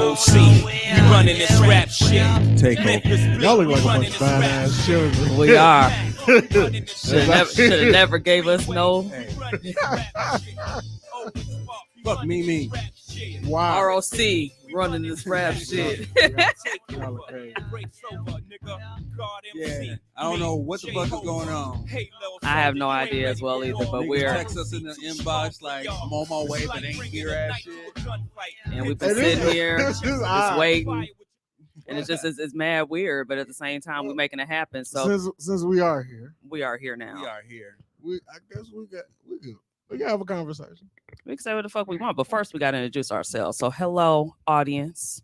ROC, we running this rap shit. Take over. Y'all look like a bunch of badass children. We are. Should have never gave us no. Fuck me. Wow. ROC running this rap shit. Yeah, I don't know what the fuck is going on. I have no idea as well either, but we're text us in the inbox like I'm on my way, but ain't here ass shit. and we've been sitting here This is just odd. waiting, and it's mad weird, but at the same time we're making it happen. So Since we are here, we are here now. We are here. I guess we can have a conversation. We can say what the fuck we want, but first we got to introduce ourselves. So hello, audience,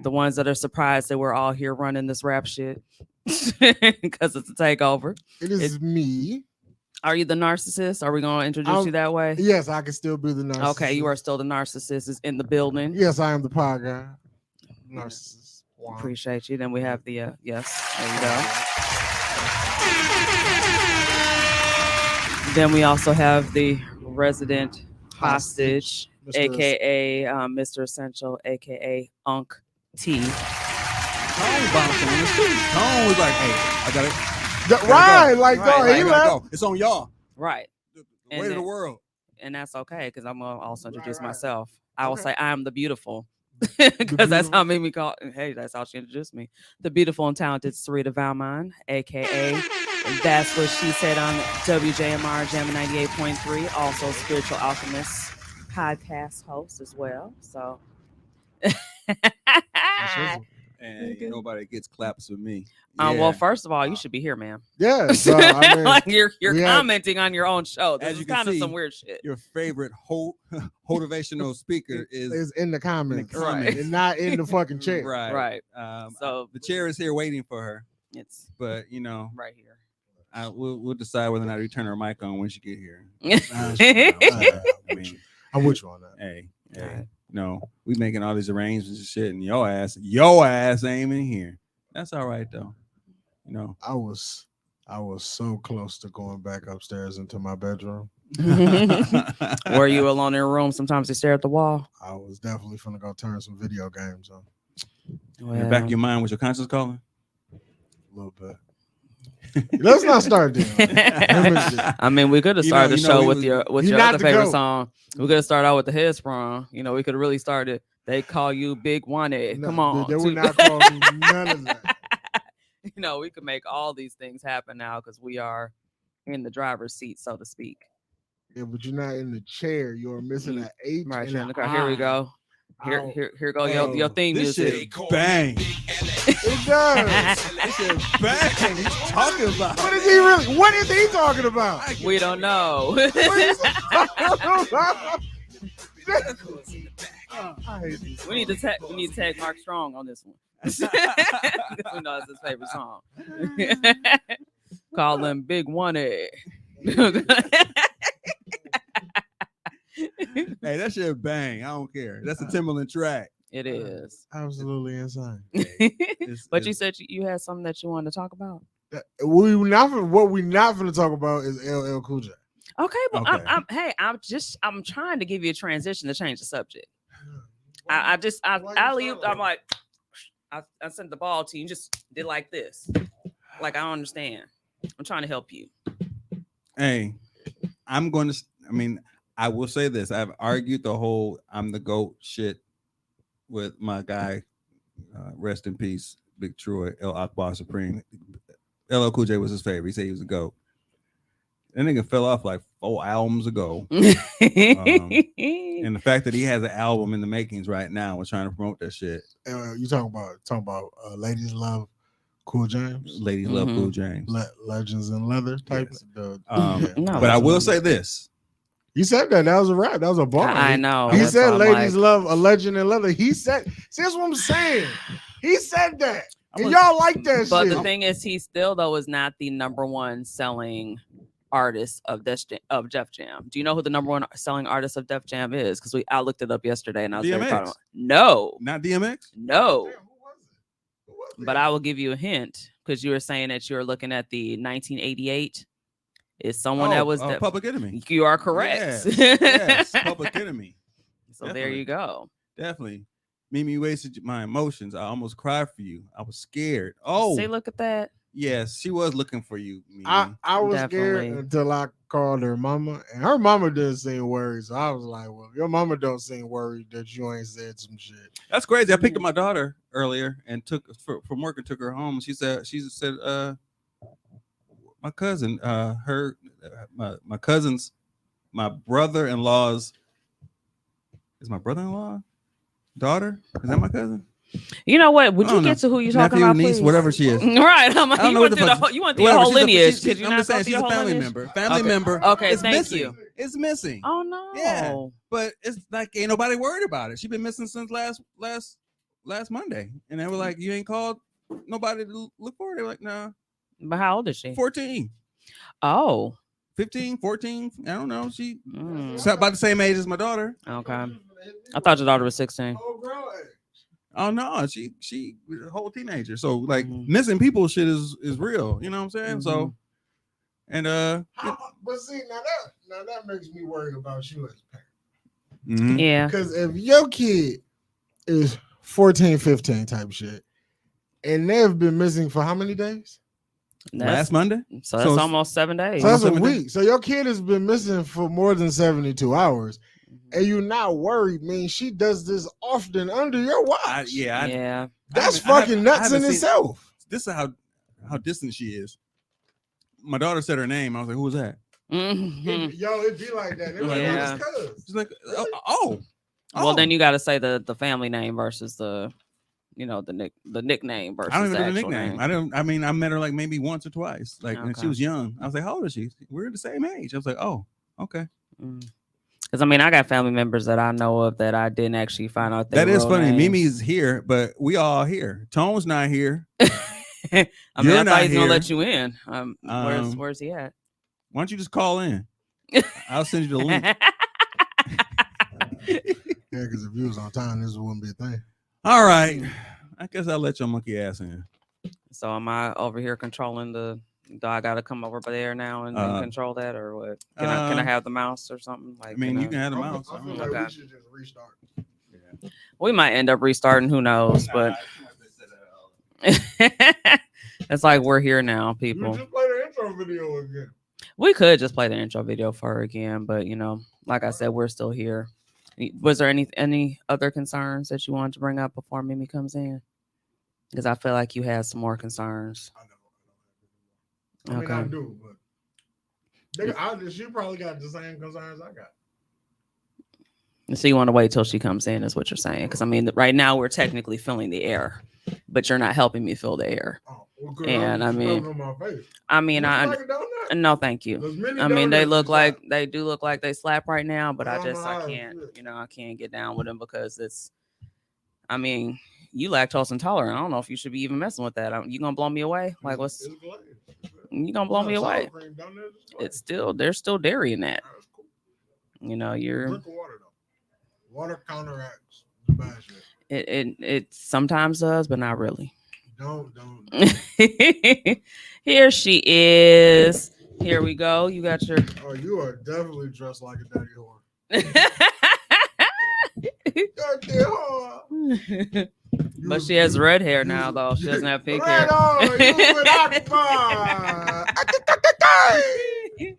the ones that are surprised that we're all here running this rap shit because it's a takeover. It is me. Are you the narcissist? Are we going to introduce you that way? Yes, I can still be the narcissist. Okay, you are still the narcissist is in the building. Yes, I am the pod guy. Narcissist. Wow. Appreciate you. Then we have the yes, there you go. Then we also have the resident hostage, Mr. aka Mr. Essential, aka Unc T. Tone bounced on us too. Tone was like, "Hey, I got it." Right, go. like, Right, dog, like, he I left. gotta go. It's on y'all. Right, The And weight of then- the world. and that's okay because I'm gonna also introduce Right. myself. I will Okay. say I am the beautiful. Because that's how beautiful? made me call. Hey, that's how she introduced me. The beautiful and talented Sarita Valmont, aka That's What She Said on WJMR Jam 98.3. Also, Spiritual Alchemist podcast host as well. So, And nobody gets claps with me. well, first of all, you should be here, man. Yeah, so, I mean, Like you're we had- commenting on your own show. This As is you can kind of see, some weird shit. Your favorite motivational speaker is in the comments, Right. and not in the fucking chair. Right. Right. So the chair is here waiting for her, It's but right here. we'll decide whether or not we turn her mic on when she get here. I mean, I'm with you on that. hey, Right. no, we making all these arrangements and shit, and your ass ain't in here. That's all right though. You know, I was so close to going back upstairs into my bedroom. Were you alone in a room? Sometimes they stare at the wall. I was definitely finna go turn some video games on in the back of your mind, was your conscience calling? a little bit. Let's not start there. I mean, we could have You started know, the show we with was- your You're not other the favorite GOAT. song. We could have started out with the head sprung. You know, we could have really started. They call you Big Wanted. Come on. They would not call me none of that. You know, we could make all these things happen now because we are in the driver's seat, so to speak. Yeah, but you're not in the chair. You're missing an H. Right. and Here, an look, here we I. go. Ow. Here go your theme This music. shit bang. It does. This shit bang. He's talking about. What is he really? What is he talking about? We don't know. What is he talking about? I hate this. We need to tag Mark Strong on this one. We know it's his favorite song. Call him Big Wanted. Hey, that shit bang. I don't care. That's a Timberland track. It is. Absolutely insane. But you said you had something that you wanted to talk about. What we not going to talk about is LL Cool J. Okay, but Okay. I'm trying to give you a transition to change the subject. I'm like, I sent the ball to you, just did like this. Like, I don't understand. I'm trying to help you. Hey, I will say this. I've argued the whole I'm the GOAT shit with my guy, rest in peace, Big Troy, El Akbar Supreme. LL Cool J was his favorite. He said he was a GOAT. That nigga fell off like 4 albums ago. And the fact that he has an album in the makings right now, we're trying to promote that shit. You talking about Ladies Love Cool James? Ladies love Cool James. Legends in Leather type. Yes. Yeah. No, But I will say this. He said that was a rap. That was a bar. I know. He That's said why I'm ladies like- love a legend in leather. He said, see, that's what I'm saying. He said that. And y'all like that But shit. the thing is, he still though is not the number one selling artist of Def Jam. Do you know who the number one selling artist of Def Jam is? Because I looked it up yesterday and I was very DMX. proud of it. No, Not DMX? no. Damn, who was it? Who was it? But I will give you a hint because you were saying that you were looking at the 1988. Is someone that was Public Enemy. You are correct. Yes, Public Enemy. So there Definitely. you go. Definitely. Mimi, you wasted my emotions. I almost cried for you. I was scared. Oh, See, look at that. yes, she was looking for you. Mimi. I was Definitely. scared until I called her mama, and her mama didn't seem worried. So I was like, "Well, your mama don't seem worried that you ain't said some shit." That's crazy. I picked up my daughter earlier and took from work and took her home. She said, my cousin, my cousin's, my brother-in-law's, is my brother-in-law daughter? Is that my cousin? You know what? Would I you don't get know. to who you Nephew, talking about, niece, please? whatever she is. Right. I'm like, I don't know what the fuck. you went through Whatever, your whole she's a- lineage. she's- Could you I'm not just go saying, through she's your a whole family lineage? member. Family Okay. member. Okay, It's thank missing. you. It's missing. Oh no. Yeah. But it's like ain't nobody worried about it. She's been missing since last Monday, and they were like, "You ain't called nobody to look for her." They were like, "No." But how old is she? 14, Oh. 15, 14. I don't know. She Mm. about the same age as my daughter. Okay. I thought your daughter was 16. Oh, girl, Oh no, she was a whole teenager. So like Mhm. missing people shit is real. You know what I'm saying? So and but see now that makes me worried about you as a parent. mhm. Yeah. Because if your kid is 14, 15 type shit, and they've been missing for how many days? Last Monday. So that's it's- almost 7 days. So that's a 7 days. week. So your kid has been missing for more than 72 hours. Mhm. And you're not worried, mean she does this often under your watch. Yeah. That's I haven't- fucking nuts haven't in seen- itself. This is how distant she is. My daughter said her name. I was like, "Who was that?" Mhm. It'd be like that. They're like, Yeah. "Oh, it's cuz." She's like, "Oh." Well, then you got to say the family name versus the nickname versus I don't even the know the actual nickname. name. I met her like maybe once or twice. Like when she Okay. was young. I was like, "How old is she?" We're the same age. I was like, "Oh, okay." Because I got family members that I know of that I didn't actually find out. That is funny. Names. Mimi's here, but we all here. Tone's not here. I You're thought not he's gonna here. let you in. Where's he at? Why don't you just call in? I'll send you the link. Yeah, because if you was on time, this wouldn't be a thing. All right. I guess I'll let your monkey ass in. So am I over here controlling the? Do I got to come over there now and control that, or what? Can I have the mouse or something? Like, I mean, you can have the mouse. I feel I like Okay. we should just restart. Yeah. We might end up restarting. Who knows? But it's like we're here now, You people. just play the intro video again. We could just play the intro video for her again, but like I said, we're still here. Was there any other concerns that you wanted to bring up before Mimi comes in? Because I feel like you had some more concerns. I mean, I Okay. do, but she probably got the same concerns I got. So you want to wait till she comes in, is what you're saying? Because right now we're technically filling the air, but you're not helping me fill the air. Oh, well, good. And I'm I mean- rubbing on my face. I mean, Would you like a donut? no, thank you. There's many I mean, they donuts do look like they slap right now, but I Oh, can't, shit. I can't get down with them because you lactose intolerant. I don't know if you should be even messing with that. You gonna blow me away? Like, It's glazed. you gonna blow me Sour away? cream donut is glazed. There's still dairy in that. That's cool. You're Drink of water though. Water counteracts the bad shit. it sometimes does, but not really. Don't. Here she is. Here we go. You got your. Oh, you are definitely dressed like a daddy whore. Goddamn whore. But she has red hair now, though. She doesn't have pink hair. Right on. You with Akbar.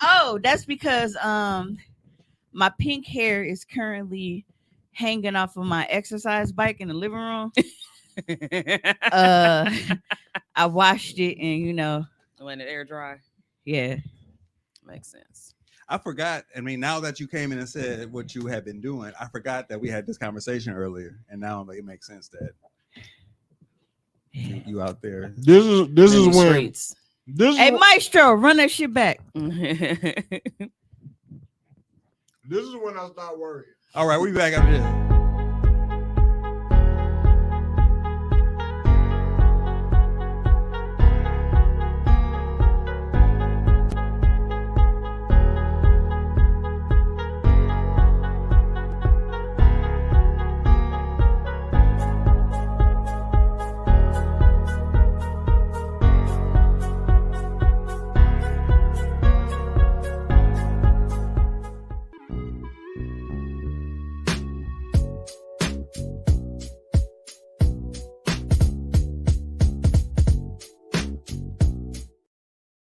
Oh, that's because my pink hair is currently hanging off of my exercise bike in the living room. I washed it and Letting it air dry. yeah. Makes sense. I forgot. I mean, now that you came in and said what you have been doing, I forgot that we had this conversation earlier, and now it makes sense that you out there. This is In these when streets. this is Hey, when- Maestro, run that shit back. this is when I start worrying. All right, we'll be back after this.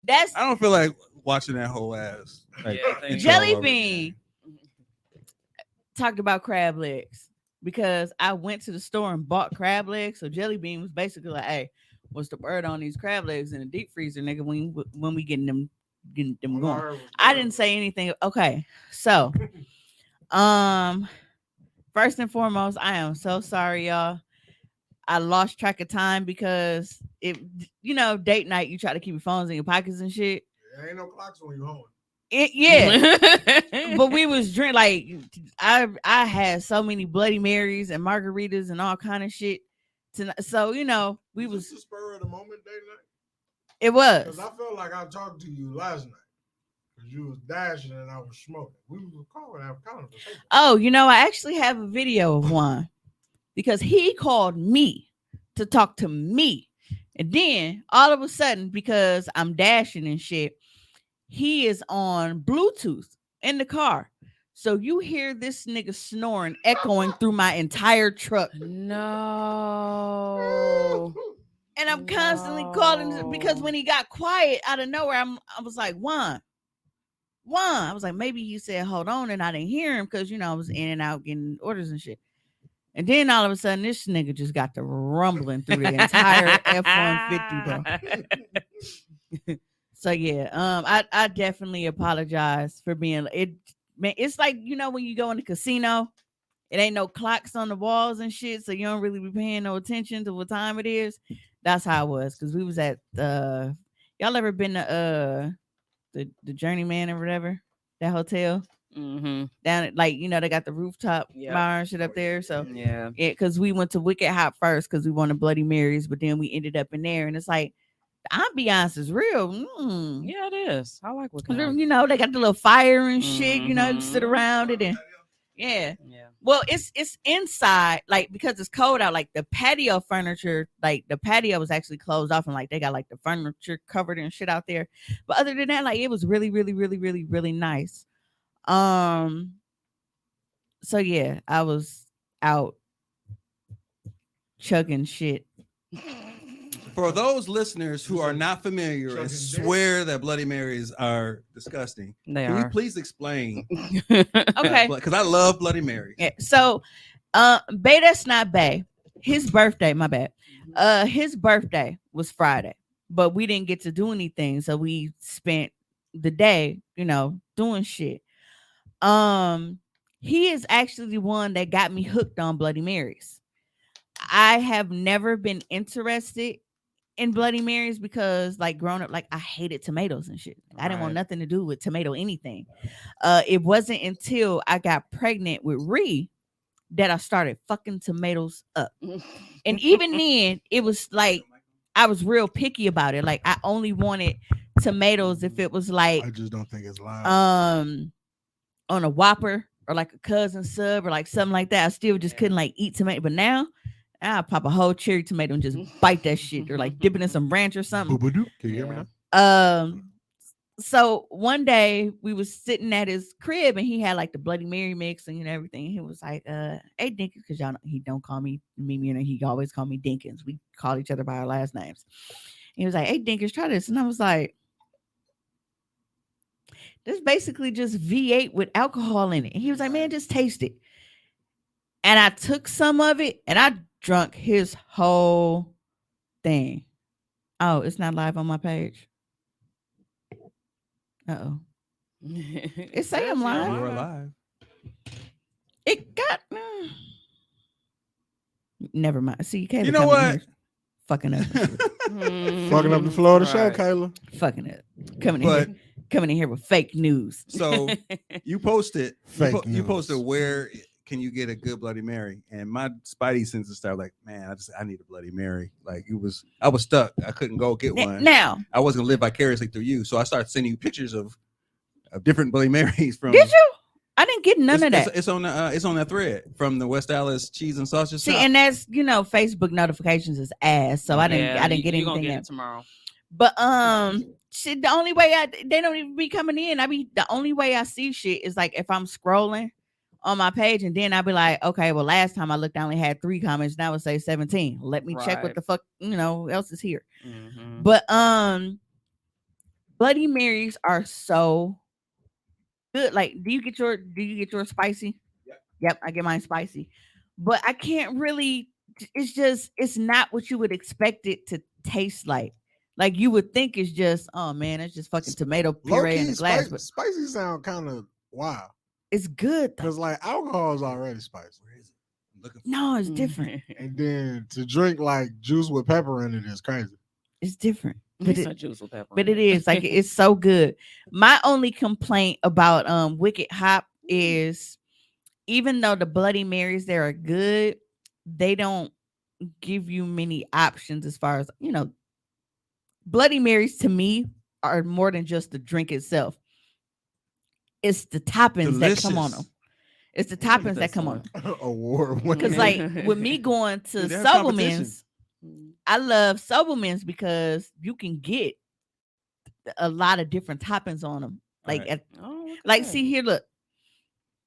That's I don't feel like watching that whole ass. Like, Yeah, thank intro all Jelly over Bean again. talked about crab legs because I went to the store and bought crab legs. So Jelly Bean was basically like, "Hey, what's the word on these crab legs in the deep freezer, nigga? When we getting them going?" I didn't say anything. Okay, so first and foremost, I am so sorry, y'all. I lost track of time because date night, you try to keep your phones in your pockets and shit. There ain't no clocks when you home. Yeah. But we was drink like I had so many Bloody Marys and margaritas and all kind of shit tonight. So we was the spur of the moment day night. it Because was I felt like I talked to you last night because you was dashing and I was smoking. We were calling have conversation. I actually have a video of one because he called me to talk to me, and then all of a sudden, because I'm dashing and shit, he is on Bluetooth in the car. So you hear this nigga snoring echoing through my entire truck. No. And I'm constantly calling because when he got quiet out of nowhere, I was like, Juan. I was like, maybe he said, hold on, and I didn't hear him because I was in and out getting orders and shit. And then all of a sudden, this nigga just got the rumbling through the entire F-150, bro. So yeah, I definitely apologize for being it. Man, it's like when you go in the casino, it ain't no clocks on the walls and shit, so you don't really be paying no attention to what time it is. That's how it was because we was at y'all ever been to the Journeyman or whatever, that hotel down at they got the rooftop bar and shit up there. So yeah, because we went to Wicked Hop first because we wanted Bloody Marys, but then we ended up in there and it's like the ambiance is real. Yeah, it is. I like what They got the little fire and shit. You sit around it and yeah. Well, it's inside, like because it's cold out. Like the patio furniture, like the patio was actually closed off, and like they got like the furniture covered and shit out there. But other than that, like it was really, really, really, really, really nice. So yeah, I was out chugging shit. For those listeners who are not familiar and Chugging swear that Bloody Marys are disgusting, They can you are. please explain? Okay. Because I love Bloody Marys. Yeah. So, Bay, that's not Bay. His birthday, my bad. His birthday was Friday, but we didn't get to do anything, so we spent the day, doing shit. He is actually the one that got me hooked on Bloody Marys. I have never been interested in Bloody Marys because, like, growing up, like I hated tomatoes and shit. I didn't want nothing to do with tomato anything. It wasn't until I got pregnant with Ree that I started fucking tomatoes up. And even then, it was like I was real picky about it. Like I only wanted tomatoes if it was like I just don't think it's loud. on a Whopper or like a cousin sub or like something like that. I still just couldn't like eat tomato. But now I'll pop a whole cherry tomato and just bite that shit or like dip it in some ranch or something. Can you hear me now? So one day we was sitting at his crib and he had like the Bloody Mary mix and everything. He was like, hey Dinkins, because y'all know he don't call me Mimi, and he always call me Dinkins. We call each other by our last names. And he was like, hey Dinkins, try this. And I was like, this basically just V8 with alcohol in it. And he was like, man, just taste it. And I took some of it and I drunk his whole thing. Oh, it's not live on my page. Uh-oh. It's saying I'm live. You're alive. It got never mind. See, you can't. You know what? Fucking up. Fucking up the flow of the show, Kayla. Fucking up. Coming in here with fake news. So you posted you posted news. where can you get a good Bloody Mary? And my spidey senses started like, man, I need a Bloody Mary. Like I was stuck. I couldn't go get one. Now I wasn't gonna live vicariously through you. So I started sending you pictures of different Bloody Marys from. Did you? I didn't get none of that. It's on that thread from the West Dallas cheese and sausage. See, shop. and that's Facebook notifications is ass. So I didn't get anything get it tomorrow. But shit, the only way they don't even be coming in. The only way I see shit is like if I'm scrolling on my page and then I'll be like, okay, well, last time I looked, I only had 3 comments. Now it say 17. Let me check what the fuck else is here. Mm-hmm. But Bloody Marys are so good. Like, do you get your spicy? Yep, I get mine spicy. But I can't really, it's not what you would expect it to taste like. Like you would think it's just, oh man, it's just fucking tomato puree in a glass. But Spicy sound kind of wild. it's good though. Because like alcohol is already spicy. Where is it? I'm looking for No, it's different. And then to drink like juice with pepper in it is crazy. It's different. But it's not juice with pepper. But it is like it's so good. My only complaint about Wicked Hop is even though the Bloody Marys there are good, they don't give you many options as far as Bloody Marys to me are more than just the drink itself. It's the toppings that come on them. It's the toppings that come on them. Award Because like with me going to Dude, they have competition. Sobelman's, I love Sobelman's because you can get a lot of different toppings on them. Like, Right. See here, look.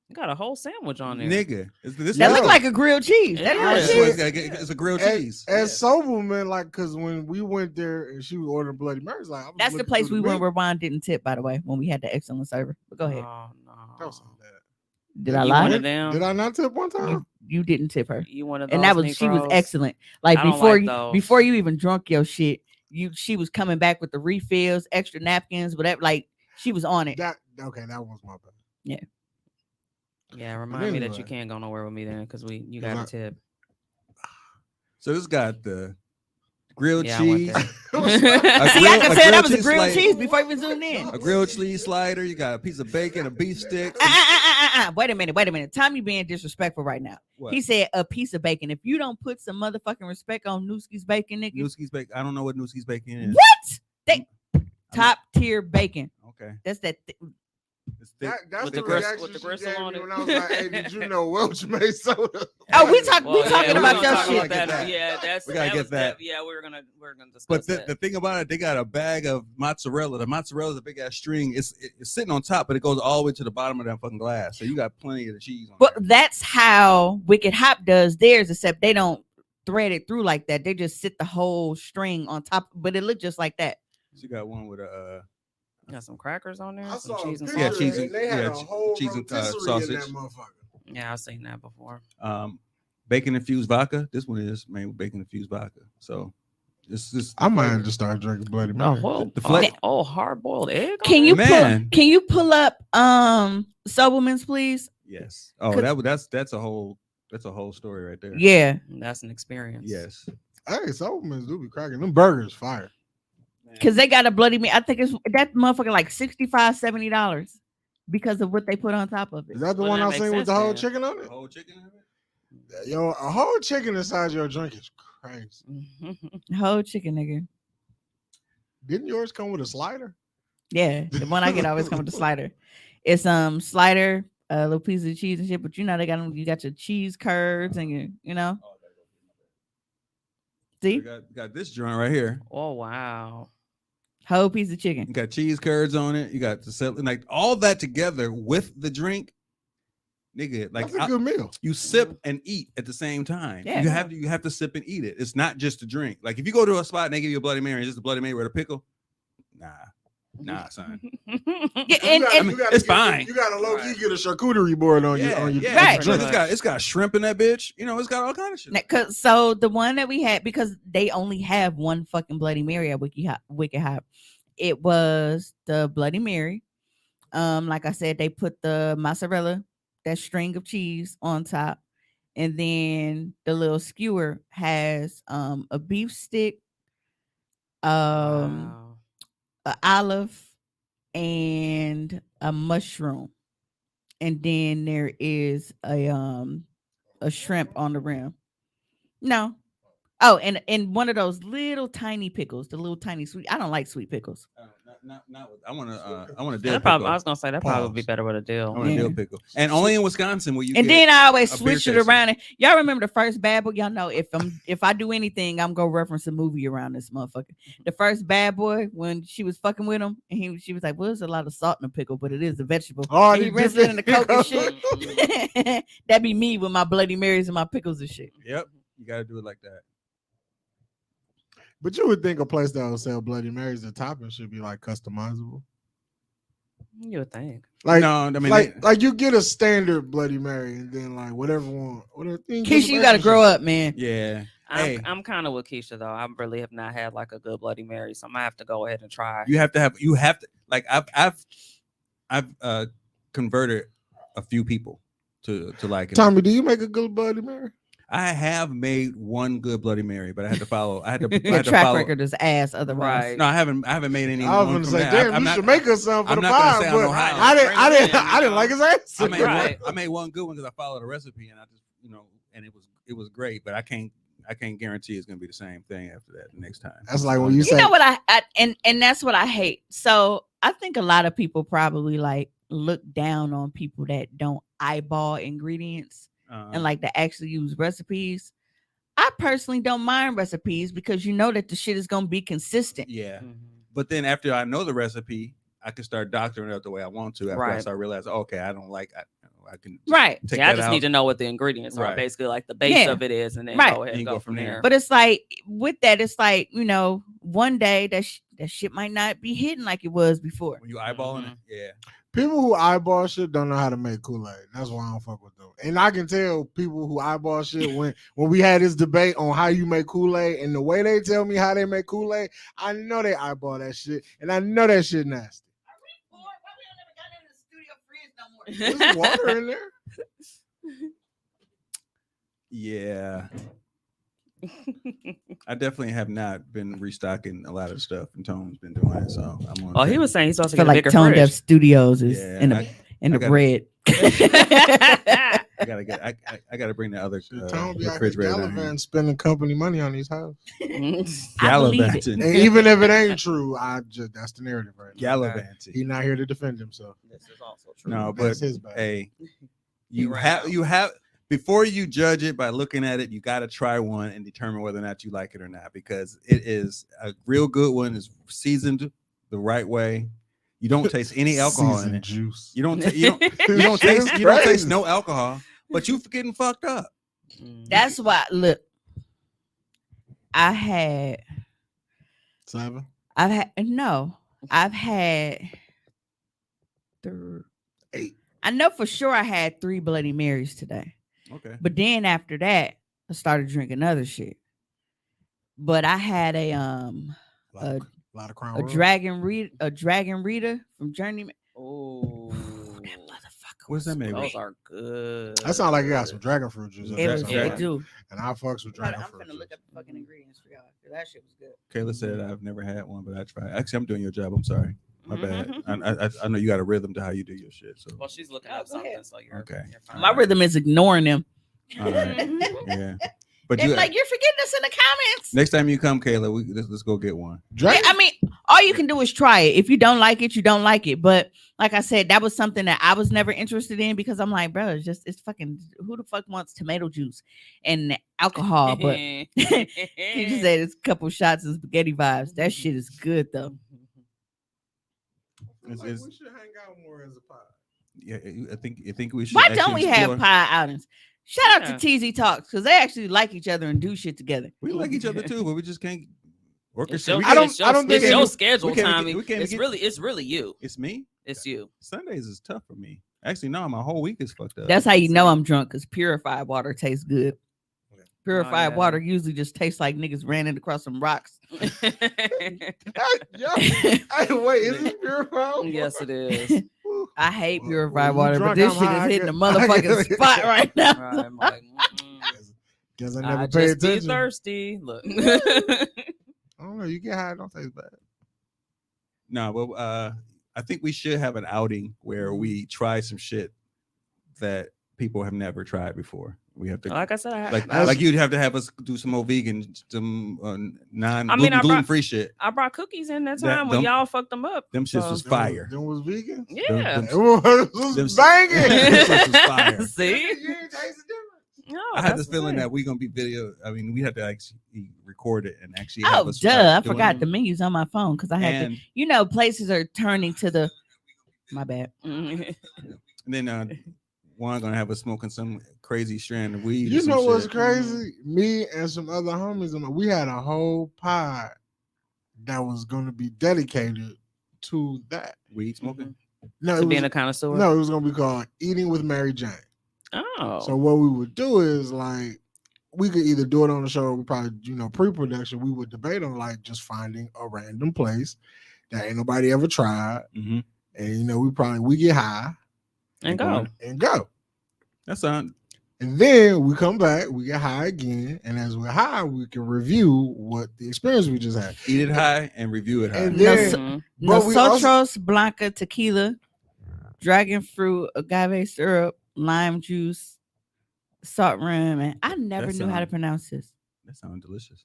You got a whole sandwich on there. nigga. This That look like a grilled cheese. That Yeah. is It's, real cheese. it's a grilled At cheese. Sobelman, like, because when we went there and she was ordering Bloody Marys, like, I was That's the looking place through we the went menu. where Ron didn't tip, by the way, when we had the excellent server. But go ahead. Oh, That was no. so bad. Did I You lie? one of them? Did I not tip one time? You didn't tip her. You one of those And that was she was Negroes? excellent. Like I don't before like you those. before you even drunk your shit, she was coming back with the refills, extra napkins, whatever. Like she was on it. That was my bad. Yeah, remind me that you anyway. can't go nowhere with me then because you got I- a tip. So this got the grilled Yeah, I want cheese. that. See, I can say that was a cheese grilled slice- cheese before I even zoomed in. A grilled cheese slider. You got a piece of bacon, a beef stick. Wait a minute. Tommy being disrespectful right now. What? He said a piece of bacon. If you don't put some motherfucking respect on Nooski's bacon, nigga, Nooski's bacon. I don't know what Nooski's bacon is. what? Top tier bacon. Okay. That's that. It's thick. That's With the the gris- reaction with the she gristle gave on me it. when I was like, "Hey, did you know Welch made soda?" Oh, we Well, talking we're about gonna your talk shit. about that. Yeah, that's We gotta that get was that. Yeah, we're gonna discuss But that. the thing about it, they got a bag of mozzarella. The mozzarella is a big ass string. It's sitting on top, but it goes all the way to the bottom of that fucking glass. So you got plenty of the cheese on But there. that's how Wicked Hop does theirs, except they don't thread it through like that. They just sit the whole string on top, but it looked just like that. She got one with a Got some crackers on there, I some saw cheese and a Yeah, picture, cheese sausage. and- and they had yeah, a whole cheese and, rotisserie in sausage. that motherfucker. Yeah, I've seen that before. bacon infused vodka. This one is made with bacon infused vodka. So this is. I might have to start drinking Bloody No, Mary. well, The flavor- hard boiled egg. on Can there? you Man. can you pull up Sobelman's, please? Yes. Oh, 'Cause- that's a whole story right there. Yeah. That's an experience. Yes. Hey, Sobelman's do be cracking. Them burgers fire. Because they got a bloody meat. I think it's that motherfucker like $65-$70 because of what they put on top of it. Is that the Well, one that I makes seen with sense the whole then. chicken on The it? whole chicken in it? Yo, a whole chicken inside your drink is crazy. Whole chicken, nigga. Didn't yours come with a slider? Yeah, the one I get always come with the slider. It's slider, a little piece of cheese and shit. But you know they got them. You got your cheese curds and you know. We See, got this joint right here. Oh wow. whole piece of You chicken. got cheese curds on it. You got the like all that together with the drink, nigga. Like That's a good meal. you sip and eat at the same time. Yeah. You have to sip and eat it. It's not just a drink. Like if you go to a spot and they give you a Bloody Mary, it's just a Bloody Mary with a pickle. Nah, son. Yeah, You gotta- and you gotta it's get- fine. You got to low key get a charcuterie board on you. On your Right. drink. It's got shrimp in that bitch. You know, it's got all kind of shit. cause so the one that we had, because they only have one fucking Bloody Mary at Wicked Hop. It was the Bloody Mary. Like I said, they put the mozzarella, that string of cheese on top, and then the little skewer has a beef stick, Wow. an olive, and a mushroom, and then there is a shrimp on the rim. No. Oh, and one of those little tiny pickles, the little tiny sweet. I don't like sweet pickles. I want a dill That probably, I pickle. was gonna say that probably would be Pause. better with a I deal. want a Yeah. dill pickle. And only in Wisconsin will you And get then I always a beer switch it chaser. around. And y'all remember the first Bad Boy? Y'all know if I do anything, I'm gonna reference a movie around this motherfucker. The first Bad Boy, when she was fucking with him, and she was like, "Well, there's a lot of salt in the pickle, but it is a vegetable." Oh, And he they rinsed dip it in the coke and it. shit. That'd be me with my Bloody Marys and my pickles and shit. Yep. You gotta do it like that. But you would think a place that would sell Bloody Marys, the topping should be like customizable. You would think. Like, No, I mean, like you get a standard Bloody Mary, and then like whatever one. Keisha, you got to grow up, man. yeah. I'm kind of with Keisha though. I really have not had like a good Bloody Mary, so I'm gonna have to go ahead and try. You have to like I've converted a few people to like it. Tommy, do you make a good Bloody Mary? I have made one good Bloody Mary, but I had to follow. I had to. Your track record is ass. Otherwise, Right. No, I haven't made any. I was going to say, damn, you should make us some for the pod, but I didn't like his answer. I made one good one because I followed a recipe, and I just and it was great, but I can't guarantee it's gonna be the same thing after that the next time. That's like when you say, you know what I and that's what I hate. So I think a lot of people probably like look down on people that don't eyeball ingredients and like to actually use recipes. I personally don't mind recipes because you know that the shit is gonna be consistent. Yeah, Mhm. but then after I know the recipe, I can start doctoring it up the way I want to. After I Right. start realizing, okay, I don't like. I can Right. take Yeah, I that just out. need to know what the ingredients are, Right. basically like the base Yeah. of it is, and then Right. go ahead and go from there. But it's like with that, it's like one day that shit might not be hitting like it was before. When you eyeballing it, yeah. people who eyeball shit don't know how to make Kool-Aid. That's why I don't fuck with them. And I can tell people who eyeball shit when we had this debate on how you make Kool-Aid and the way they tell me how they make Kool-Aid, I know they eyeball that shit, and I know that shit nasty. There's water in there. Yeah. I definitely have not been restocking a lot of stuff, and Tone's been doing it. So I'm on. Oh, he was saying he's supposed I to feel get a like bigger Tone Deaf fridge. Studios is Yeah, in the I gotta- red. I gotta get. I gotta bring the other Tone be out here refrigerator. down here. gallivanting, spending company money on these houses. I believe it. Gallivanting. And even if it ain't true, that's the narrative right now. Gallivanting. He's not here to defend himself. This is also true. No, but That's his bad. hey, He you ran have out. you have before you judge it by looking at it, you got to try one and determine whether or not you like it or not, because it is a real good one. Is seasoned the right way. You don't taste any alcohol in Seasoned it. juice. You don't taste no alcohol, but you getting fucked up. That's why. Look, I've had 7. I've had 8. I know for sure I had 3 Bloody Marys today. Okay. But then after that, I started drinking other shit. But I had a lot of Crown Royal. Dragon Rita from Journeyman. Oh, That motherfucker. What's that made? those are good. That sounds like it got some dragon fruit juice. in It there was somewhere. it do. And I fucks with I'm dragon fruit. finna look up the fucking ingredients for y'all. That shit was good. Kayla said I've never had one, but I tried. Actually, I'm doing your job. I'm sorry. My bad. Mhm. I know you got a rhythm to how you do your shit. So Well, she's looking Oh, up go ahead. something, so you're Okay. You're fine. My rhythm is ignoring them. all right. Yeah. But They're you, like, you're forgetting us in the comments. next time you come, Kayla, let's go get one. Dragon. I mean, all you can do is try it. If you don't like it, you don't like it. But like I said, that was something that I was never interested in because I'm like, bro, it's fucking who the fuck wants tomato juice and alcohol? But he just said it's a couple shots of spaghetti vibes. That shit is good though. It's- we should hang out more as a pod. Yeah, I think we should. Why don't actually we have explore- pie outings? Shout out Yeah. to TZ Talks because they actually like each other and do shit together. We like each other too, but we just can't It's orchestrate. your, We I don't- it's your, I don't think it's your it- schedule, we can't get- Tommy. we can't It's get- really you. It's me. It's you. Sundays is tough for me. Actually, no, my whole week is fucked up. That's how you know I'm drunk because purified water tastes good. Purified yeah. water usually just tastes like niggas ran it across some rocks. Hey, wait, is this purified? Yes, it is. I hate Well, purified you water, but drunk, this I'm shit high, I is hitting the get- I motherfucking get- spot right now. Right, I'm like, Guess I I never paid just be attention. thirsty. Look. I don't know. You get high, it don't taste bad. No, but I think we should have an outing where we try some shit that people have never tried before. We have to Like I said, like you'd have to have us do some more vegan, some non I mean, I brought- gluten free shit. I brought cookies in that That- time when them- y'all fucked them up. Them shits So- was fire. Them was vegan. Yeah. them- It was them- banging. them shits was fire. See? You ain't taste the difference. No, I had that's this the feeling thing. that we're gonna be video. I mean, we have to actually record it and actually. Oh, have us duh. start I doing forgot it. the menus on my phone because I had to, And places are turning to the, my bad. and then Juan gonna have us smoking some crazy strand of weed. or You some know what's shit. crazy? Me and some other homies, we had a whole pod that was going to be dedicated to that. Weed smoking. No, To it being was, a connoisseur. no, it was going to be called Eating with Mary Jane. Oh. So what we would do is like we could either do it on the show or we probably, pre-production, we would debate on like just finding a random place that ain't nobody ever tried. Mm-hmm. And we get high and go. and go. That's on. And then we come back, we get high again, and as we're high, we can review what the experience we just had. Eat it high and review it high. And then, Mhm. but we also- Nosotros, Blanca, tequila, dragon fruit, agave syrup, lime juice, salt rum, and I never knew how to pronounce this. That sounds delicious.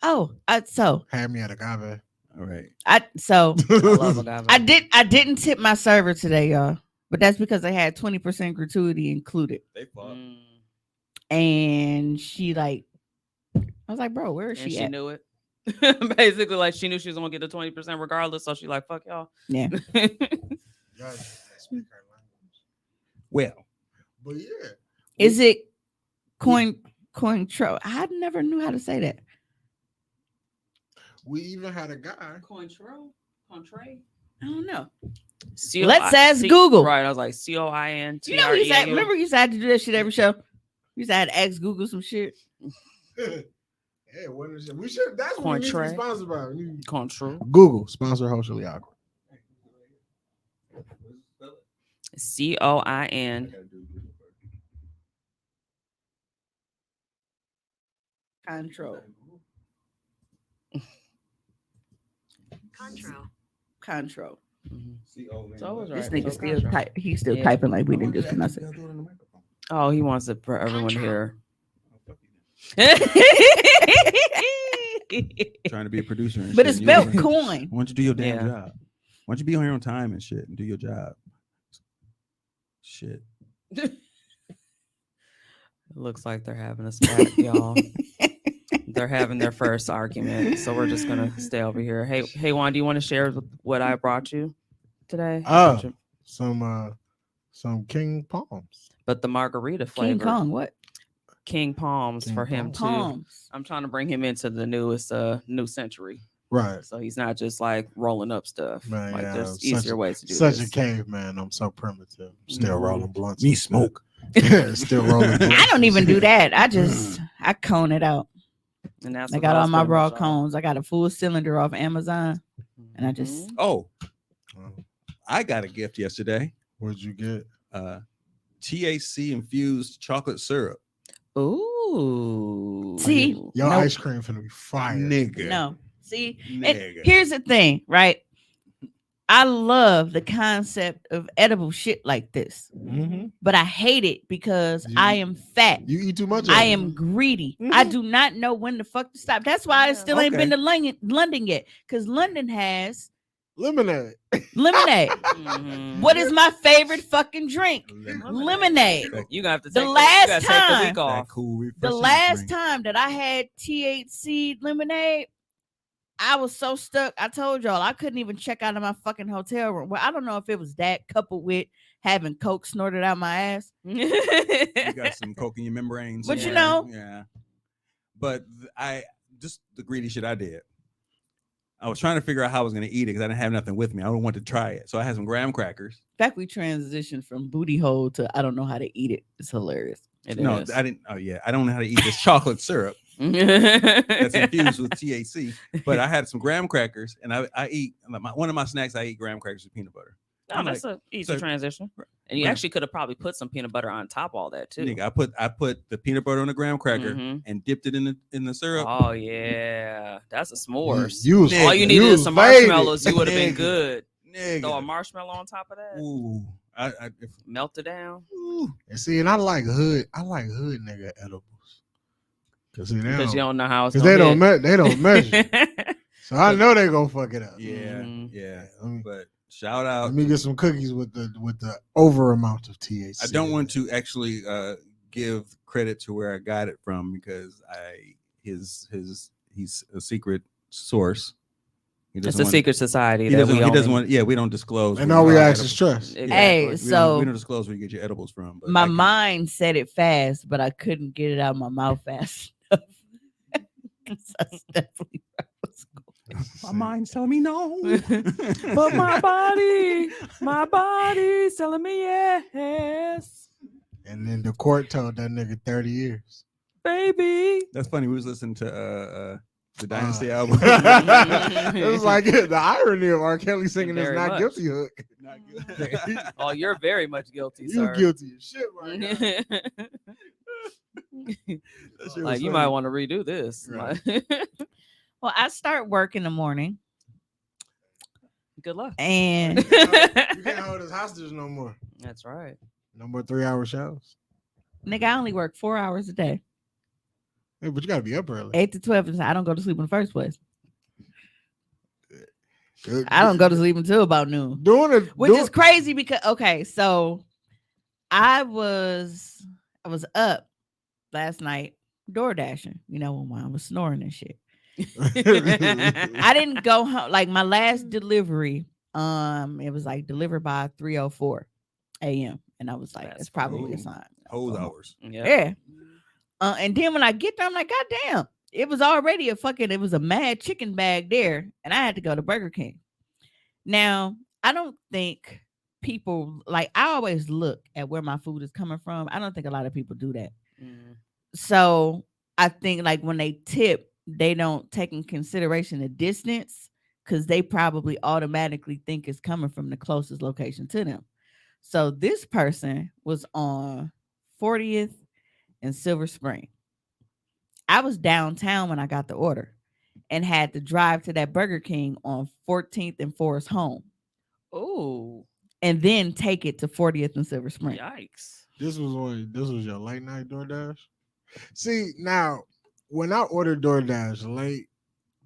Oh, had me at agave. All right. I love agave. I didn't tip my server today, y'all, but that's because they had 20% gratuity included. They fought. And she I was like, bro, where is And she she at? knew it. Basically, like she knew she was gonna get the 20% regardless. So she like, fuck y'all. Yeah. Well, But yeah, Is it Cointreau? I never knew how to say that. we even had a guy. Cointreau? I don't know. C-O-I- Let's ask Google. Right. I was like, COINT. You know, remember you used to have to do that shit every show. You used to have to ask Google some shit. Yeah, what is it? We should. That's what we need to be Cointreau. sponsored by. Control. Google sponsor Socially Awkward. COIN. Control. Control. So I was This right. nigga So still control. type. He's still Yeah. typing like we didn't just pronounce it. Oh, he wants it for everyone to hear. Trying to be a producer. And But shit, it's and you spelled don't- coin. Why don't you do your damn Yeah. job? Why don't you be on your own time and shit and do your job? Shit. It looks like they're having a spat, y'all. They're having their first argument, so we're just gonna stay over here. Hey, Juan, do you want to share what I brought you today? Oh. Some King Palms. But the margarita flavor, King Kong. What? King Palms King for him Palms. too. Palms. I'm trying to bring him into the newest new century, Right. so he's not just like rolling up stuff. Man, like yeah, there's such easier ways to do Such this. a caveman. I'm so primitive. Still Mhm. rolling blunts. Me smoke. Still rolling blunts. I don't even do that. I cone it out. And that's I what got all those my pretty raw much are. cones. I got a full cylinder off Amazon. And I just- Mhm. Oh, Oh, I got a gift yesterday. what'd you get? THC infused chocolate syrup. Ooh. See? Your Nope. ice cream finna be fire. Nigga. No. See, and Nigga. here's the thing, right? I love the concept of edible shit like this, Mhm. but I hate it because You- I am fat. You eat too much. I of it. am greedy. Mhm. I do not know when the fuck to stop. That's why I Yeah. still ain't been Okay. to London yet, because London has lemonade. lemonade. Mhm. What is my favorite fucking drink? Lemonade. You gonna have to The take last you gotta take the time- week That off. cool The refreshing last drink. time that I had THC lemonade, I was so stuck. I told y'all I couldn't even check out of my fucking hotel room. Well, I don't know if it was that coupled with having coke snorted out my ass. You got some coke in your membranes. But you somewhere. know- Yeah. But I just the greedy shit I did. I was trying to figure out how I was going to eat it because I didn't have nothing with me. I don't want to try it, so I had some graham crackers. In fact, we transitioned from booty hole to I don't know how to eat it. It's hilarious. It No, is. I didn't. Oh yeah, I don't know how to eat this chocolate syrup that's infused with THC. But I had some graham crackers, and I eat one of my snacks. I eat graham crackers with peanut butter. Oh, I'm that's like, an easy so- transition. And you Right. actually could have probably put some peanut butter on top of all that too. Nigga, I put the peanut butter on the graham cracker Mhm. and dipped it in the syrup. Oh yeah, that's a s'mores. You was, Nigga, All you you needed is was some faded. marshmallows. You would have been Nigga. good. Nigga. Throw a marshmallow on top of that. Ooh, Melt it down. And see, and I like hood nigga edibles. Cause see, Because you don't know how it's because going they don't measure. So I know they gonna fuck it up. yeah, Mhm. yeah. Let me, But shout out. let me get some cookies with the over amount of THC. I don't want to actually give credit to where I got it from because he's a secret source. He It's doesn't a want- secret society. He that doesn't. we He doesn't only- want. Yeah, we don't disclose. And where all you we get ask your is edibles. trust. Exactly. Hey, we don't so disclose where you get your edibles from. But my I can- mind said it fast, but I couldn't get it out of my mouth fast enough. 'Cause that's definitely where I was going. My mind's telling me no. But my body's telling me yes, And then the court told that nigga 30 years. baby. That's funny. We was listening to the Dynasty album. It was like the irony of R. Kelly singing this Very not much. guilty hook. Not good. Oh, you're very much guilty, You sir. guilty as shit right now. That shit was Like you funny. might want to redo this. Right. Well, I start work in the morning, Good luck. and You can't hold us hostage no more. That's right. No more 3-hour shows. nigga, I only work 4 hours a day. Hey, but you gotta be up early. 8 to 12 is I don't go to sleep in the first place. Good- I don't go to sleep until about noon. Doing it, Which is crazy because okay, so I was up last night door dashing, when I was snoring and shit. I didn't go home like my last delivery. It was like delivered by 3:04 a.m. and I was like, That's that's probably a cool. sign. Whole hours. Yeah. Yeah. And then when I get there, I'm like, God damn, it was already it was a mad chicken bag there, and I had to go to Burger King. Now, I don't think people like I always look at where my food is coming from. I don't think a lot of people do that. Mm. So I think like when they tip, they don't take in consideration the distance because they probably automatically think it's coming from the closest location to them. So this person was on 40th and Silver Spring. I was downtown when I got the order and had to drive to that Burger King on 14th and Forest Home Oh, and then take it to 40th and Silver Spring. yikes. This was your late night DoorDash. See, now when I order DoorDash late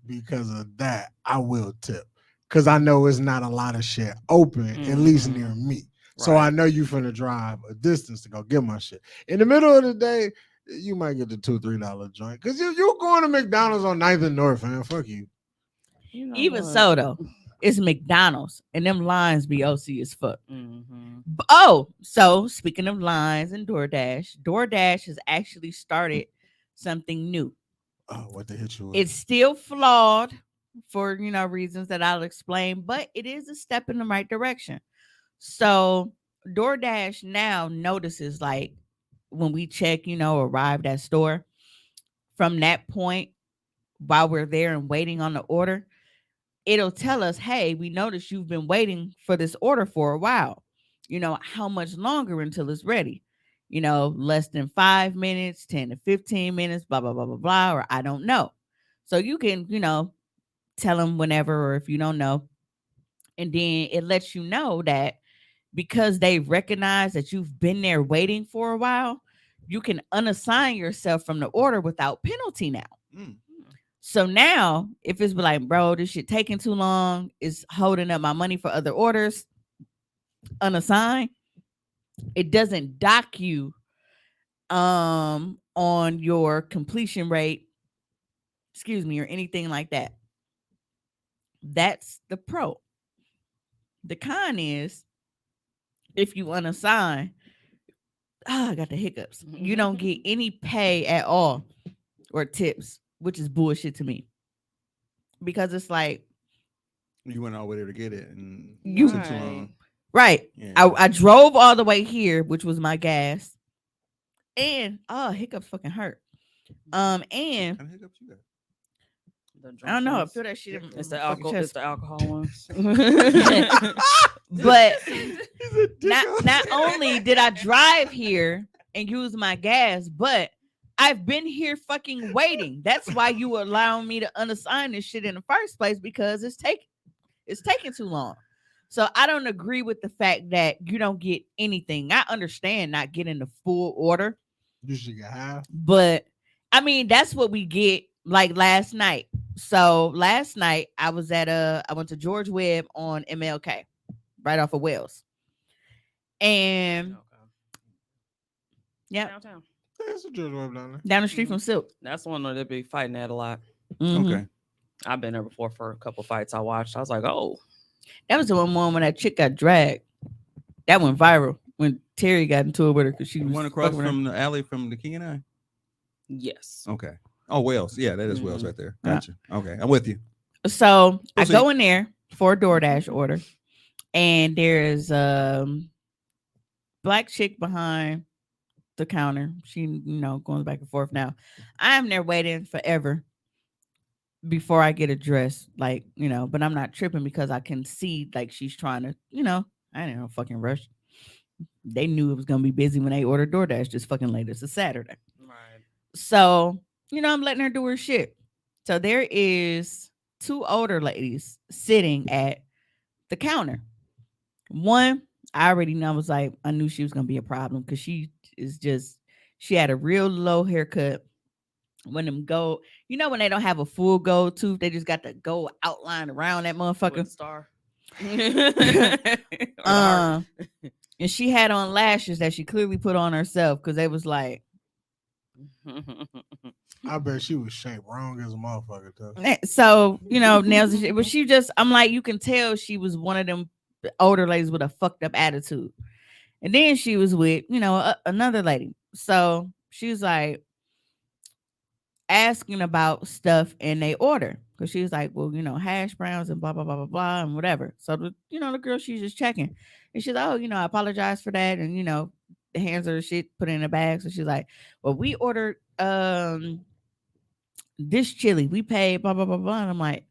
because of that, I will tip because I know it's not a lot of shit open, at least near me. So I Right. know you finna drive a distance to go get my shit. In the middle of the day, you might get the $2-3 joint because you're going to McDonald's on 9th and North, man. Fuck you. You know Even what? so, though, it's McDonald's and them lines be OC as fuck. Mhm. Oh, so speaking of lines and DoorDash has actually started something new. Oh, what they hit you with? It's still flawed for reasons that I'll explain, but it is a step in the right direction. So DoorDash now notices like when we check, arrived at store, from that point while we're there and waiting on the order, it'll tell us, hey, we noticed you've been waiting for this order for a while. How much longer until it's ready? Less than 5 minutes, 10 to 15 minutes, blah, blah, blah, blah, blah, or I don't know. So you can, tell them whenever, or if you don't know. And then it lets you know that because they recognize that you've been there waiting for a while, you can unassign yourself from the order without penalty now. Mm. So now, if it's like, bro, this shit taking too long, it's holding up my money for other orders, unassigned, it doesn't dock you on your completion rate, or anything like that. That's the pro. The con is if you unassign, I got the hiccups. You don't get any pay at all or tips, which is bullshit to me. Because it's like You went all the way there to get it, and You- it took too long. right. Yeah. I drove all the way here, which was my gas. And hiccups fucking hurt. And What kind of hiccups you got? The I don't know. I drunk feel that shit. in It's my the fucking alcohol. chest. It's the alcohol ones. But He's a dick not only did I drive here and use my gas, but I've been here fucking waiting. That's why you allowing me to unassign this shit in the first place, because it's taking too long. So I don't agree with the fact that you don't get anything. I understand not getting the full order, You should get half. but I mean that's what we get like last night. So last night I was at I went to George Webb on MLK, right off of Wells. And yeah, Downtown. That's a George Webb down there. down the street from Silk. That's the one that they be fighting at a lot. Mhm. Okay. I've been there before for a couple fights I watched. I was like, oh, That was the one when that chick got dragged. That went viral when Terry got into it with her because she The was one across fucking with her. from the alley from the King and I. yes. Okay. Oh, Wells. Yeah, that is Wells Mhm. right there. Gotcha. Okay, I'm with you. So I Proceed. go in there for a DoorDash order, and there's black chick behind the counter. She, going back and forth. Now I'm there waiting forever before I get addressed, but I'm not tripping because I can see like she's trying to, I didn't know fucking rush. They knew it was gonna be busy when they ordered DoorDash this fucking late. It's a Saturday. Right. So, I'm letting her do her shit. So there is two older ladies sitting at the counter. One, I already know, I knew she was gonna be a problem because she had a real low haircut. When them gold, when they don't have a full gold tooth, they just got the gold outline around that With motherfucker. the star. Or the heart. And she had on lashes that she clearly put on herself because they was like, I bet she was shaped wrong as a motherfucker too. so nails and shit. But she just, I'm like, you can tell she was one of them older ladies with a fucked up attitude. And then she was with another lady. So she was like asking about stuff in they order because she was like, well, hash browns and blah blah blah blah blah and whatever. So the girl, she's just checking, and she's like, oh, I apologize for that, and the hands her shit, put it in a bag. So she's like, well, we ordered this chili, we paid blah blah blah blah, and I'm like,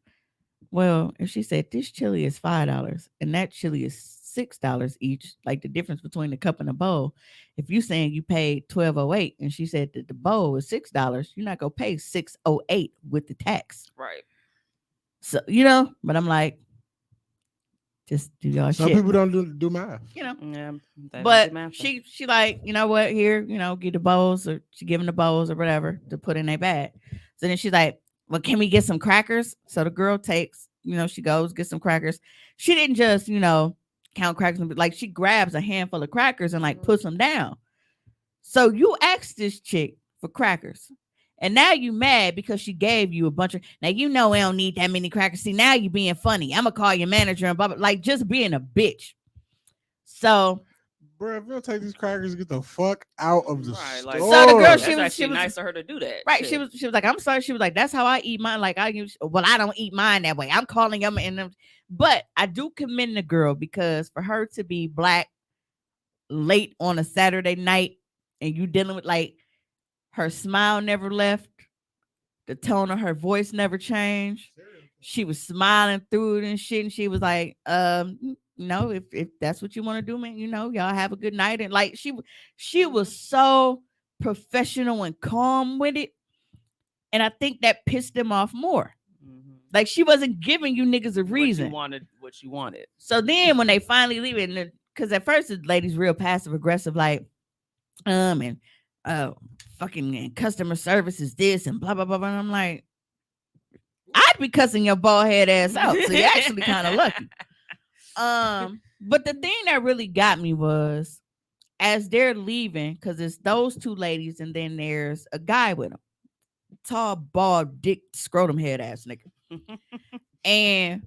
well, if she said this chili is $5 and that chili is $6 each, like the difference between the cup and the bowl. If you saying you paid $12.08 and she said that the bowl is $6, you're not gonna pay $6.08 with the tax. Right. So but I'm like, just do y'all Some shit. people don't do math. Yeah. they But don't do math. she like, what, here, get the bowls, or she giving the bowls or whatever to put in their bag. So then she's like, well, can we get some crackers? So the girl takes, she goes, get some crackers. She didn't just, count crackers, like she grabs a handful of crackers and like puts them down. So you asked this chick for crackers, and now you mad because she gave you a bunch of, now we don't need that many crackers. See, now you being funny. I'm gonna call your manager and blah, blah, like just being a bitch. So, Bro, if you don't take these crackers, get the fuck out of the Right, store. like- So the girl, That's she was actually nice of her to do that. right. Shit. She was like, I'm sorry. She was like, that's how I eat mine. Like I don't eat mine that way. I'm calling them but I do commend the girl because for her to be black late on a Saturday night and you dealing with like her smile never left, the tone of her voice never changed. She was smiling through it and shit, and she was like, if that's what you want to do, man, y'all have a good night. And like she was so professional and calm with it, and I think that pissed them off more. Mhm. Like she wasn't giving you niggas a reason. What you wanted. So then when they finally leave it, because at first the lady's real passive aggressive, like, and fucking and customer service is this and blah blah blah blah. And I'm like, I'd be cussing your bald head ass out. So you're actually kind of lucky. But the thing that really got me was as they're leaving, because it's those two ladies, and then there's a guy with them, tall, bald, dick, scrotum head ass nigga. And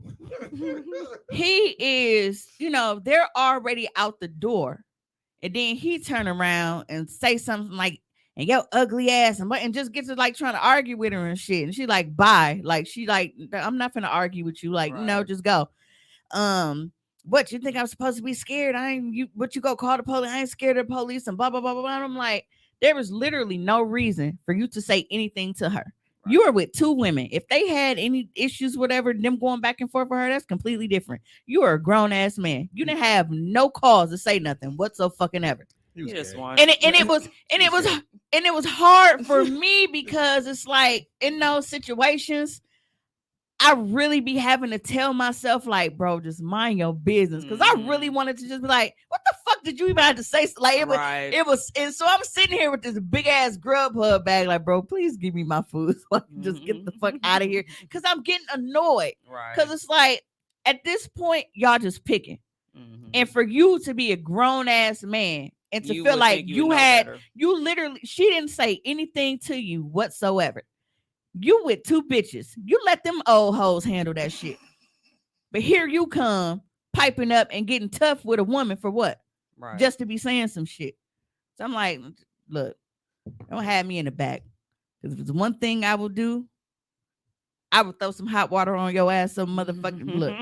he is, they're already out the door. And then he turn around and say something like, and yo ugly ass, and just gets to like trying to argue with her and shit. And she like, bye. Like she like, I'm not gonna argue with you. Like, Right. just go. What you think I'm supposed to be scared? I ain't you, what you go call the police? I ain't scared of the police and blah blah blah blah blah. And I'm like, there was literally no reason for you to say anything to her. Right. You are with two women. If they had any issues, whatever, them going back and forth for her, that's completely different. You are a grown ass man. You didn't have no cause to say nothing whatsoever. You just want And it was hard for me because it's like in those situations, I really be having to tell myself, like, bro, just mind your business. Because I really wanted to just be like, what the fuck did you even have to say? Like, it was, and so I'm sitting here with this big ass Grubhub bag, like, bro, please give me my food so I can just get the fuck out of here. Because I'm getting annoyed. Right. Because it's like, at this point, y'all just picking. Mm-hmm. And for you to be a grown ass man and to You feel would like think you would know had, better. you literally, she didn't say anything to you whatsoever. You with 2 bitches. You let them old hoes handle that shit. But here you come piping up and getting tough with a woman for what? Right. Just to be saying some shit. So I'm like, look, don't have me in the back. Because if it's one thing I will do, I would throw some hot water on your ass, some motherfucking look.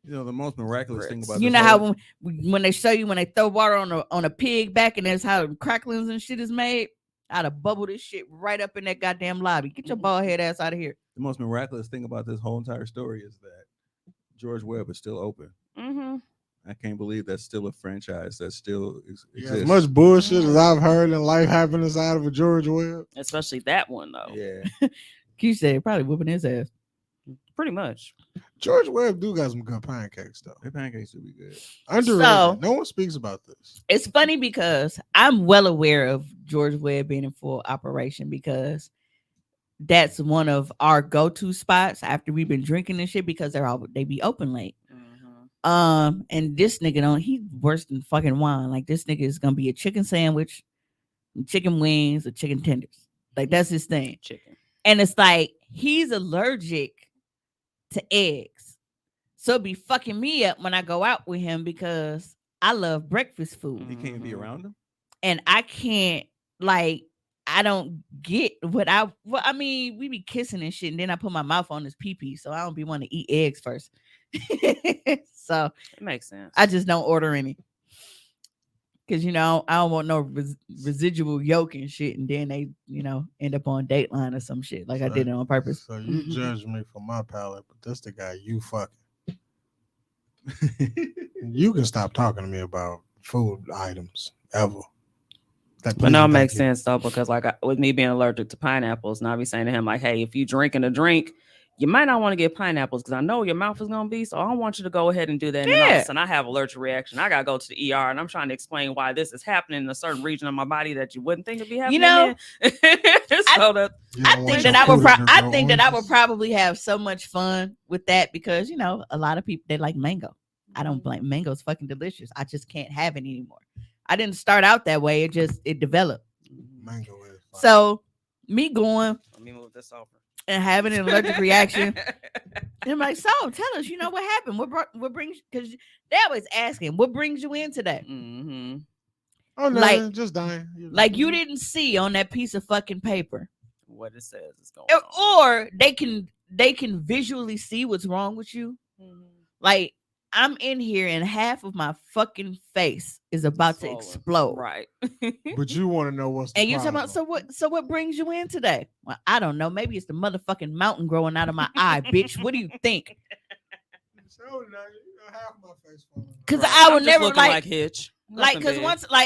You know, the most miraculous thing about You this know how whole- when they show you when they throw water on a pig back and that's how cracklings and shit is made, I'd have bubbled this shit right up in that goddamn lobby. Get your bald head ass out of here. the most miraculous thing about this whole entire story is that George Webb is still open. Mm-hmm. I can't believe that's still a franchise that still Yeah, exists. as much bullshit as I've heard in life happen inside of a George Webb. Especially that one though. Yeah. Q said probably whooping his ass. Pretty much. George Webb do got some good pancakes though. Their pancakes would be good. Underrated. So- No one speaks about this. It's funny because I'm well aware of George Webb being in full operation because that's one of our go-to spots after we've been drinking and shit because they be open late. Mm-hmm. And this nigga he worse than fucking wine. Like this nigga is gonna be a chicken sandwich, chicken wings, or chicken tenders. Like that's his thing. Chicken. And it's like he's allergic to eggs. So it be fucking me up when I go out with him because I love breakfast food. You can't be around them. And I can't I don't get I mean, we be kissing and shit, and then I put my mouth on his pee-pee, so I don't be wanting to eat eggs first. So It makes sense. I just don't order any. Cause I don't want no residual yolk and shit, and then they, end up on Dateline or some shit. Like I did it on purpose. So you judge me for my palate, but that's the guy you fucking. You can stop talking to me about food items ever. But no, it makes sense though, because with me being allergic to pineapples, and I be saying to him like, "Hey, if you drinking a drink, you might not want to get pineapples because I know your mouth is gonna be. So I don't want you to go ahead and do that." And then all of a sudden, I have allergic reaction. I gotta go to the ER, and I'm trying to explain why this is happening in a certain region of my body that you wouldn't think would be happening. I think that I would probably have so much fun with that because a lot of people they like mango. I don't blame mango's fucking delicious. I just can't have it anymore. I didn't start out that way. It developed. Mango is fine. So me going Let me move this over. and having an allergic reaction. And I'm like, so tell us, what happened? What brings? Because they always asking, what brings you in today? Mm-hmm. Oh no, just dying. Like you didn't see on that piece of fucking paper what it says is going or they can visually see what's wrong with you. Mm-hmm. Like I'm in here and half of my fucking face is about to explode. Right. But you want to know what's the And you're talking problem. about so what brings you in today? Well, I don't know. Maybe it's the motherfucking mountain growing out of my eye, bitch. What do you think? So now half my face falling. Because Right. I would I'm just never looking like Hitch. because once I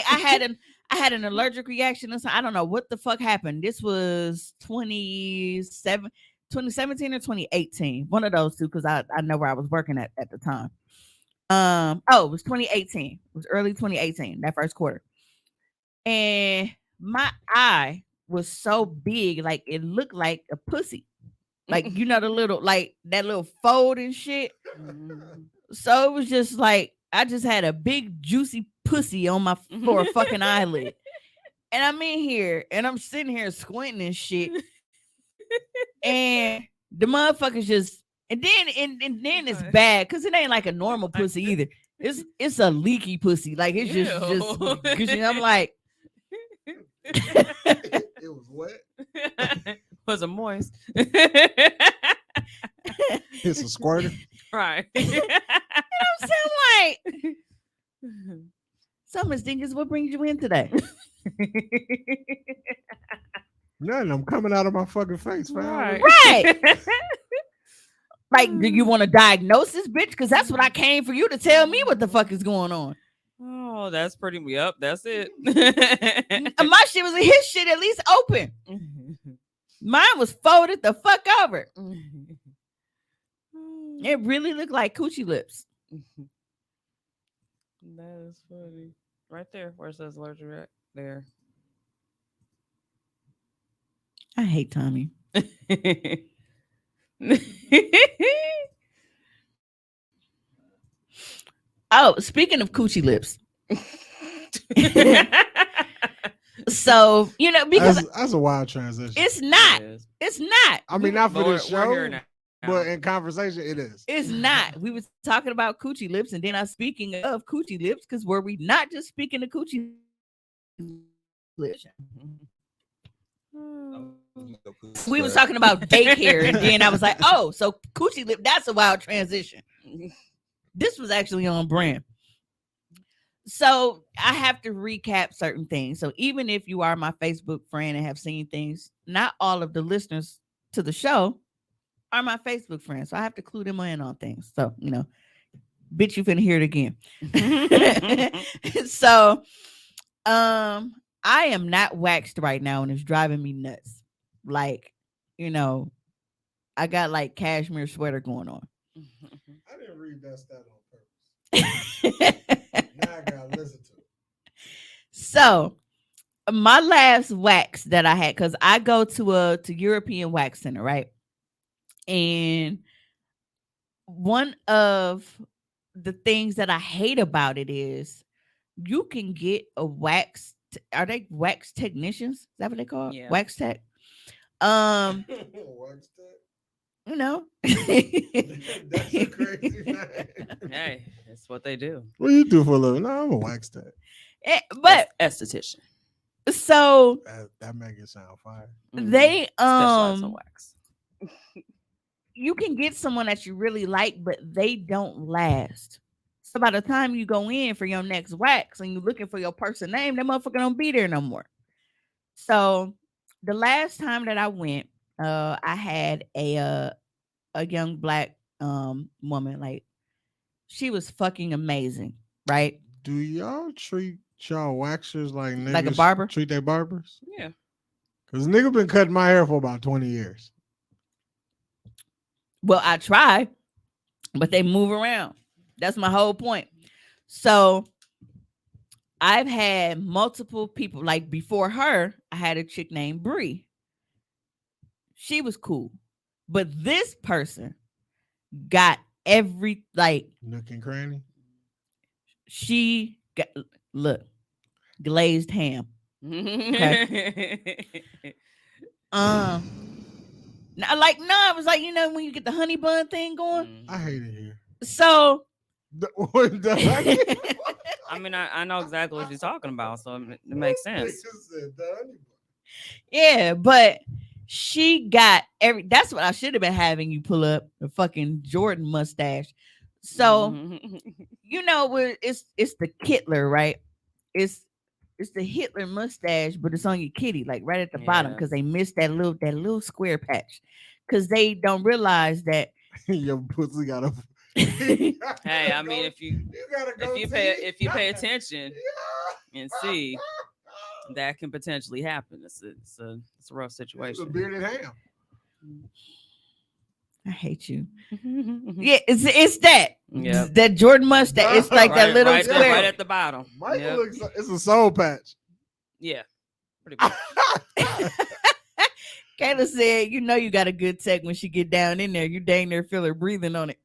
had an allergic reaction. I don't know what the fuck happened. This was 2017 or 2018. One of those two, because I know where I was working at the time. It was 2018. It was early 2018, that first quarter. And my eye was so big, like it looked like a pussy. Like, the little, like that little fold and shit. So it was just like, I just had a big juicy pussy on my for a fucking eyelid. And I'm in here and I'm sitting here squinting and shit. And the motherfuckers just and then it's bad because it ain't like a normal pussy either. It's a leaky pussy. Like it's just I'm like It was wet. Was it moist? It's a squirter. Right. I'm saying like so Miss Dingus, what brings you in today? Nothing. I'm coming out of my fucking face, fam. Right. Like, do you want to diagnose this bitch? Because that's what I came for you to tell me what the fuck is going on. Oh, that's pretty. Yep, that's it. My shit was his shit at least open. Mine was folded the fuck over. It really looked like coochie lips. That is funny. Right there, where it says allergic react there. I hate Tommy. Oh, speaking of coochie lips. So because that's a wild transition. it's not. It is. It's not. I mean, not for But this we're here show, now. but in conversation, it is. It's not. We was talking about coochie lips, and then I'm speaking of coochie lips because were we not just speaking of coochie lips? We was talking about daycare, and then I was like, "Oh, so coochie lip? That's a wild transition." This was actually on brand. So I have to recap certain things. So even if you are my Facebook friend and have seen things, not all of the listeners to the show are my Facebook friends. So I have to clue them in on things. So, bitch, you finna hear it again. So I am not waxed right now, and it's driving me nuts. Like, I got like cashmere sweater going on. I didn't read that stat on purpose. Now I gotta listen to it. So my last wax that I had, because I go to European Wax Center, right? And one of the things that I hate about it is you can get a wax. Are they wax technicians? Is that what they call it? Yeah. Wax tech. Wax tech? That's a crazy name. Hey, that's what they do. What do you do for a living? No, I'm a wax tech. But Esthetician. so That make it sound fire. they Specialize in wax. you can get someone that you really like, but they don't last. So by the time you go in for your next wax and you're looking for your person name, that motherfucker don't be there no more. So the last time that I went, I had a young black woman. Like, she was fucking amazing, right? Do y'all treat y'all waxers like niggas Like a barber? treat their barbers? Yeah. Because nigga been cutting my hair for about 20 years. Well, I try, but they move around. That's my whole point. So I've had multiple people. Like before her, I had a chick named Bree. She was cool. But this person got every, like, Nook and cranny. she got, look, glazed ham. I was like, when you get the honey bun thing going. I hate it here. So I mean, I know exactly what you're talking about, so it makes sense. yeah, but she got that's what I should have been having you pull up, the fucking Jordan mustache. So it's the Kittler, right? It's the Hitler mustache, but it's on your kitty, like right at the bottom, because they missed that little square patch, because they don't realize that your pussy got a. Hey, I mean, if you pay attention and see, that can potentially happen. It's a rough situation. It's a bearded ham. I hate you. Yeah, it's that. Yeah, that Jordan mustache. It's like that little right square there, right at the bottom. Michael looks. It's a soul patch. Yeah, pretty much. Kayla said, you got a good tech when she get down in there. You dang near feel her breathing on it.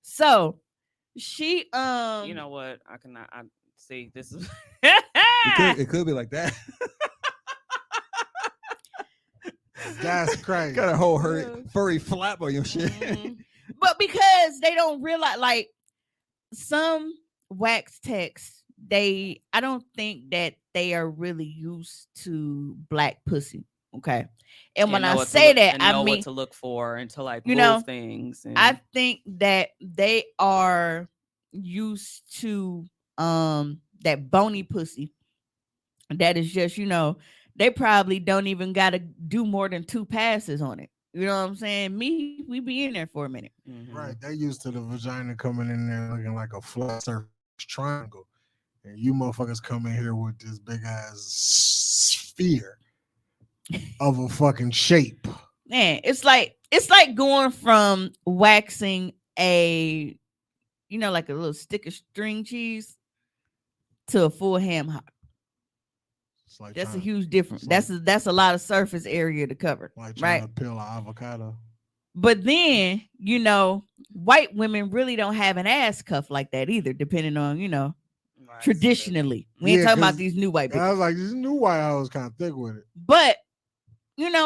So she you know what? I see this is it could be like that. That's crazy. Got a whole furry flap on your shit. But because they don't realize, like, some wax techs, I don't think that they are really used to black pussy. Okay. And when I say that, I mean what to look for and to, like, move things. And I think that they are used to that bony pussy. That is just, they probably don't even got to do more than 2 passes on it. You know what I'm saying? We be in there for a minute. Mm-hmm. Right. They used to the vagina coming in there looking like a flat surface triangle. And you motherfuckers come in here with this big ass sphere of a fucking shape. Man, it's like going from waxing a, like a little stick of string cheese to a full ham hock. Like that's a huge difference. That's a lot of surface area to cover. Like trying to peel an avocado. But then, white women really don't have an ass cuff like that either, depending on, traditionally. We ain't Yeah, talking about 'cause these new white I bitches. was like, this new white house kind of thick with it. But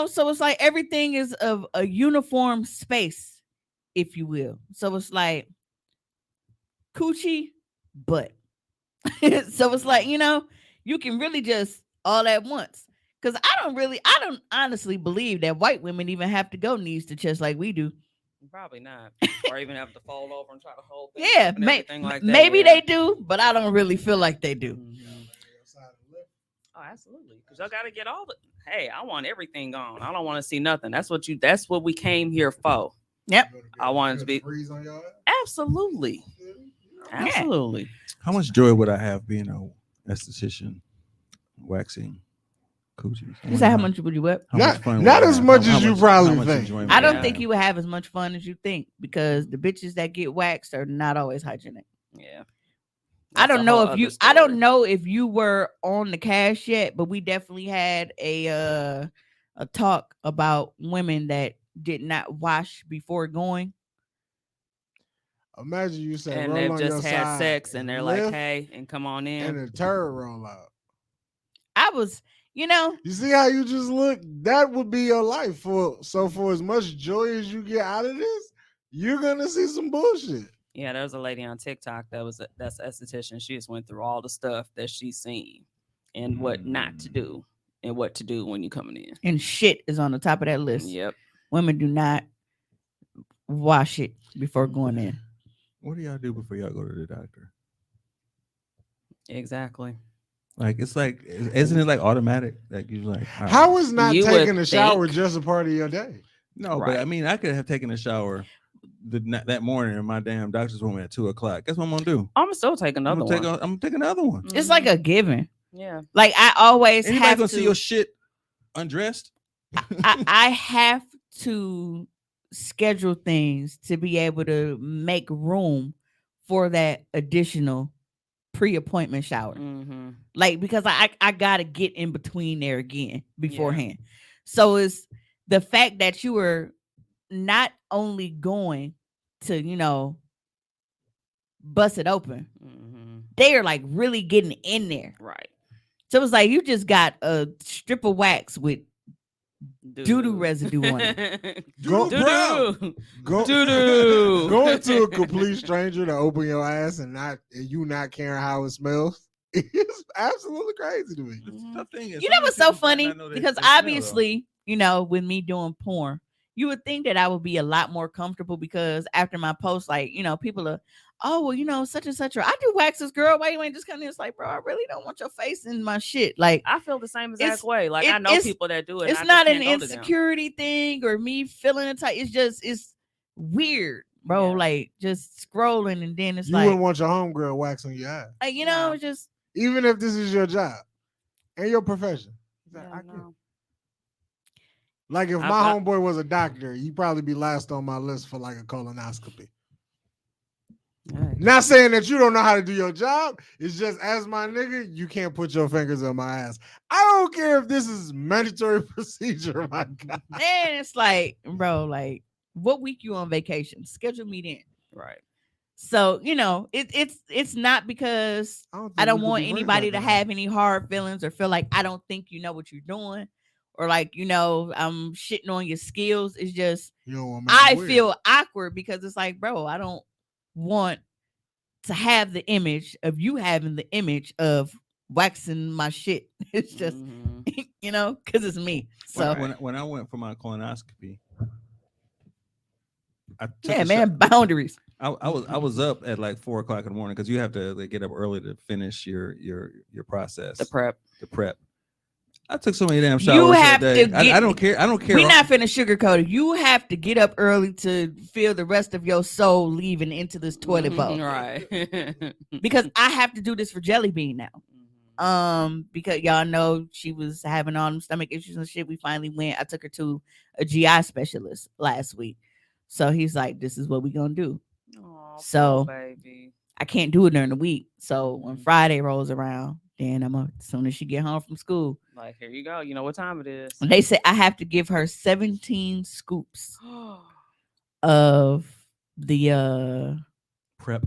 so it's like everything is of a uniform space, if you will. So it's like coochie, butt. So it's like, you can really just all at once. Because I don't honestly believe that white women even have to go knees to chest like we do. Probably not. Or even have to fold over and try to hold things Yeah, up and everything like that. maybe yeah. they do, but I don't really feel like they do. Mhm. Oh, absolutely. Because y'all got to get all the. Hey, I want everything gone. I don't want to see nothing. That's what we came here for. Yep. I wanted to be. Freeze on y'all. Absolutely. Absolutely. How much joy would I have being a esthetician waxing coochies? You say how much would you whip? How Not- much fun would not I as have? much as you probably how much think. enjoyment I would don't Yeah. think have? you would have as much fun as you think because the bitches that get waxed are not always hygienic. Yeah. I That's don't a know whole if other you I don't story. know if you were on the cast yet, but we definitely had a talk about women that did not wash before going. Imagine you say And roll they've on your just had side sex and they're like, lift, hey, and come on and in. a turd roll out. I was, You see how you just look? That would be your life. For as much joy as you get out of this, you're gonna see some bullshit. Yeah, there was a lady on TikTok that's an esthetician. She just went through all the stuff that she's seen and what not to do and what to do when you're coming in. and shit is on the top of that list. Yep. Women do not wash it before going in. What do y'all do before y'all go to the doctor? Exactly. Like isn't it like automatic? Like you're like, all How right. is not You taking would a shower think- just a part of your day? No, but I Right. mean, I could have taken a shower that morning in my damn doctor's appointment at 2:00. Guess what I'm gonna do? I'm still take another I'm one. gonna take another one. It's like a given. Yeah. Like I always Anybody have gonna to see your shit undressed? I have to schedule things to be able to make room for that additional pre-appointment shower. Mm-hmm. Like because I gotta get in between there again beforehand. So it's the fact that you were not only going to bust it open, Mm-hmm. they are like really getting in there. Right. So it's like you just got a strip of wax with doo-doo Doo-doo. residue on it. Go, Doo-doo. go, Doo-doo. going to a complete stranger to open your ass and you not caring how it smells. It's absolutely crazy to me. Mhm. The thing is, You know what's so sometimes people might funny? not know Because they smell, though. obviously, with me doing porn, you would think that I would be a lot more comfortable because after my post, like, people are, oh, well, such and such, or I do waxes, girl. Why you ain't just coming in? It's like, bro, I really don't want your face in my shit. Like, I feel the same It's- exact way. Like I know it's- people that do it. and it's I just not an can't go to them. insecurity thing or me feeling it tight. It's weird, bro. Yeah. Like, just scrolling and then it's You like, wouldn't want your homegirl wax on your ass, No. it's just, even if this is your job and your profession. Yeah, I get it. no. Like if I- my I- homeboy was a doctor, he'd probably be last on my list for like a colonoscopy. Hey. Not saying that you don't know how to do your job. It's just as my nigga, you can't put your fingers on my ass. I don't care if this is mandatory procedure, my God. and it's like, bro, like, what week you on vacation? Schedule me then. Right. So it's not because I think don't we could want be friends anybody like to that. have any hard feelings or feel like I don't think you know what you're doing, or like I'm shitting on your skills. It's just You don't want to make it I weird. feel awkward because it's like, bro, I don't want to have the image of you having the image of waxing my shit. It's just Mhm. because it's me. So when I went for my colonoscopy, I took yeah, a man, boundaries. I was up at like 4:00 in the morning because you have to like, get up early to finish your process. The prep. The prep. I took so many damn You showers have that day. to I get- don't care. I don't care. We're not finna sugarcoat it. You have to get up early to feel the rest of your soul leaving into this toilet bowl. Right. Because I have to do this for Jelly Bean now. Because y'all know she was having all them stomach issues and shit. We finally went. I took her to a GI specialist last week. So he's like, this is what we gonna do. Aw, So- poor baby. I can't do it during the week. So when Mhm. Friday rolls around, then as soon as she get home from school, Like, here you go. You know what time it is. they say I have to give her 17 scoops of the prep.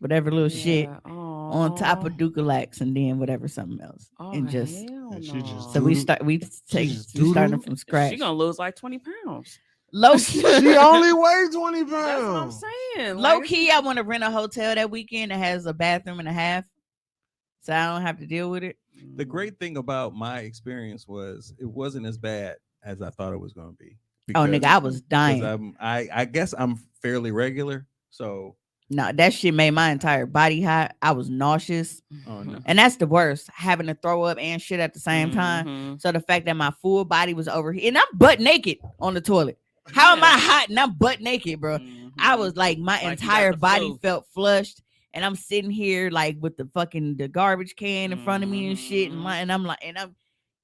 whatever little shit Yeah. on top of Dukalax, and then whatever something else, and just hell And she just so we doodle- start we take just we starting doodle? from scratch. She gonna lose like 20 pounds. Low She key, only weighs 20 pounds. That's what I'm saying. low Like, key, I want to rent a hotel that weekend that has a bathroom and a half, so I don't have to deal with it. The great thing about my experience was it wasn't as bad as I thought it was going to be. Oh, nigga, I was dying. I guess I'm fairly regular, so No, that shit made my entire body hot. I was nauseous. oh, no. And that's the worst, having to throw up and shit at the same time. Mhm. So the fact that my full body was overheated, and I'm butt naked on the toilet. How am I hot and I'm butt naked, bro? I was like, my Like you got entire the body flu. felt flushed, and I'm sitting here like with the garbage can in front of me and shit, and I'm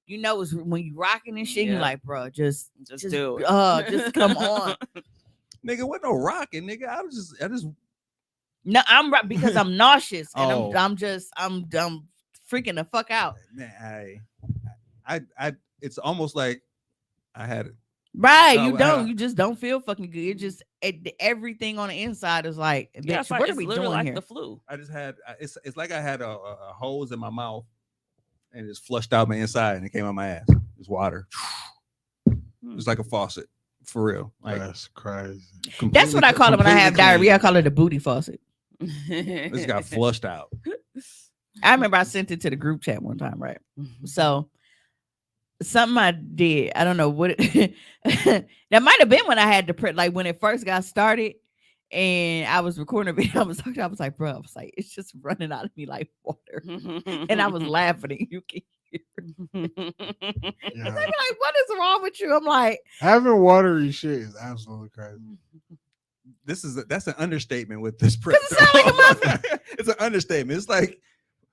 you know, it's when you rocking and shit, you're Yeah. like, bro, just do it. just come on. Nigga, what no rocking, nigga? I just No, I'm right because I'm nauseous and Oh. I'm freaking the fuck out. man, I it's almost like I had it. Right, No, you just don't feel fucking good. It just everything on the inside is like, bitch, Yeah, it's like, what are it's we literally doing like here? the flu. I just had it's like I had a hose in my mouth and it just flushed out my inside and it came out my ass. It's water. It's like a faucet for real. Like That's crazy. That's what I call it when I have diarrhea. I call it a booty faucet. This got flushed out. I remember I sent it to the group chat one time, right? So something I did, I don't know what it, that might have been when I had to print, like when it first got started, and I was recording a video. I was like, bro, I was like, it's just running out of me like water, and I was laughing, and you can hear. Yeah. They be like, what is wrong with you? I'm like, Having watery shit is absolutely crazy. That's an understatement with this print. it sound like It's an understatement. It's like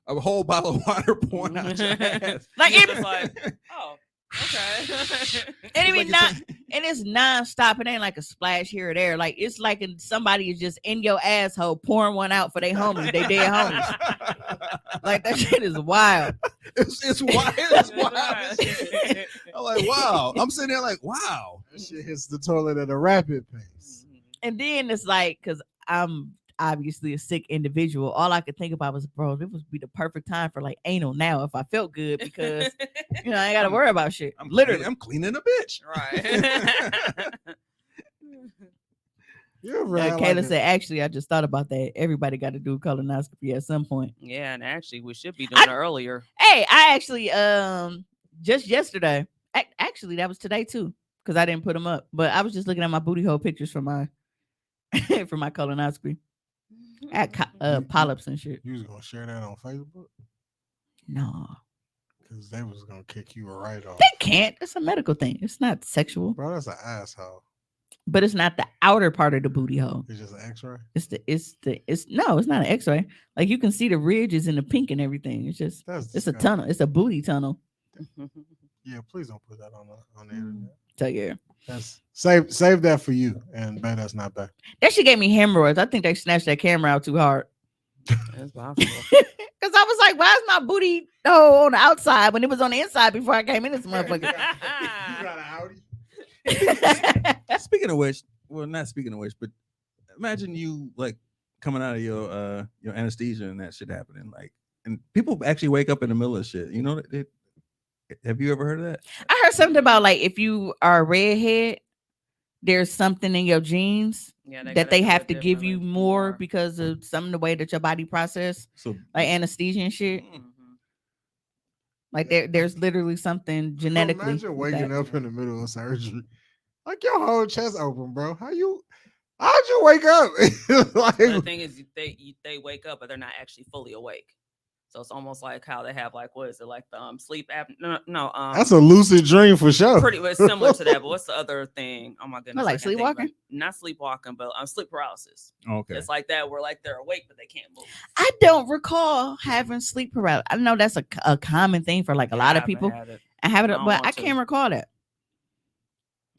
a whole bottle of water pouring out your ass. like You're it, just like, oh, okay. and Like it's nonstop. It ain't like a splash here or there. Like it's like somebody is just in your asshole pouring one out for their homies, they dead homies. Like that shit is wild. It's wild. It's wild. I'm like, wow. I'm sitting there like, wow. That shit hits the toilet at a rapid pace. And then it's like, because I'm obviously a sick individual, all I could think about was, bro, this would be the perfect time for like anal now if I felt good, because you know I ain't gotta worry about shit. Literally. I'm cleaning a bitch. Right. You ever Yeah, had Kayla like said, actually, I just thought about that. Everybody got to do colonoscopy at some point. Yeah, and actually, we should be doing it earlier. Hey, I actually just yesterday, actually that was today too, because I didn't put them up. But I was just looking at my booty hole pictures for my for my colonoscopy. I had polyps and shit. You was gonna share that on Facebook? No, Because they was gonna kick you right off. they can't. It's a medical thing. It's not sexual, Bro, that's an asshole. but it's not the outer part of the booty hole. It's just an x-ray. It's no, it's not an X-ray. Like you can see the ridges and the pink and everything. It's just That's it's a disgusting. tunnel. It's a booty tunnel. Yeah, please don't put that on the internet. So yeah, That's save that for you, and bet that's not bad. that shit gave me hemorrhoids. I think they snatched that camera out too hard. That's possible. Because I was like, why is my booty on the outside when it was on the inside before I came in this motherfucker? You got an Audi? Speaking of which, well, not speaking of which, but imagine you like coming out of your anesthesia and that shit happening, like, and people actually wake up in the middle of shit. You know, have you ever heard of that? I heard something about like if you are a redhead, there's something in your genes Yeah, that they gotta do have it to give you differently. more because of some of the way that your body process, So like anesthesia and shit. Mhm. Like there's literally something genetically. Imagine with waking that. up in the middle of surgery, like your whole chest open, bro. How'd you wake up? Like, The thing is, they wake up, but they're not actually fully awake. So it's almost like how they have like, what is it, like the sleep app? No, that's a lucid dream for sure. pretty much similar to that. But what's the other thing? Oh my goodness, Like I can't think of sleepwalking? it. Not sleepwalking, but sleep paralysis. okay, It's like that, where like they're awake but they can't move. I don't recall having sleep paralysis. I know that's a common thing for like a lot of I haven't people. had it. I have it, I don't but want I to. can't recall that.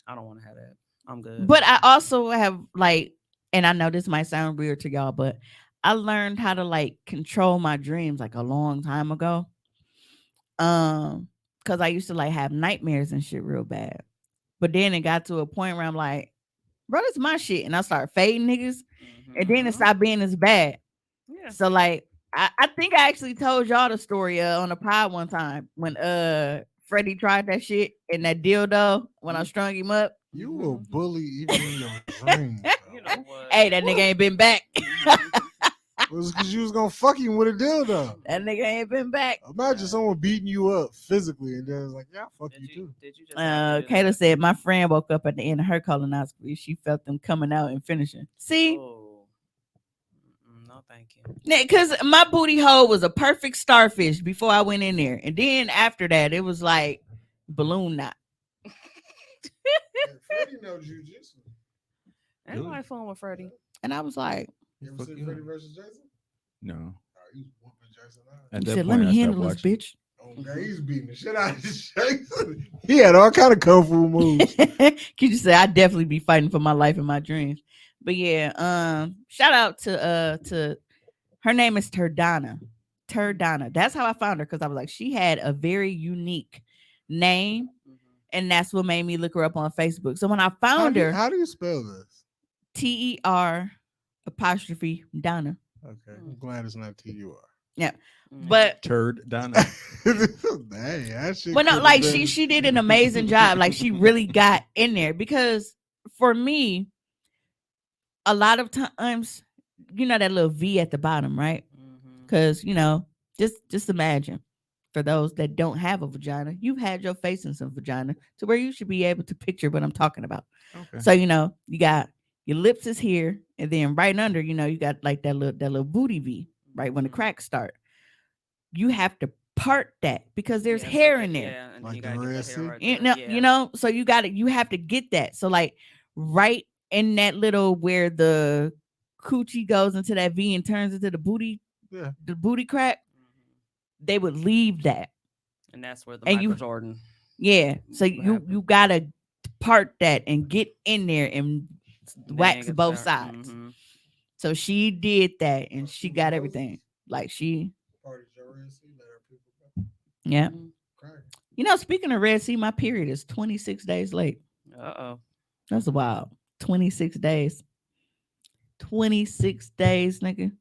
I don't want to have that. I'm good. But I also have like, and I know this might sound weird to y'all, but I learned how to like control my dreams like a long time ago. Because I used to like have nightmares and shit real bad. But then it got to a point where I'm like, bro, this is my shit. And I start fading niggas. And then it Mhm. stopped being as bad. Yeah. So like I think I actually told y'all the story on a pod one time when Freddie tried that shit in that dildo when I strung him up. You will bully even in your dreams. You know what? Hey, that nigga ain't been back. It was because you was gonna fuck him with a dildo. That nigga ain't been back. Imagine someone beating you up physically and then it's like, yeah, fuck you too. Did you just have to do Kayla that? said my friend woke up at the end of her colonoscopy. She felt them coming out and finishing. See, Oh. No, thank you. because my booty hole was a perfect starfish before I went in there, and then after that, it was like balloon knot. Freddie knows jujitsu. Ain't nobody fun with Freddie. And I was like, You ever Fuck seen you. Freddie versus Jason? No. Oh, he's whooping Jason out. At he that said, "Let point, me I handle stopped this, watching. bitch." Oh, man, he's beating the shit out of Jason. He had all kind of kung fu moves. Could you say I definitely be fighting for my life and my dreams? But yeah, shout out to her name is Turdana. Turdana. That's how I found her because I was like, she had a very unique name, and that's what made me look her up on Facebook. So when I found her, How do you spell this? TER apostrophe Donna. Okay, I'm glad it's not TUR. But Turd Donna. Hey, that shit. But no, could've like been- she did an amazing job. Like she really got in there because for me, a lot of times, you know that little V at the bottom, right? Because just imagine for those that don't have a vagina, you've had your face in some vagina to where you should be able to picture what I'm talking about. Okay. So you got your lips is here, and then right under, you got like that little booty V, right when the cracks start. You have to part that because there's hair in there. Yeah, and Like you the gotta get Red the Sea? hair right You there. know, Yeah. so you have to get that. So like right in that little where the coochie goes into that V and turns into the booty crack, they would leave that. And that's where the And Michael you- Jordan. Yeah. So What you happened? gotta part that and get in there and wax Dang, both it's there. sides. Mhm. So she did that and she got everything. Like she Party Joe Red Sea, let our people go. yeah. Mhm. Crack. Speaking of Red Sea, my period is 26 days late. Uh-oh. That's wild. 26 days. 26 days, nigga.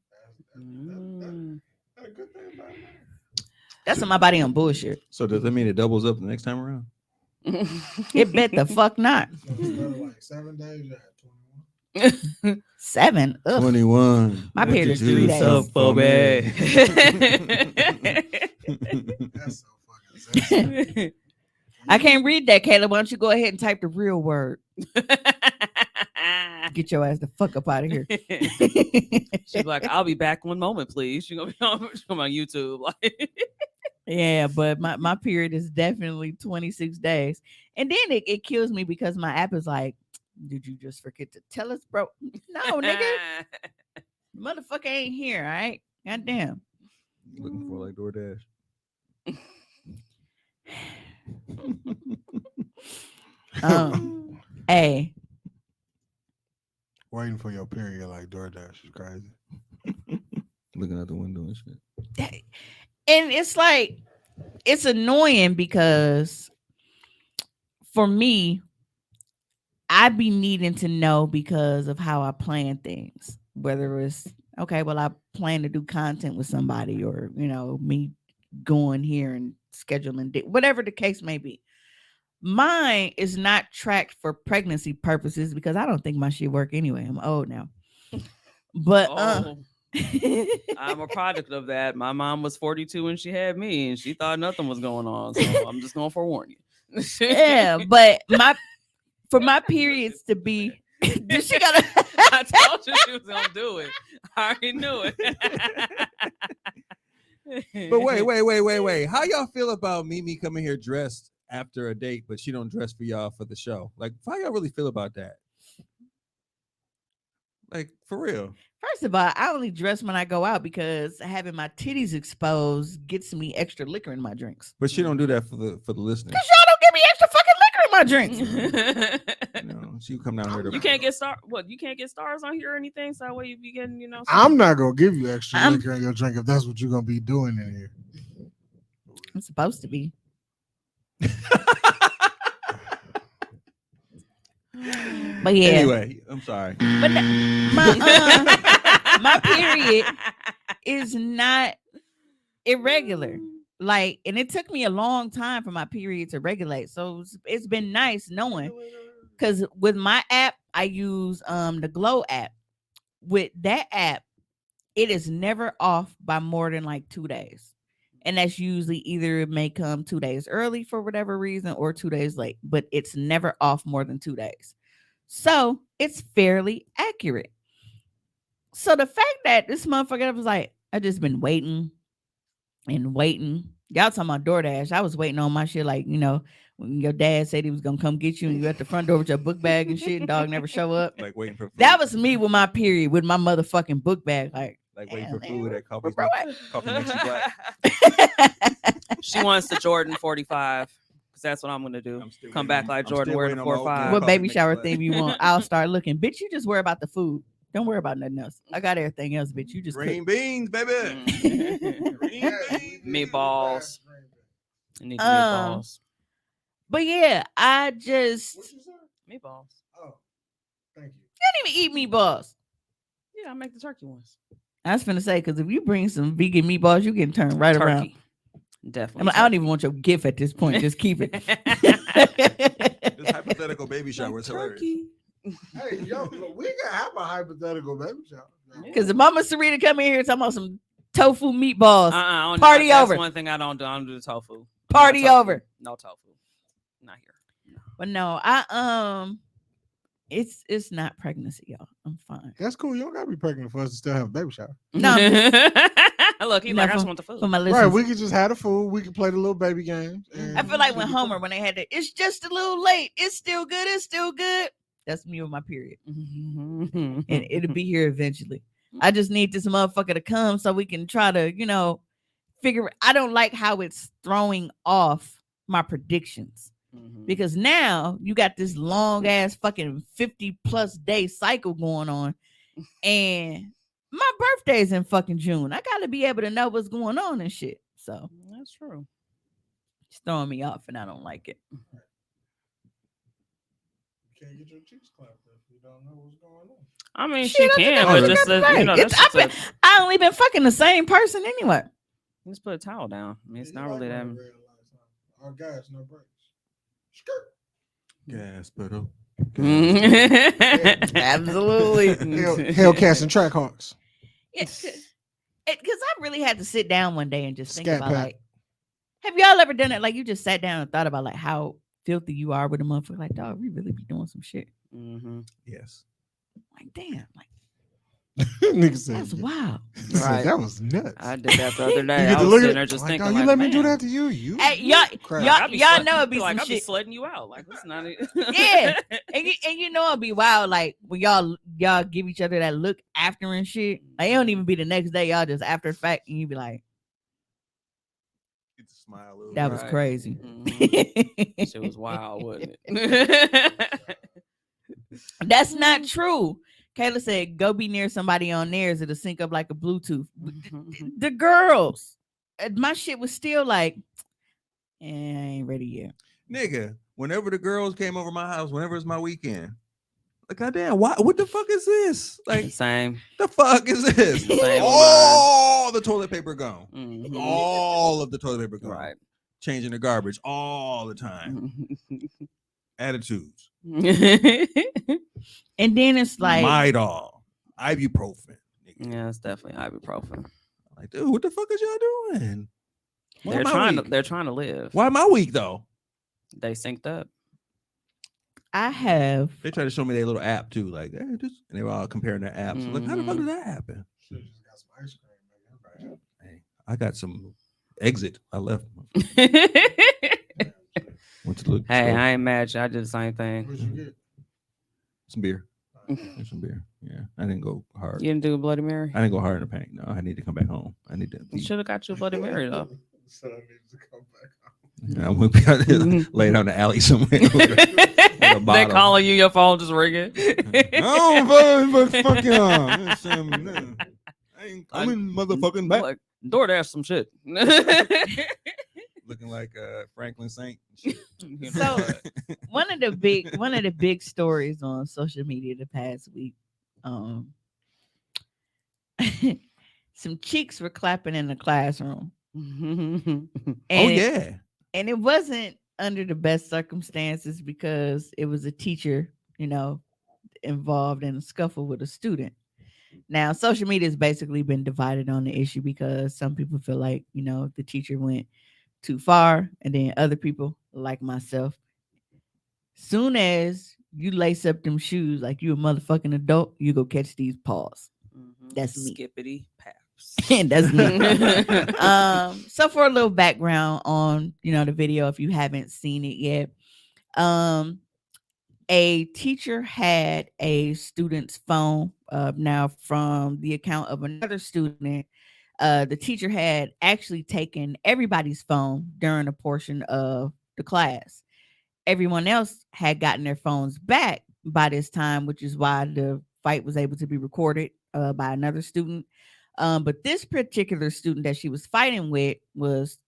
Mm. That's a good thing about it. That's in my body on bullshit. So does that mean it doubles up the next time around? It bet the fuck not. So instead of like 7 days, you had 21. 7. Ugh. 21. My period is 3 Do days. something for me. That's so fucking sexy. I can't read that, Caleb. Why don't you go ahead and type the real word? Get your ass the fuck up out of here. She's like, I'll be back one moment, please. She's gonna be on YouTube. Like, Yeah, but my period is definitely 26 days. And then it kills me because my app is like, did you just forget to tell us, bro? No, nigga. Motherfucker ain't here, all right? Goddamn. Looking for like DoorDash. Hey, Waiting for your period like DoorDash is crazy. Looking out the window and shit. and it's like, it's annoying because for me, I be needing to know because of how I plan things. Whether it's okay, well, I plan to do content with somebody, or me going here and scheduling whatever the case may be. Mine is not tracked for pregnancy purposes because I don't think my shit work anyway. I'm old now. But oh, I'm a product of that. My mom was 42 when she had me, and she thought nothing was going on. So I'm just gonna forewarn you. yeah, but for my periods to be, she gotta. I told you she was gonna do it. I already knew it. But wait. How y'all feel about Mimi coming here dressed after a date, but she don't dress for y'all for the show? Like, how y'all really feel about that? Like, for real. First of all, I only dress when I go out because having my titties exposed gets me extra liquor in my drinks. But she don't do that for the listeners. Cause y'all don't give me extra fucking liquor in my drinks. You know, she come down here to You can't get you can't get stars on here or anything. So that way you be getting, I'm not gonna give you extra I'm- liquor in your drink if that's what you're gonna be doing in here. I'm supposed to be. But yeah. Anyway, I'm sorry. But my period is not irregular. Like, and it took me a long time for my period to regulate. So it's been nice knowing, because with my app, I use the Glow app. With that app, it is never off by more than like 2 days. And that's usually either it may come 2 days early for whatever reason or 2 days late, but it's never off more than 2 days. So it's fairly accurate. So the fact that this motherfucker was like, I just been waiting and waiting. Y'all talking about DoorDash. I was waiting on my shit, like, you know, when your dad said he was gonna come get you and you at the front door with your book bag and shit and dog never show up. Like waiting for food. That was me with my period, with my motherfucking book bag. Like waiting for damn, food man. at coffee. Bro, Coffee makes you black. She wants the Jordan 45 because that's what I'm gonna do. Come back like Jordan wearing a 45. What baby shower theme you want? I'll start looking. Bitch, you just worry about the food. Don't worry about nothing else. I got everything else, bitch. You just Green cook. beans, baby. Meatballs. I need the meatballs. But yeah, I just What you say? Meatballs. Oh, thank you. can't even eat meatballs. Yeah, I make the turkey ones. I was finna say, because if you bring some vegan meatballs, you getting turned right around. Turkey. Definitely. I'm like, I don't even want your gift at this point. Just keep it. This hypothetical baby shower is hilarious. Hey, yo, look, we can have a hypothetical baby shower. Because if Mama Sarita come in here talking about some tofu meatballs, Party over. That's one thing I don't do. I don't do the tofu. Party No tofu. over. No tofu. Not here. But no, it's not pregnancy, y'all. I'm fine. That's cool. You don't gotta be pregnant for us to still have a baby shower. No, Look, he's No, like, I just want the food. for my Right, listeners. we could just have the food. We could play the little baby games. and I feel like when we Homer, when they had to, it's just a little late. It's still good. It's still good. That's me with my period. And it'll be here eventually. I just need this motherfucker to come so we can try to, you know, figure. I don't like how it's throwing off my predictions, because now you got this long ass fucking 50+ day cycle going on, and my birthday's in fucking June. I gotta be able to know what's going on and shit. So That's true. it's throwing me off, and I don't like it. You can't get your cheeks clapped if you don't know what's going on. I mean, Shit, she I can, think but that's just great. you know, It's- that's just I only been fucking the same person anyway. just put a towel down. I mean, it's Yeah, not you really like that. running red lights, huh? Or gas, no brakes. Skirt. Gas pedal. Absolutely. Hellcats and Trackhawks. Because I really had to sit down one day and just think Scat about, pack. like, have y'all ever done it? Like, you just sat down and thought about, like, how filthy you are with a motherfucker. Like, dog, we really be doing some shit. Yes. Like, damn, like, Nigga said, that's wild. he said, Right. that was nuts. I did that the other You day. get I to was look sitting at there it, just like, thinking, dog, like, you let me man, do that to you? You Hey, y'all- crap. y'all- I'd be y'all sledding- know it'd be like, some I'd be shit. sledding you out. Like, it's not. Yeah. And you know it'd be wild, like, when y'all give each other that look after and shit. Like, it don't even be the next day. Y'all just after the fact, and you be like, Get to smile a little that bit. was Right. crazy. Shit was wild, wasn't it? That's not true. Kayla said, go be near somebody on theirs. It'll sync up like a Bluetooth. The girls, my shit was still like, I ain't ready yet. Nigga, whenever the girls came over my house, whenever it's my weekend, like, goddamn, what the fuck is this? Like, Same. the fuck is this? Same with All the toilet paper gone. Mhm. All of the toilet paper gone. Right. Changing the garbage all the time. Attitudes. And then it's like, Midol. Ibuprofen. Nigga. Yeah, it's definitely ibuprofen. Like, dude, what the fuck is y'all doing? Why They're am I trying to. weak? They're trying to live. Why am I weak though? They synced up. I have, They try to show me their little app too, like, hey, and they were all comparing their apps. I'm like, how the fuck did that happen? Should've just got some ice cream, nigga. Hey, I got some exit. I left. Went to look. Hey, I ain't mad. I did the same thing. What'd you get? some beer. Some beer. Yeah, I didn't go hard. You didn't do a Bloody Mary. I didn't go hard in the paint. No, I need to come back home. I need to. You should have got you a Bloody Mary though. So I needed to come back. I went out there, laid on the alley somewhere. They bottle. calling you, your phone just ringing. Oh, fucking I'm in motherfucking back. Like, DoorDash some shit. Looking like Franklin Saint. So one of the big stories on social media the past week. some cheeks were clapping in the classroom. Oh And yeah. and it wasn't under the best circumstances because it was a teacher, involved in a scuffle with a student. Now, social media has basically been divided on the issue because some people feel like, the teacher went too far, and then other people, like myself, soon as you lace up them shoes like you a motherfucking adult, you go catch these paws. That's me. Skippity paps. And that's me. So for a little background on, the video, if you haven't seen it yet, a teacher had a student's phone. Now, from the account of another student, the teacher had actually taken everybody's phone during a portion of the class. Everyone else had gotten their phones back by this time, which is why the fight was able to be recorded by another student. But this particular student that she was fighting with was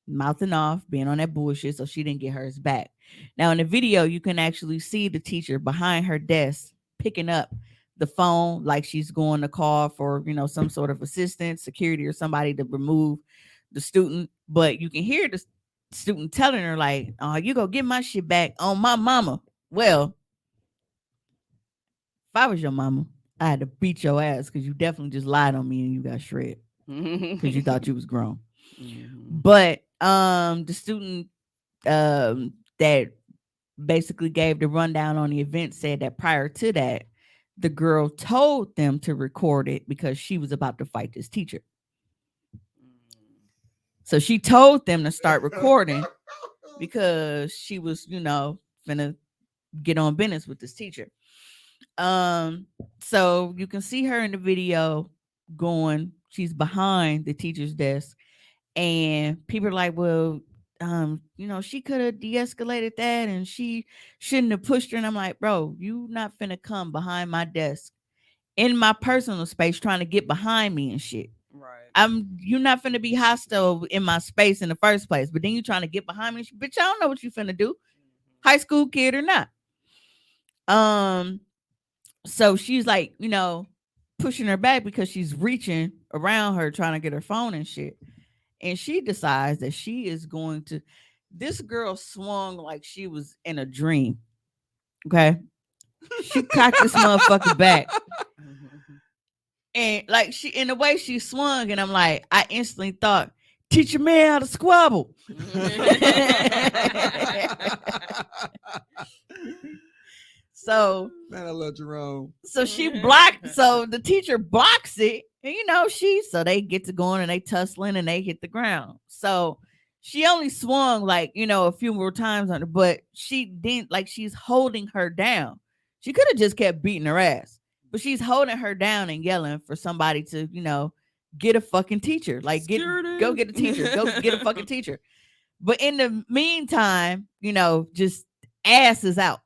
mouthing off, being on that bullshit, so she didn't get hers back. Now, in the video, you can actually see the teacher behind her desk picking up the phone like she's going to call for, some sort of assistance, security, or somebody to remove the student. But you can hear the student telling her, like, "Oh, you go get my shit back on my mama." Well, if I was your mama, I had to beat your ass because you definitely just lied on me and you got shredded because you thought you was grown. But the student that basically gave the rundown on the event said that prior to that, the girl told them to record it because she was about to fight this teacher. So she told them to start recording because she was, finna get on business with this teacher. So you can see her in the video going, she's behind the teacher's desk, and people are like, well, she could have de-escalated that and she shouldn't have pushed her. And I'm like, bro, you not finna come behind my desk in my personal space trying to get behind me and shit. Right. You're not finna be hostile in my space in the first place, but then you trying to get behind me. Bitch, I don't know what you finna do. High school kid or not. So she's like, pushing her back because she's reaching around her trying to get her phone and shit. And she decides that she is going to. This girl swung like she was in a dream. Okay. She cocked this motherfucker back. And like in the way she swung, and I'm like, I instantly thought, teach your man how to squabble. So, man, I love Jerome. So she blocked. So the teacher blocks it, and so they get to going and they tussling and they hit the ground. So she only swung like a few more times on her, but she didn't, like, she's holding her down. She could have just kept beating her ass, but she's holding her down and yelling for somebody to get a fucking teacher. Like, go get a teacher. Go get a fucking teacher. But in the meantime, just ass is out.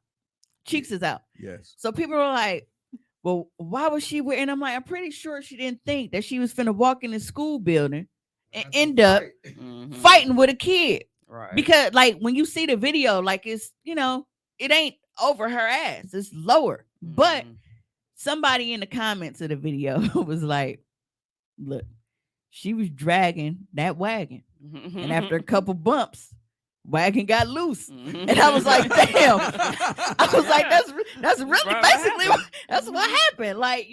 Cheeks is out. Yes. So people are like, well, why was she wearing? And I'm like, I'm pretty sure she didn't think that she was finna walk in the school building and end up fighting with a kid. Right. Because like when you see the video, like it's, it ain't over her ass. It's lower. But somebody in the comments of the video was like, look, she was dragging that wagon. And after a couple bumps, wagon got loose. And I was like, damn. I was like, that's really basically that's what happened. Like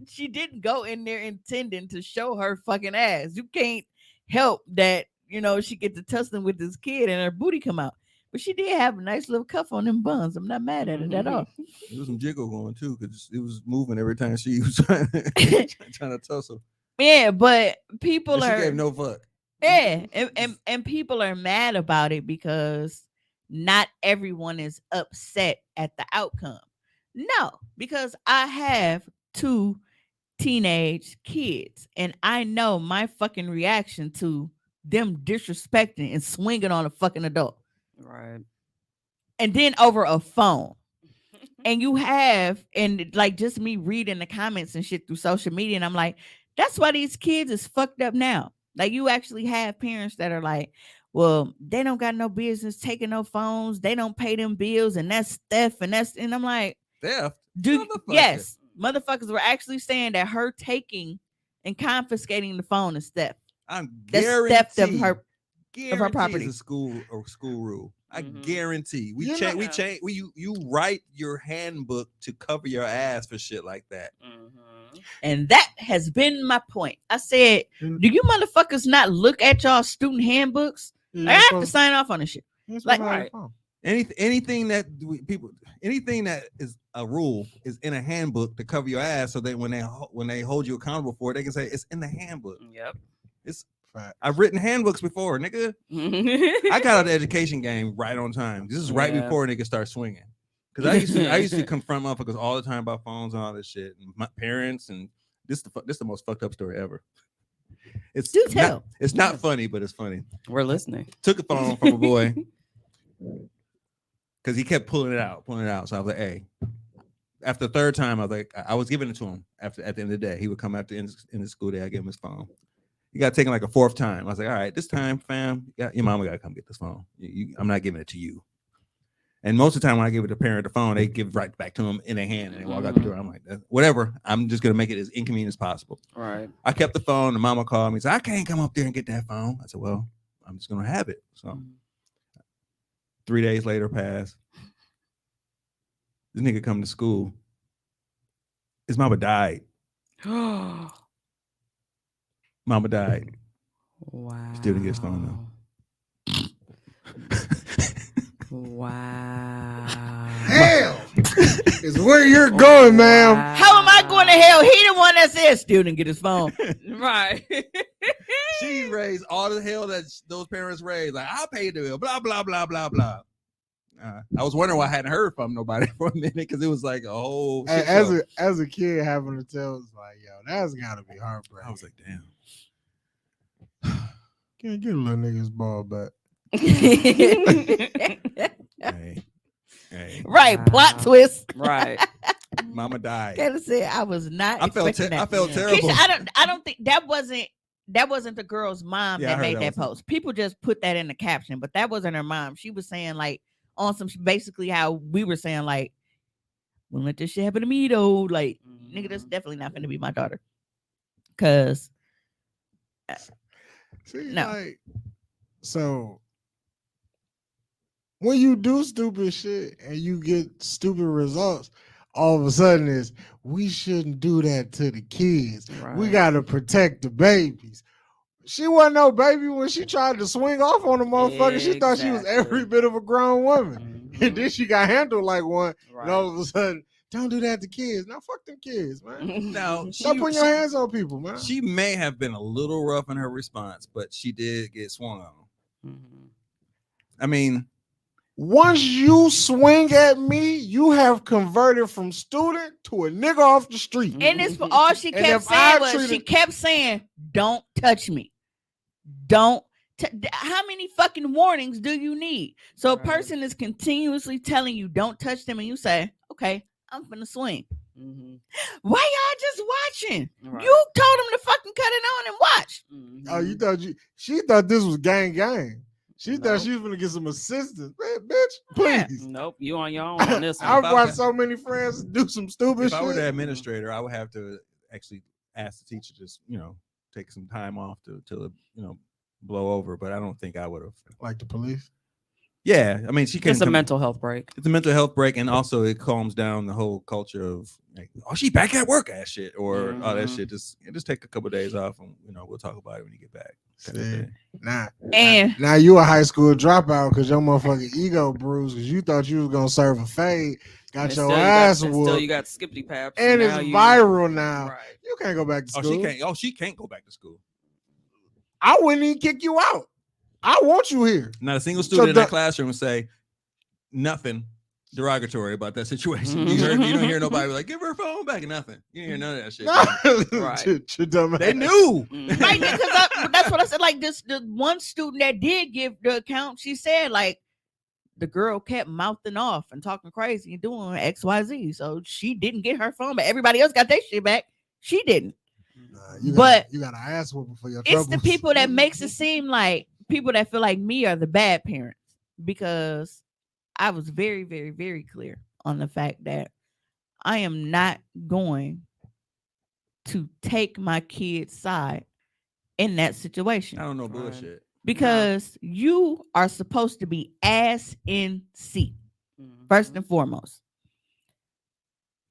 she didn't go in there intending to show her fucking ass. You can't help that, she get to tussling with this kid and her booty come out. But she did have a nice little cuff on them buns. I'm not mad at it at all. There was some jiggle going too, because it was moving every time she was trying to tussle. Yeah, but people she are gave no fuck. Yeah, and people are mad about it because not everyone is upset at the outcome. No, because I have 2 teenage kids, and I know my fucking reaction to them disrespecting and swinging on a fucking adult. Right. And then over a phone. And you have, and like just me reading the comments and shit through social media, and I'm like, that's why these kids is fucked up now. Like, you actually have parents that are like, well, they don't got no business taking no phones. They don't pay them bills, and that's theft. And I'm like, theft? Yes, motherfuckers were actually saying that her taking and confiscating the phone is theft. I'm That's guarantee. theft of her property. It's a school rule. I Mhm. guarantee. We You change. know- We change. You write your handbook to cover your ass for shit like that. Mhm. And that has been my point. I said, Mm. do you motherfuckers not look at y'all student handbooks? You I have to supposed- sign off on this shit. you supposed like- to have a Right. phone. Anything that anything that is a rule is in a handbook to cover your ass, so that when they hold you accountable for it, they can say it's in the handbook. Yep. Fact. I've written handbooks before, nigga. I got out of the education game right on time. This is right Yeah. before niggas start swinging. Because I used to confront motherfuckers all the time about phones and all this shit. And my parents, and this the most fucked up story ever. It's Do tell. It's not funny, but it's funny. We're listening. Took a phone from a boy because he kept pulling it out. So I was like, hey. After the third time, I was like, I was giving it to him. At the end of the day, he would come after in the school day. I give him his phone. He got taken like a fourth time. I was like, all right, this time, fam, your mama got to come get this phone. I'm not giving it to you. And most of the time when I give it to parent the phone, they give it right back to them in their hand and they walk out the door. I'm like, whatever. I'm just going to make it as inconvenient as possible. Right. I kept the phone. The mama called me and said, I can't come up there and get that phone. I said, well, I'm just going to have it. So 3 days later passed. This nigga come to school. His mama died. Mama died. Wow. Still didn't get his phone Wow. Hell is where you're going, ma'am. How am I going to hell? He the one that said still didn't get his phone. Right. She raised all the hell that those parents raised. Like, I'll pay the bill. Blah, blah, blah, blah, blah. I was wondering why I hadn't heard from nobody for a minute because it was like a whole shit show. As a kid, having to tell us like, yo, that's gotta be heartbreaking. I was like, damn. Can't get a little nigga's ball back. Hey, Right, plot Wow. twist. Right. mama died. Gotta say, I was not. I felt expecting that. terrible. Keisha, I don't think that wasn't the girl's mom Yeah, I that heard made that that was- post. People just put that in the caption, but that wasn't her mom. She was saying like on some basically how we were saying like, "Wouldn't let this shit happen to me though." Like, nigga, that's definitely not gonna be my daughter. Cause See, No. like, so when you do stupid shit and you get stupid results, all of a sudden it's we shouldn't do that to the kids. We Right. gotta protect the babies. She wasn't no baby when she tried to swing off on the motherfucker. She thought she was every Exactly. bit of a grown woman. Mhm. And then she got handled like one. And all Right. of a sudden, don't do that to kids. Now fuck them kids, man. Now, Stop putting your hands on people, man. she may have been a little rough in her response, but she did get swung on. Mhm. I mean, Once you swing at me, you have converted from student to a nigga off the street. and it's all she And kept if I saying was treated- she kept saying, "Don't touch me." Don't. How many fucking warnings do you need? So a Right. person is continuously telling you, "Don't touch them," and you say, "Okay, I'm finna swing." Mhm. Why y'all just watching? Right. You told them to fucking cut it on and watch. Mhm. Oh, you thought she thought this was gang. She thought Nope. she was gonna get some assistance. Man, bitch, Yeah. please. Nope. You on your own on this I've one. watched so many friends do some stupid if I were the shit. administrator, I would have to actually ask the teacher to just, take some time off till it, blow over. But I don't think I would have. Like the police. Yeah, I mean, she can. It's a mental health break. It's a mental health break, and also it calms down the whole culture of like, oh, she back at work ass shit, or all that Mhm. shit. Just take a couple of days off, and we'll talk about it when you get back. kind of See, thing. And now you a high school dropout because your motherfucking ego bruised because you thought you was gonna serve a fade, got And your still ass Still, whooped, you got skippity paps, and it's now you- viral now. Right. You can't go back to Oh, school. she can't go back to school. I wouldn't even kick you out. I want you here. Not a single student in the- that classroom would say nothing derogatory about that situation. You don't hear nobody like, give her phone back, nothing. You didn't hear none of that shit. Right. Your dumb They ass. knew. Mhm. right, because that's what I said. Like this, the one student that did give the account, she said like the girl kept mouthing off and talking crazy and doing XYZ. So she didn't get her phone, but everybody else got their shit back. She didn't. You But- you got an ass whooping for your It's troubles. the people that makes it seem like people that feel like me are the bad parents, because I was very, very, very clear on the fact that I am not going to take my kid's side in that situation. I don't know Right. bullshit. Because you are supposed to be ass in seat, first and foremost.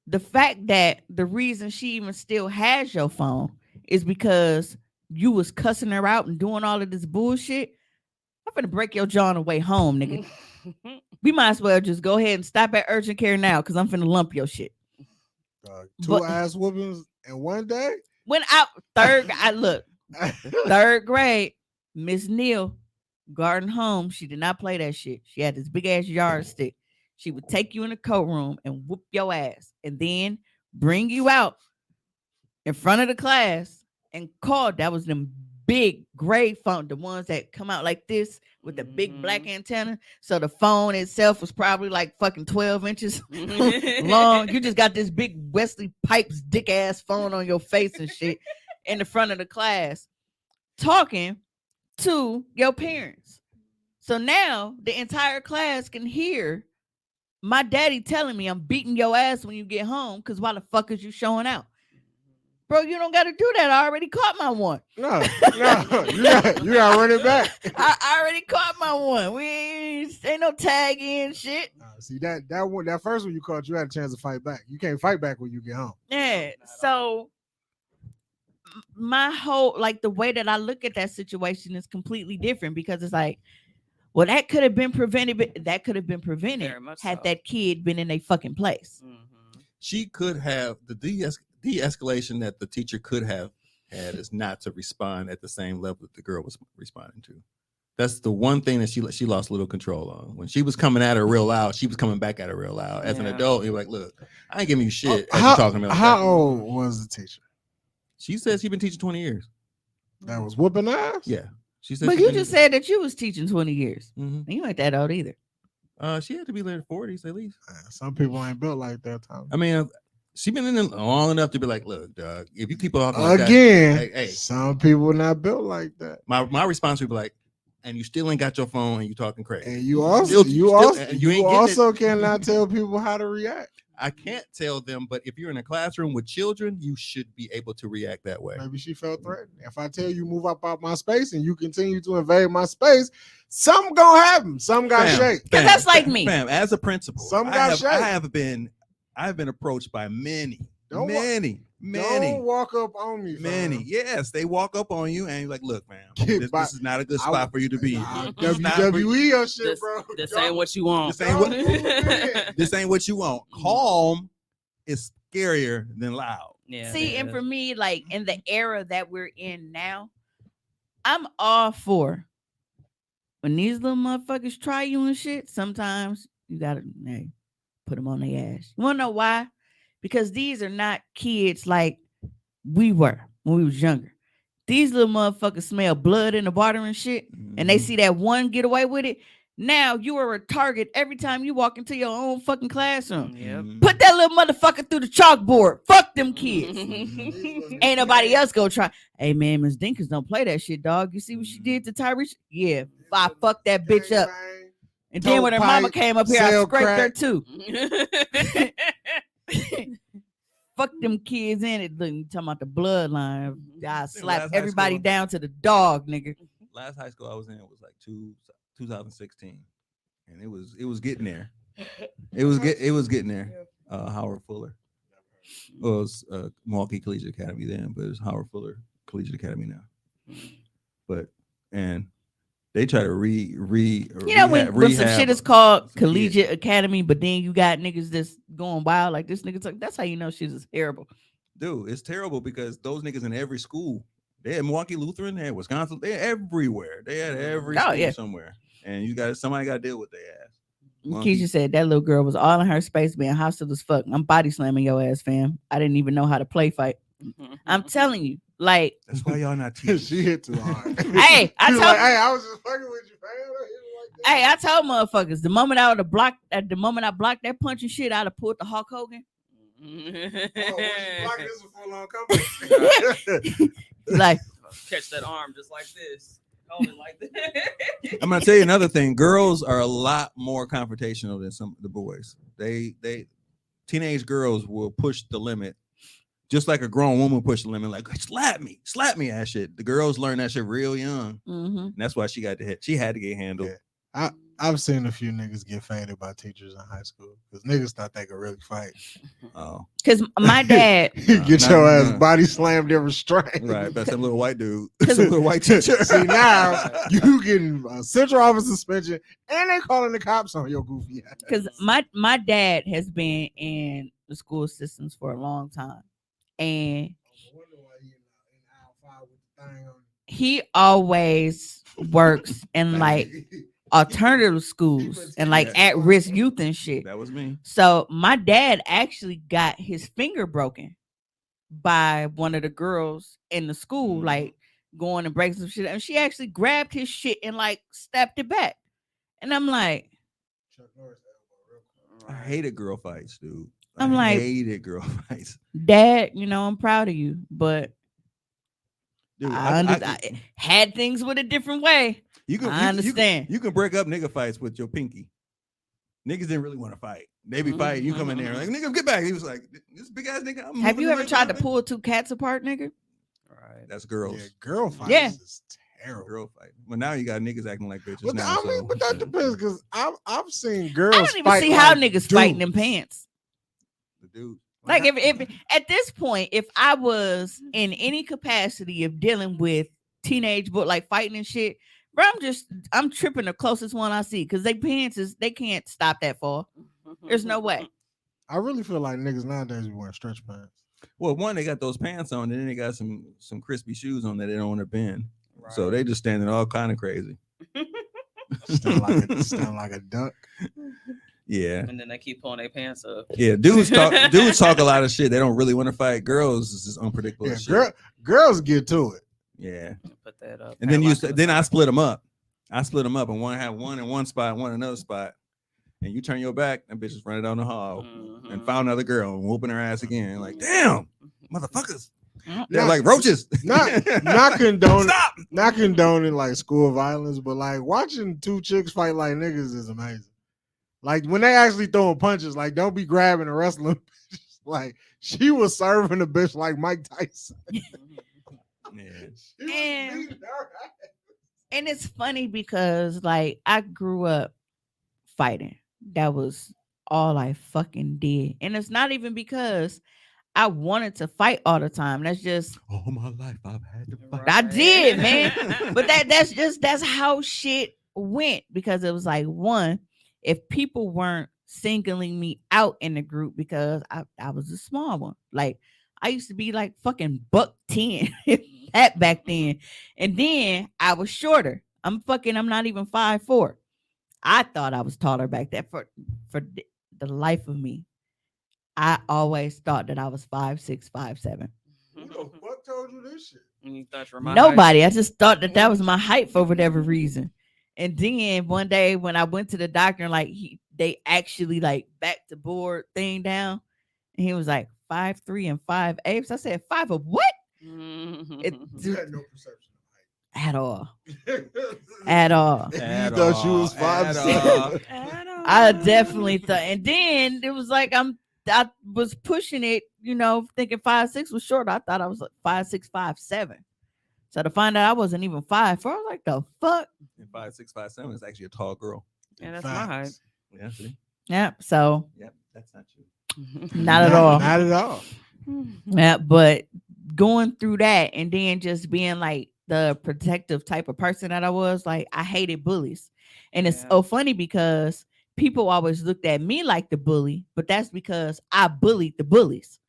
The fact that the reason she even still has your phone is because you was cussing her out and doing all of this bullshit. I'm gonna break your jaw on the way home, nigga. We might as well just go ahead and stop at urgent care now, because I'm finna lump your shit. Two But- ass whoopings in one day. When third grade, Miss Neal, Garden Home, she did not play that shit. She had this big ass yardstick. She would take you in the coat room and whoop your ass, and then bring you out in front of the class and call. That was them big gray phone, the ones that come out like this with the big black antenna. So the phone itself was probably like fucking 12 inches long. You just got this big Wesley Pipes dick ass phone on your face and shit in the front of the class, talking to your parents. So now the entire class can hear my daddy telling me I'm beating your ass when you get home, because why the fuck is you showing out? Bro, you don't got to do that. I already caught my one. No, you gotta run it back. I already caught my one. We ain't no tag in shit. See that first one you caught, you had a chance to fight back. You can't fight back when you get home. Yeah. So my whole, like, the way that I look at that situation is completely different, because it's like, well, that could have been prevented, but that could have been prevented Very much had so. that kid been in a fucking place. She could have the de-escalation that the teacher could have had is not to respond at the same level that the girl was responding to. That's the one thing that she lost a little control on. When she was coming at her real loud, she was coming back at her real loud. As an Yeah. adult, you're like, look, I ain't giving you shit. As you talking to me like How that. old was the teacher? She says she's been teaching 20 years. That was whooping ass? Yeah. She said. But you just said that you was teaching 20 years. Mm-hmm. And you ain't that old either. She had to be late 40s at least. Some people ain't built like that, Tom. I mean, she been in it long enough to be like, look, dog, if you keep talking like Again, that, hey, some people not built like that. my response would be like, and you still ain't got your phone and you talking crazy. And you also and you ain't getting also cannot tell people how to react. I can't tell them, but if you're in a classroom with children, you should be able to react that way. Maybe she felt threatened. If I tell you move up out my space and you continue to invade my space, something gonna happen. Some got shake. Because that's like me. Fam, as a principal, Some got shake. I've been approached by many. Don't walk up on me. Many. Fam. Yes, they walk up on you and you're like, look, man, Get this is not a good spot for you to be. WWE or shit, This, bro. this ain't what you want. This ain't what, this ain't what you want. Calm is scarier than loud. Yeah. See, and for me, like, in the era that we're in now, I'm all for when these little motherfuckers try you and shit. Sometimes you gotta put them on their ass. You wanna know why? Because these are not kids like we were when we was younger. These little motherfuckers smell blood in the water and shit, and they see that one get away with it. Now you are a target every time you walk into your own fucking classroom. Yep. Put that little motherfucker through the chalkboard. Fuck them kids. Ain't nobody else gonna try. Hey man, Miss Dinkins don't play that shit, dog. You see what she did to Tyrese? Yeah, I fucked that bitch up. And then when her mama came up here, I scraped her too. Fuck them kids in it. Look, you talking about the bloodline. I slapped everybody down to the dog, nigga. Last high school I was in was like 2016, and it was getting there. It was getting there. Howard Fuller. Well, it was Milwaukee Collegiate Academy then, but it's Howard Fuller Collegiate Academy now. But and they try to when some shit is called Collegiate Academy, but then you got niggas that's going wild like this nigga. That's how you know shit is terrible. Dude, it's terrible because those niggas in every school. They had Milwaukee Lutheran, they had Wisconsin, they're everywhere. They had every school somewhere. And somebody got to deal with their ass. Keisha said that little girl was all in her space being hostile as fuck. I'm body slamming your ass, fam. I didn't even know how to play fight. I'm telling you, like, that's why y'all not teachers. She hit too hard. Hey, I told I was just fucking with you, fam. Hey, I told motherfuckers the moment I blocked that punch and shit, I'd have pulled the Hulk Hogan. Like, catch that arm just like this. Hold it like this. I'm gonna tell you another thing. Girls are a lot more confrontational than some of the boys. They teenage girls will push the limit Just like a grown woman push the limit, like slap me ass shit. The girls learn that shit real young. Mm-hmm. And that's why she got the hit. She had to get handled. Yeah. I've seen a few niggas get faded by teachers in high school because niggas thought they could really fight. Oh, Because my dad, You get Nah, your ass nah. body slammed and restrained. right. That's that little white dude. Some little white teacher. See, now you getting a central office suspension and they calling the cops on your goofy ass. because my dad has been in the school systems for a long time, and he always works in like alternative schools and like Yeah. at-risk youth and shit. That was me. So my dad actually got his finger broken by one of the girls in the school, like going and breaking some shit, and she actually grabbed his shit and like stepped it back. And I'm like, I hated girl fights, dude. I'm I like- hated girl fights. Dad, I'm proud of you, but Dude, I had things with a different way. you can, I you- you understand. You can break up nigga fights with your pinky. Niggas didn't really want to fight. They be fighting. You come in there like, nigga, get back. He was like, this big ass nigga. I'm Have moving you the ever right tried to way." pull two cats apart, nigga? Right. That's girls. Yeah, girl fights Yeah. is terrible. Girl fight. Well, now you got niggas acting like bitches But now. I mean, so- but that depends because I've seen girls. I don't even fight see how like niggas fighting them dudes. pants. The dude. Like if at this point, if I was in any capacity of dealing with teenage but like fighting and shit, bro, I'm tripping the closest one I see because they pants they can't stop that far. There's no way. I really feel like niggas nowadays be wearing stretch pants. Well, one, they got those pants on, and then they got some crispy shoes on that they don't want to bend. So they just standing all kind of crazy. Stand like a duck. Yeah. And then they keep pulling their pants up. Yeah. Dudes talk a lot of shit. They don't really want to fight. Girls is just unpredictable Yeah, as shit. girls get to it. Yeah. Put that up. And then Padlock to the I side. split them up. And one have one in one spot, one in another spot. And you turn your back, that bitch is running down the hall and Mhm. found another girl and whooping her ass again. Like, damn, motherfuckers. They're Not- like roaches. Not condoning Stop. not condoning like school violence, but like watching two chicks fight like niggas is amazing. Like when they actually throwing punches, like don't be grabbing and wrestling. Like she was serving a bitch like Mike Tyson. Yeah. She was And- beating her ass. And it's funny because like I grew up fighting. That was all I fucking did. And it's not even because I wanted to fight all the time. That's just All my life I've had to fight. I did, man. But that's how shit went because it was like one, if people weren't singling me out in the group because I was a small one. Like I used to be like fucking $110 that back then. And then I was shorter. I'm not even 5'4". I thought I was taller back then for the life of me. I always thought that I was 5'6", 5'7". Who the fuck told you this shit? You thought you were my height? Nobody. I just thought that was my height for whatever reason. And then one day when I went to the doctor and like they actually like backed the board thing down, and he was like 5'3" and 5'8". So I said 5 of what? You had no perception At all. of height. At all. You At thought you all, was at 5'7". I definitely thought. And then it was like I was pushing it, thinking 5'6" was short. I thought I was like 5'6", 5'7". So to find out I wasn't even 5'4", I was like, the fuck? And 5'6", 5'7" is actually a tall girl. Yeah, that's my height. Facts. Yeah, see? Yeah. So Yep, that's not you. not at all. Not at all. Yeah, but going through that and then just being like the protective type of person that I was, like I hated bullies. And it's Yeah. so funny because people always looked at me like the bully, but that's because I bullied the bullies.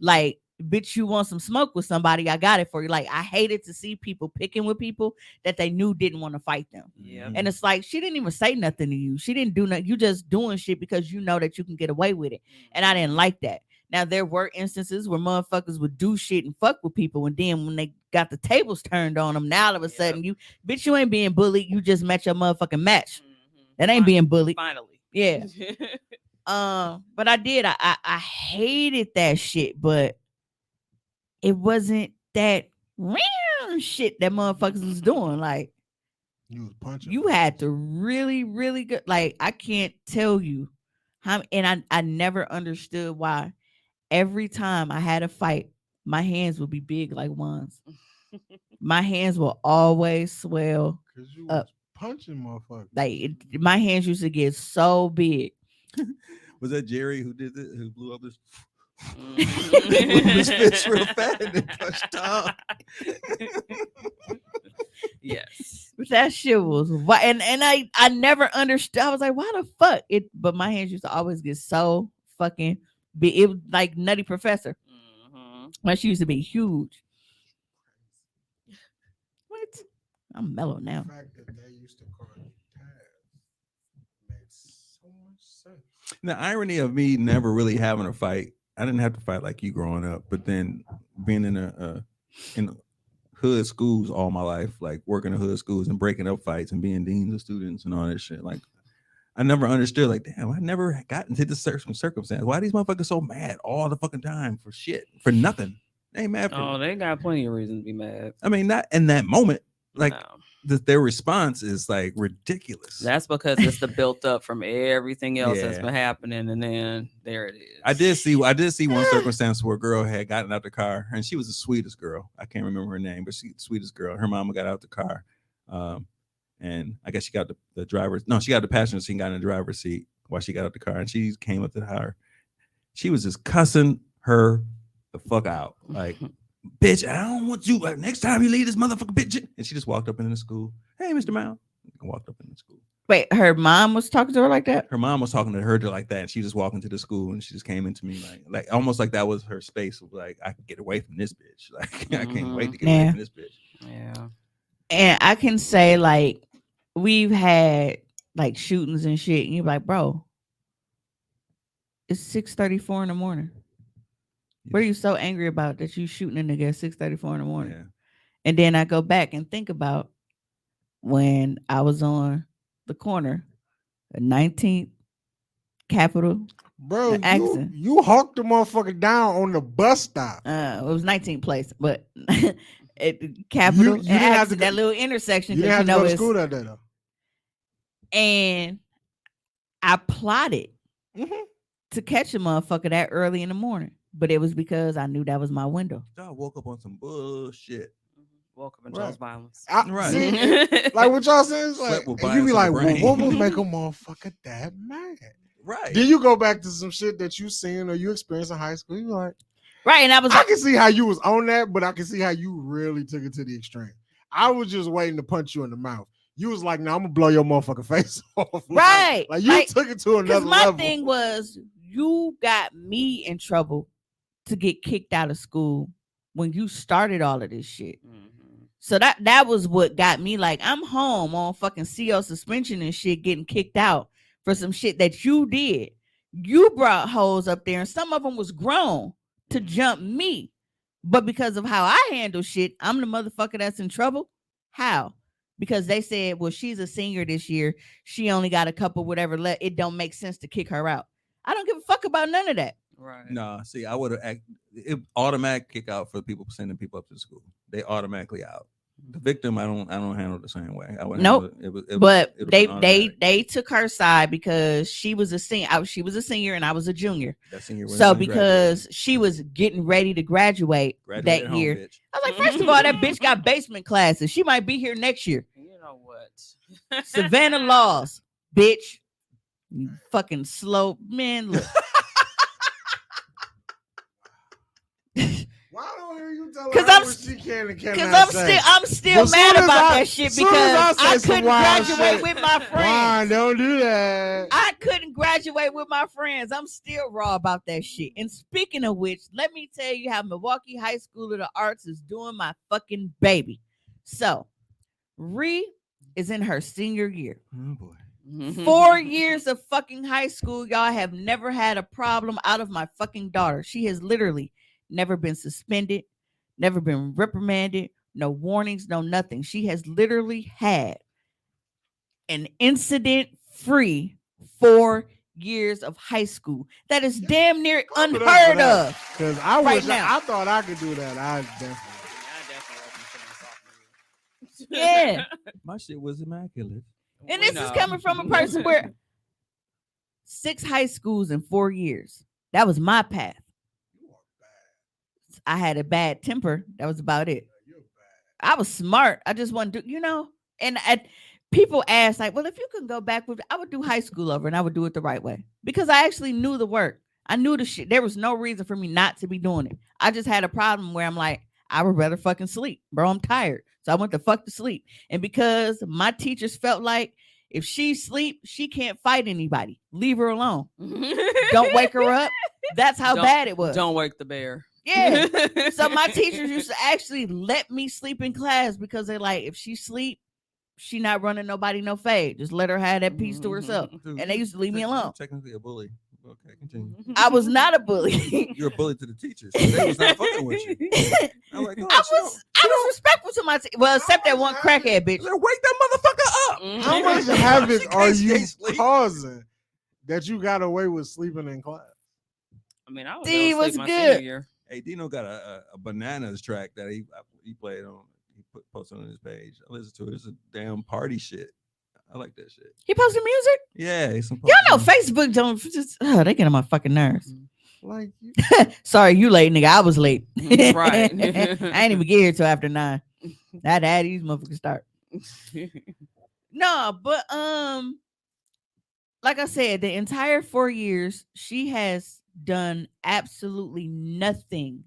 Like, bitch, you want some smoke with somebody, I got it for you. Like I hated to see people picking with people that they knew didn't want to fight them. Yeah. And it's like she didn't even say nothing to you. She didn't do nothing. You just doing shit because you know that you can get away with it. And I didn't like that. Now there were instances where motherfuckers would do shit and fuck with people, and then when they got the tables turned on them, now all of a sudden you ain't being bullied. You just met your motherfucking match. That ain't being bullied. Finally. Yeah. But I did. I hated that shit, but it wasn't that real shit that motherfuckers was doing. Like You was punching. you had to really, really good. Like I can't tell you how. And I never understood why. Every time I had a fight my hands will be big like wands. My hands will always swell. Cause you Up. was punching motherfuckers. My hands used to get so big. Was that Jerry who did it? Who blew up his Mhm. blew his fist real fast and then punched Tom? Yes. But that shit was and I never understood. I was like, why the fuck it? But my hands used to always get so fucking big. It was like Nutty Professor. Mhm. My shoes used to be huge. What? I'm mellow now. The fact that they used to call you Taz makes so much sense. The irony of me never really having a fight. I didn't have to fight like you growing up, but then being in hood schools all my life, like working in hood schools and breaking up fights and being deans of students and all that shit. Like I never understood. Like, damn, I never got into this circumstance. Why are these motherfuckers so mad all the fucking time for shit for nothing? They ain't mad for. Oh, they got plenty of reasons to be mad. I mean, not in that moment. Like No. their response is like ridiculous. That's because it's the built up from everything else that's Yeah. been happening, and then there it is. I did see one circumstance where a girl had gotten out the car, and she was the sweetest girl. I can't remember her name, but she's the sweetest girl. Her mama got out the car, and I guess she got the driver's. No, she got the passenger seat and got in the driver's seat while she got out the car, and she came up to her. She was just cussing her the fuck out, like, bitch, I don't want you. Like, next time you leave this motherfucker, bitch. And she just walked up into the school. Hey, Mr. Mount. Walked up in the school. Wait, her mom was talking to her like that? Her mom was talking to her like that, and she just walked into the school, and she just came into me like almost like that was her space. Of like, I can get away from this bitch. Like, I can't wait to get away Yeah. from this bitch. Yeah. And I can say, like, we've had like shootings and shit, and you're like, bro, it's 6:34 in the morning. What are you so angry about that you shooting a nigga at 6:34 in the morning? Yeah. And then I go back and think about when I was on the corner, the 19th Capitol. Bro, The accent. you hawked the motherfucker down on the bus stop. It was 19th place, but at the Capitol, You didn't have to that go- little intersection. You didn't 'cause have to go to it's- school that day though. And I plotted Mhm. to catch a motherfucker that early in the morning, but it was because I knew that was my window. I woke up on some bullshit. Woke up and Right. chose violence. Right. See, like what y'all saying is like, Slept with and you be bias like, in the well, brain. what would make a motherfucker that mad? Right. Then you go back to some shit that you seen or you experienced in high school. You like, Right, and I was I like, can see how you was on that, but I can see how you really took it to the extreme. I was just waiting to punch you in the mouth. You was like, "No, I'm gonna blow your motherfucking face off." Right. like you Like, took it to because another my level. thing was, you got me in trouble to get kicked out of school when you started all of this shit. Mhm. So that was what got me. Like, I'm home on fucking CO suspension and shit, getting kicked out for some shit that you did. You brought hoes up there, and some of them was grown to jump me. But because of how I handle shit, I'm the motherfucker that's in trouble. How? Because they said, well, she's a senior this year. She only got a couple whatever left. It don't make sense to kick her out. I don't give a fuck about none of that. Right. Nah, see, I would have automatic kick out for people sending people up to school. They automatically out. The victim, I don't handle the same way. I would Nope. handle But it would've they been automatic. they took her side because she was a senior. She was a senior and I was a junior. That senior was So when he because she was getting ready to graduate graduated that at home, year, bitch. I was like, first of all, that bitch got basement classes. She might be here next year. You know what? Savannah Laws, bitch. You fucking slow man. Look. Why don't I hear you tell her 'Cause how I'm what she can and cannot Because say? I'm still But mad soon as about I- that shit soon as because I I say some couldn't wild graduate shit, with my Fine, friends. don't do that. I couldn't graduate with my friends. I'm still raw about that shit. And speaking of which, let me tell you how Milwaukee High School of the Arts is doing my fucking baby. So, Ree is in her senior year. Oh boy. 4 years of fucking high school, y'all have never had a problem out of my fucking daughter. She has literally never been suspended, never been reprimanded, no warnings, no nothing. She has literally had an incident-free 4 years of high school. That is damn near Clap it up for unheard that. of. Because I Right wish now. I thought I could do that. I definitely. Yeah. My shit was immaculate. And this is coming from a person where 6 high schools in 4 years. That was my path. I had a bad temper. That was about it. I was smart. I just wanted to, and people ask like, well, if you can go back with, I would do high school over and I would do it the right way because I actually knew the work. I knew the shit. There was no reason for me not to be doing it. I just had a problem where I'm like, I would rather fucking sleep, bro. I'm tired. So I went to fuck to sleep. And because my teachers felt like if she sleep, she can't fight anybody. Leave her alone. Don't wake her up. That's how bad it was. Don't wake the bear. Yeah. So my teachers used to actually let me sleep in class because they're like, if she sleep, she not running nobody no fade. Just let her have that piece to herself. Dude, And they used to leave me alone. Technically a bully. Okay, continue. I was not a bully. You're a bully to the teachers. So they was not fucking with you. I'm like, oh, I was respectful to my well, except that one crackhead bitch. Wake that motherfucker up. How much She havoc are can't you stay asleep. causing that you got away with sleeping in class? I mean, I was D able to was sleep my good. senior year. Hey, Dino got a bananas track that he played on. He posted on his page. I listened to it. It's a damn party shit. I like that shit. He posted music. Yeah, it's some Y'all know Facebook don't just they get on my fucking nerves. Like, you, Sorry, you late, nigga. I was late. Right. I ain't even get here till after 9. I had these motherfuckers start. No, but like I said, the entire 4 years, she has done absolutely nothing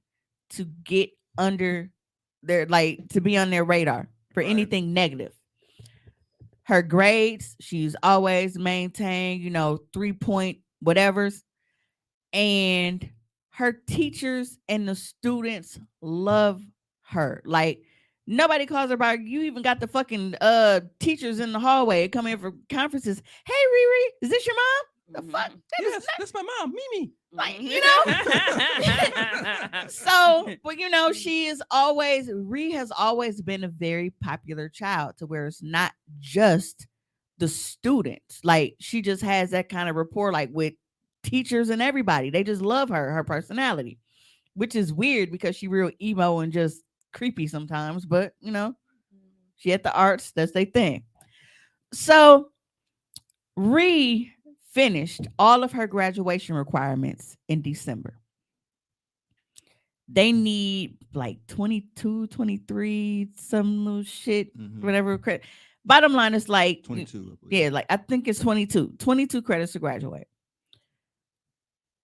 to get under their to be on their radar for anything negative. Her grades, she's always maintained, 3-point whatevers. And her teachers and the students love her. Like, nobody calls her by. You even got the fucking teachers in the hallway come in for conferences. Hey, Riri, is this your mom? The fuck? Yes, that's my mom, Mimi. Like, So, but she is always, Ree has always been a very popular child to where it's not just the students. Like, she just has that kind of rapport, like with teachers and everybody. They just love her personality, which is weird because she real emo and just creepy sometimes, but she at the arts, that's their thing. So Ree finished all of her graduation requirements in December. They need like 22, 23, some little shit, whatever credit. Bottom line is like 22. I think it's 22 credits to graduate.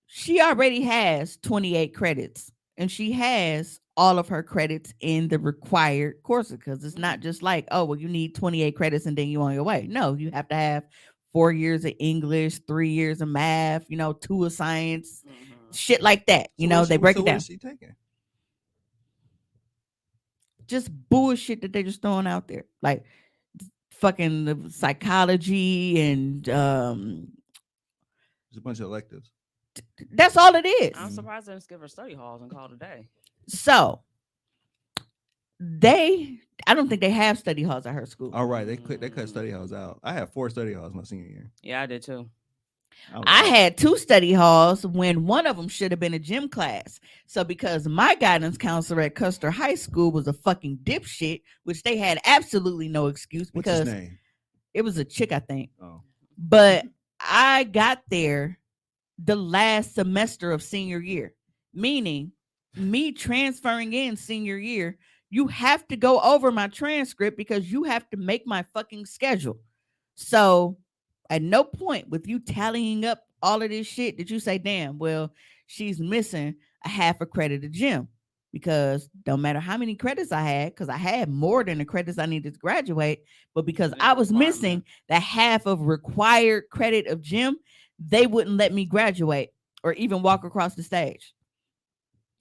She already has 28 credits and she has all of her credits in the required courses because it's not just like, oh, well, you need 28 credits and then you're on your way. No, you have to have 4 years of English, 3 years of math, 2 of science, shit like that. They break it down. What is she taking? Just bullshit that they're just throwing out there. Like fucking the psychology and There's a bunch of electives. That's all it is. I'm surprised they didn't skip her study halls and call it a day. So I don't think they have study halls at her school. All right, they cut study halls out. I had 4 study halls my senior year. Yeah, I did too. I had 2 study halls when one of them should have been a gym class. So because my guidance counselor at Custer High School was a fucking dipshit, which they had absolutely no excuse because What's his name? It was a chick, I think. Oh. But I got there the last semester of senior year, meaning me transferring in senior year, you have to go over my transcript because you have to make my fucking schedule. So at no point with you tallying up all of this shit did you say, damn, well, she's missing a half a credit of gym, because no matter how many credits I had, because I had more than the credits I needed to graduate, but because I was missing the half of required credit of gym, they wouldn't let me graduate or even walk across the stage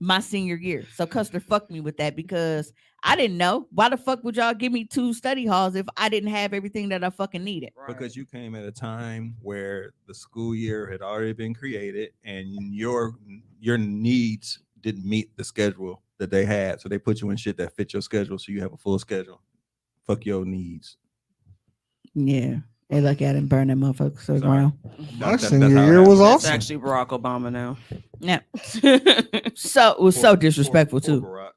my senior year. So Custer fucked me with that because I didn't know. Why the fuck would y'all give me 2 study halls if I didn't have everything that I fucking needed? Right. Because you came at a time where the school year had already been created and your needs didn't meet the schedule that they had. So they put you in shit that fit your schedule so you have a full schedule. Fuck your needs. Yeah. They look at it and burn that motherfucker to the ground. My That's senior how it year happened. was That's awesome. actually Barack Obama now. Yeah. So it was so disrespectful too. Right.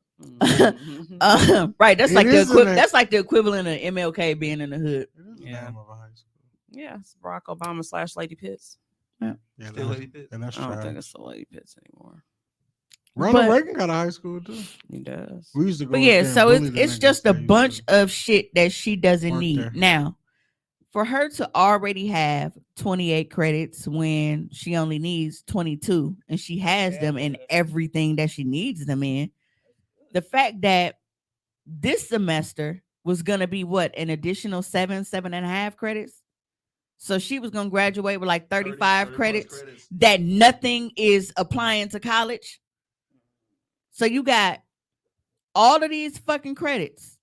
That's It like is that's like the equivalent of MLK being in the hood. It is the Yeah. name of a high school. Yeah, it's Barack Obama / Lady Pitts. Yeah, Still Lady Pitt. and that's I don't trash. think it's the Lady Pitts anymore. Ronald Reagan got a high school too. He does. We used to go. But up yeah, there and so bully it's the it's niggas just a that used bunch to of shit that she doesn't work need. there. Now, for her to already have 28 credits when she only needs 22 and she has them in everything that she needs them in, the fact that this semester was gonna be what, an additional 7.5 credits. So she was gonna graduate with like 35 credits that nothing is applying to college. So you got all of these fucking credits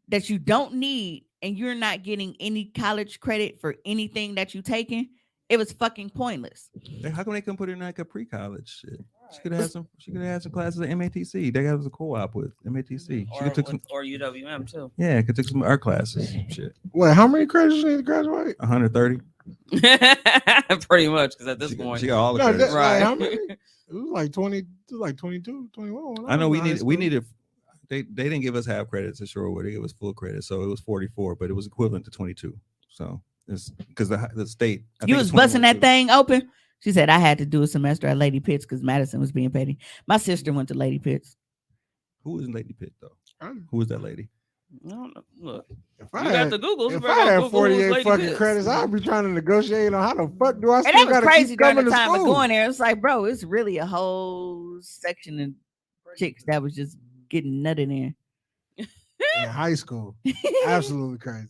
that you don't need, and you're not getting any college credit for anything that you taking. It was fucking pointless. How come they couldn't put her in like a pre-college shit? She could have had some. She could have had some classes at MATC. They have a co-op with MATC. She could took some. Or UWM too. Yeah, could took some art classes. Shit, Wait, how many credits you need to graduate? 130. Pretty much, because at this She point, got all the No, credits. like, how right. many? It was like 20. It was like 22, 21. I know we needed. needed. They didn't give us half credits at Shorewood. They gave us full credit, so it was 44, but it was equivalent to 22. So it's because the state. I You think was it's busting 21 that too. thing open. She said I had to do a semester at Lady Pitts because Madison was being petty. My sister went to Lady Pitts. Who is Lady Pitt though? I'm- Who is that lady? I don't know. Look, If you I got had, the Googles. if you I better had Google who's 48 Lady fucking Pitts. credits, I'd be trying to negotiate on how the fuck do I And still that was got to crazy keep during coming the to time of school? going there. It's like, bro, it's really a whole section of chicks that was just getting nutted in. In high school, absolutely crazy.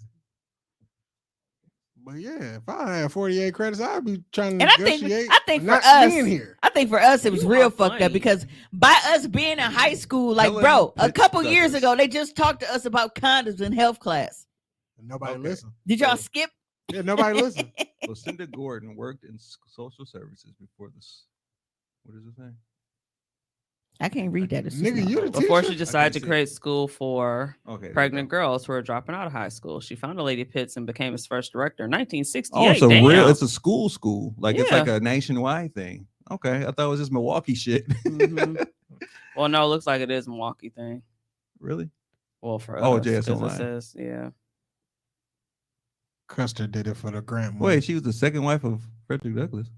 But yeah, if I had 48 credits, I'd be trying to And negotiate. I think for not us, being here. I think for us it was You real are fucked up funny. because by us being in high school, like Helen bro, a Pitts couple years Douglas. ago they just talked to us about condoms in health class. Nobody Okay. listen. Did y'all So- skip? Yeah, nobody listen. Lucinda Gordon worked in social services before this. What does it say? I can't read that. It's just Nigga, not- you the Before teacher? she decided to see. create school for Okay. there pregnant you go. girls who are dropping out of high school, she founded Lady Pitts and became its first director in 1968. Oh, it's a Damn. real. It's a school. Like it's like Yeah. a nationwide thing. Okay, I thought it was just Milwaukee shit. Mhm. Well, no, it looks like it is a Milwaukee thing. Really? Well, for Oh, us, JS 'cause it Online. says, yeah. Custer did it for the grant money. Wait, she was the second wife of Frederick Douglass.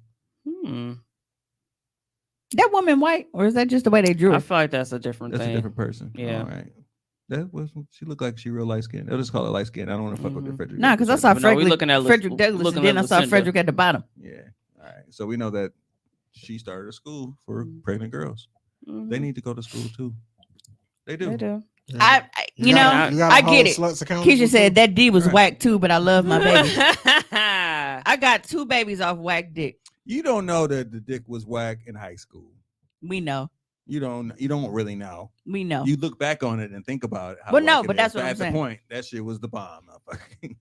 That woman white, or is that just the way they drew I it? feel like that's a different That's thing. a different person. Yeah. All right. That was. She looked like she real light skinned. They'll just call her light skinned. I don't want to fuck with the Mhm. Frederick. Nah, because I Douglass. saw But no, we Frederick, looking at Frederick Douglas, looking and then at I saw Lucinda. Frederick at the bottom. Yeah. All right. So we know that she started a school for Mhm. pregnant girls. Mhm. They need to go to school too. They do. They do. Yeah. I you know, gotta I hold get it. sluts accountable Keisha said too. that D was Right. whack too, but I love my baby. I I got 2 babies off whack dick. You don't know that the dick was whack in high school. We know. You don't really know. We know. You look back on it and think about it. How Well, no, whack it but that's is. what I'm at saying. the point, that shit was the bomb. Motherfucker.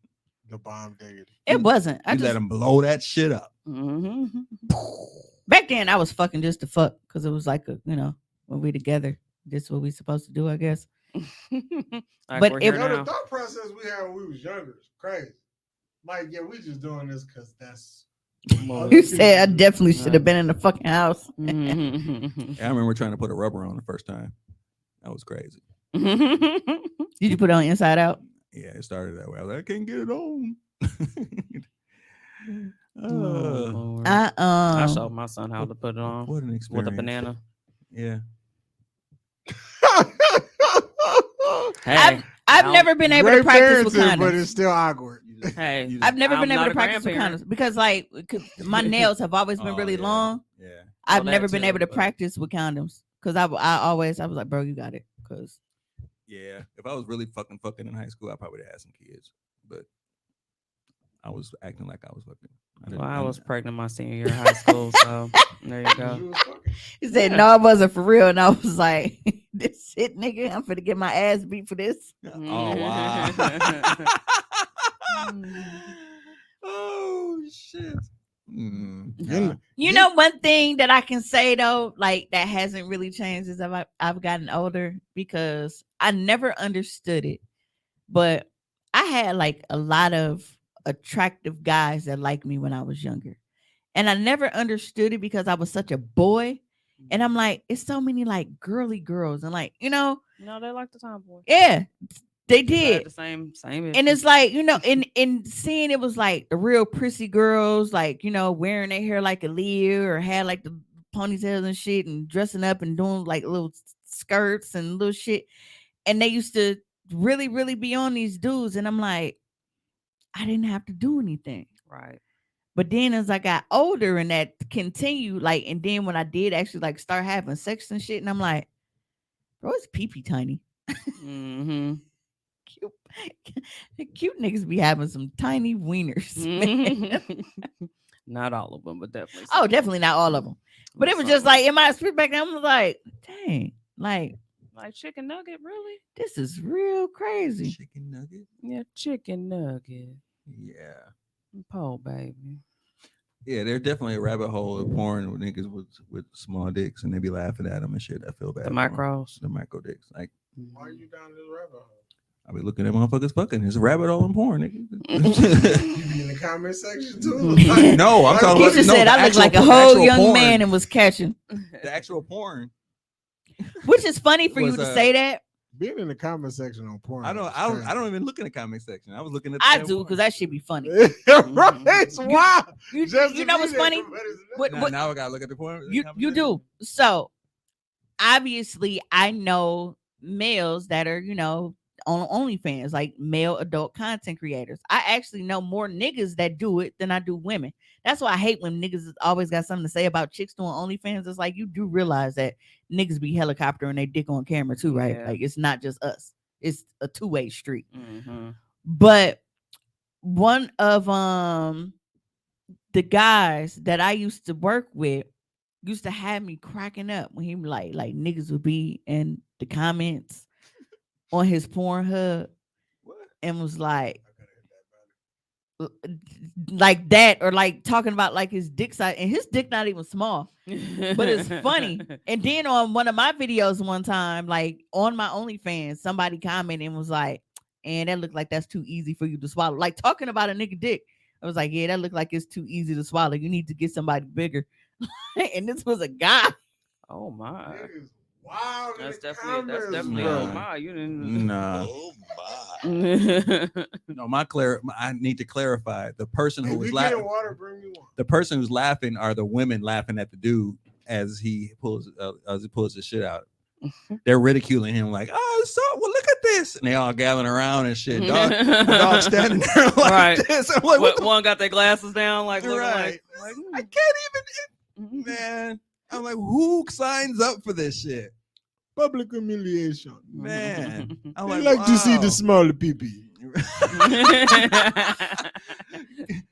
The bomb diggity. It wasn't. I You let just them blow that shit up. Mhm. back then I was fucking just to fuck because it was like a, you know, when we together, this is what we supposed to do, I guess. Like But we're if- here You know, the now. thought process we had when we was younger is crazy. Like, yeah, we just doing this because that's. You said I definitely should have been in the fucking house. Mhm. I remember trying to put a rubber on the first time. That was crazy. Did you put it on inside out? Yeah, it started that way. I was like, I can't get it on. Oh, Lord. I I showed my son how to put it on What an experience. with a banana. Yeah. Hey, I've Now- never been able to Great practice with parenting, but condoms. it's still awkward. hey, You I've never I'm been able not to a practice with grandparent. condoms because, like, my nails have always been Oh, really yeah. long. Yeah. I've that never been too, able to but- practice with condoms because I was like, bro, you got it. Because Yeah. If I was really fucking in high school, I probably would have had some kids. But I was acting like I was fucking. Well, I was pregnant my senior year of high school, so there you go. You was fucking- he said, Yeah. no, it wasn't for real. And I was like, this shit, nigga, I'm finna get my ass beat for this. Oh wow. Oh shit. Mm, You nah. know- You know, one thing that I can say though, like that hasn't really changed as I've gotten older because I never understood it, but I had like a lot of attractive guys that liked me when I was younger, and I never understood it because I was such a boy, and I'm like, it's so many like girly girls, and like, you know, No, they like the tomboy. yeah, they They had did. the same And issue. it's like, you know, in seeing it was like the real prissy girls, like, you know, wearing their hair like a Lear or had like the ponytails and shit and dressing up and doing like little skirts and little shit. And they used to really, really be on these dudes. And I'm like, I didn't have to do anything. Right. But then as I got older and that continued, like, and then when I did actually like start having sex and shit, and I'm like, bro, it's pee tiny. Mm-hmm. Cute niggas be having some tiny wieners. Man. Not all of them, but definitely. Oh, some. definitely not all of them. But it was just like in my spirit back then, I was like, dang, like chicken nugget, really? this is real crazy. Chicken nugget. Yeah, chicken nugget. Yeah. Po baby. Yeah, there's definitely a rabbit hole of porn with niggas with small dicks, and they be laughing at them and shit. I feel bad. The for 'em. micros. The micro dicks. Like, Why are you down this rabbit hole? I be looking at motherfuckers fucking. There's a rabbit hole in porn, nigga. You be in the comment section too. No, I'm talking He about. just no, said the I look actual like a porn- whole actual young porn. man and was catching. The actual porn. Which is funny for you Was, to say that. Being in the comment section on porn. I don't even look in the comment section. I was looking at. The I damn do porn. because that should be funny. Right? It's wild. You Just know to what's be there, funny? but it's not. What, Now, what now I gotta look at the porn. you do. So obviously I know males that are, on OnlyFans, like male adult content creators. I actually know more niggas that do it than I do women. That's why I hate when niggas always got something to say about chicks doing OnlyFans. It's like, you do realize that niggas be helicoptering their dick on camera too, right? Yeah. Like, it's not just us. It's a two-way street. Mm-hmm. But one of the guys that I used to work with used to have me cracking up when he like niggas would be in the comments on his Pornhub and was like that, or like talking about like his dick size, and his dick not even small, but it's funny. And then on one of my videos one time, like on my OnlyFans, somebody commented and was like, and that looked like that's too easy for you to swallow. Like talking about a nigga dick. I was like, yeah, that looked like it's too easy to swallow. You need to get somebody bigger. And this was a guy. Oh my. Niggas wild in That's the definitely comments, oh bro. my. You didn't. Nah. Oh my. No, I need to clarify. The person who If was you laughing, get water, bring me one. the person who's laughing are the women laughing at the dude as he pulls his shit out. They're ridiculing him like, oh, so well, look at this, and they all gathering around and shit. Dog standing there like Right. this. I'm like, what the One got their glasses down, like looking right? like I can't even, man. I'm like, who signs up for this shit, Public humiliation. man? I'm I like, like to see wow. the smaller pee-pee.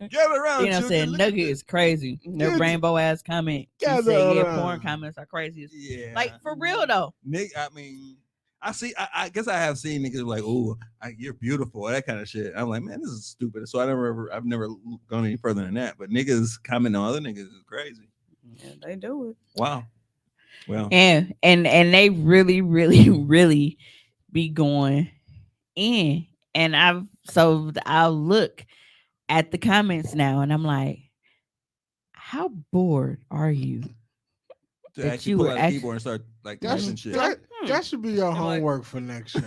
Get around. You know what I'm saying? children. Look at Nugget is crazy. Their Yes. rainbow ass comment. She Gather said, yeah, around. porn comments are crazy. this. Yeah, Like, for real though. Nick. I mean, I see. I guess I have seen niggas like, "Oh, you're beautiful," that kind of shit. I'm like, man, this is stupid. So I've never gone any further than that. But niggas comment on other niggas is crazy. Yeah, they do it. Wow. Well, And they really, really, really be going in. And I'll look at the comments now and I'm like, how bored are you? to that actually you pull were out a keyboard and start like That's, typing shit. that should be your I'm like- homework for next show.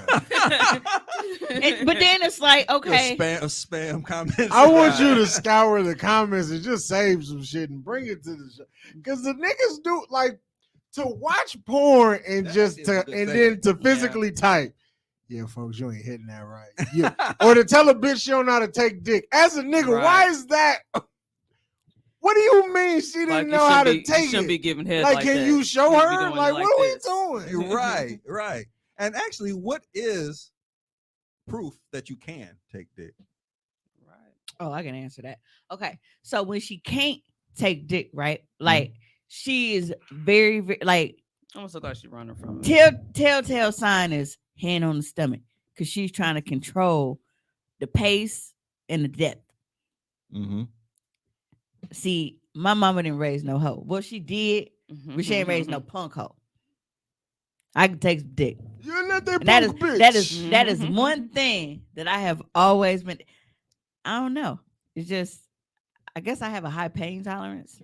But then it's like, okay, Spam comments. I want you to scour the comments and just save some shit and bring it to the show. Because the niggas do like to watch porn and That just is to a good and thing. then to physically type. Yeah, folks, you ain't hitting that right. Yeah. Or to tell a bitch she don't know how to take dick. As a nigga, Right. why is that? What do you mean she didn't Like, know how to you take shouldn't it? be giving head Like, like can that. you show should be her? doing it Like, like what this. are we doing? You're right. And actually, what is proof that you can take dick? Right. oh, I can answer that. Okay. So when she can't take dick, right? Like she is very, very like I'm so glad she's running from it. telltale sign is hand on the stomach because she's trying to control the pace and the depth. Mm-hmm. See, my mama didn't raise no hoe. Well, she did, but she ain't raised no punk hoe. I can take dick. You're not that And that is punk bitch. that is one thing that I have always been. I don't know. It's just I guess I have a high pain tolerance.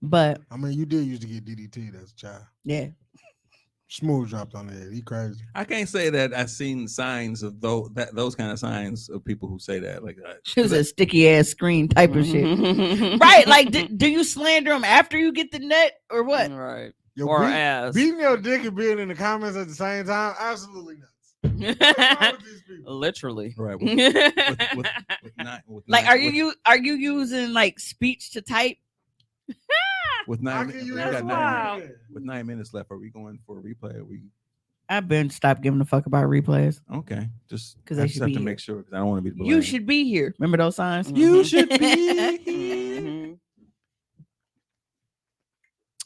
But I mean, you did used to get DDT as a child. yeah. Smooth dropped on the head. He crazy. I can't say that I've seen signs of those kind of signs of people who say that. Like It was a sticky ass screen type of shit. Right. Like, do you slander them after you get the nut or what? Right. Yo, Or ass. beating your dick and being in the comments at the same time, absolutely nuts. What's wrong with these people? Literally. right. Like, are you using like speech to type? With How 9 can you we have got wow. with 9 minutes left? Are we going for a replay? Are we I've been stopped giving a fuck about replays. okay? Just 'Cause I they just should have be to here. make sure because I don't want to be the You blame. should be here. Remember those signs? You Mhm. should be here. Mhm.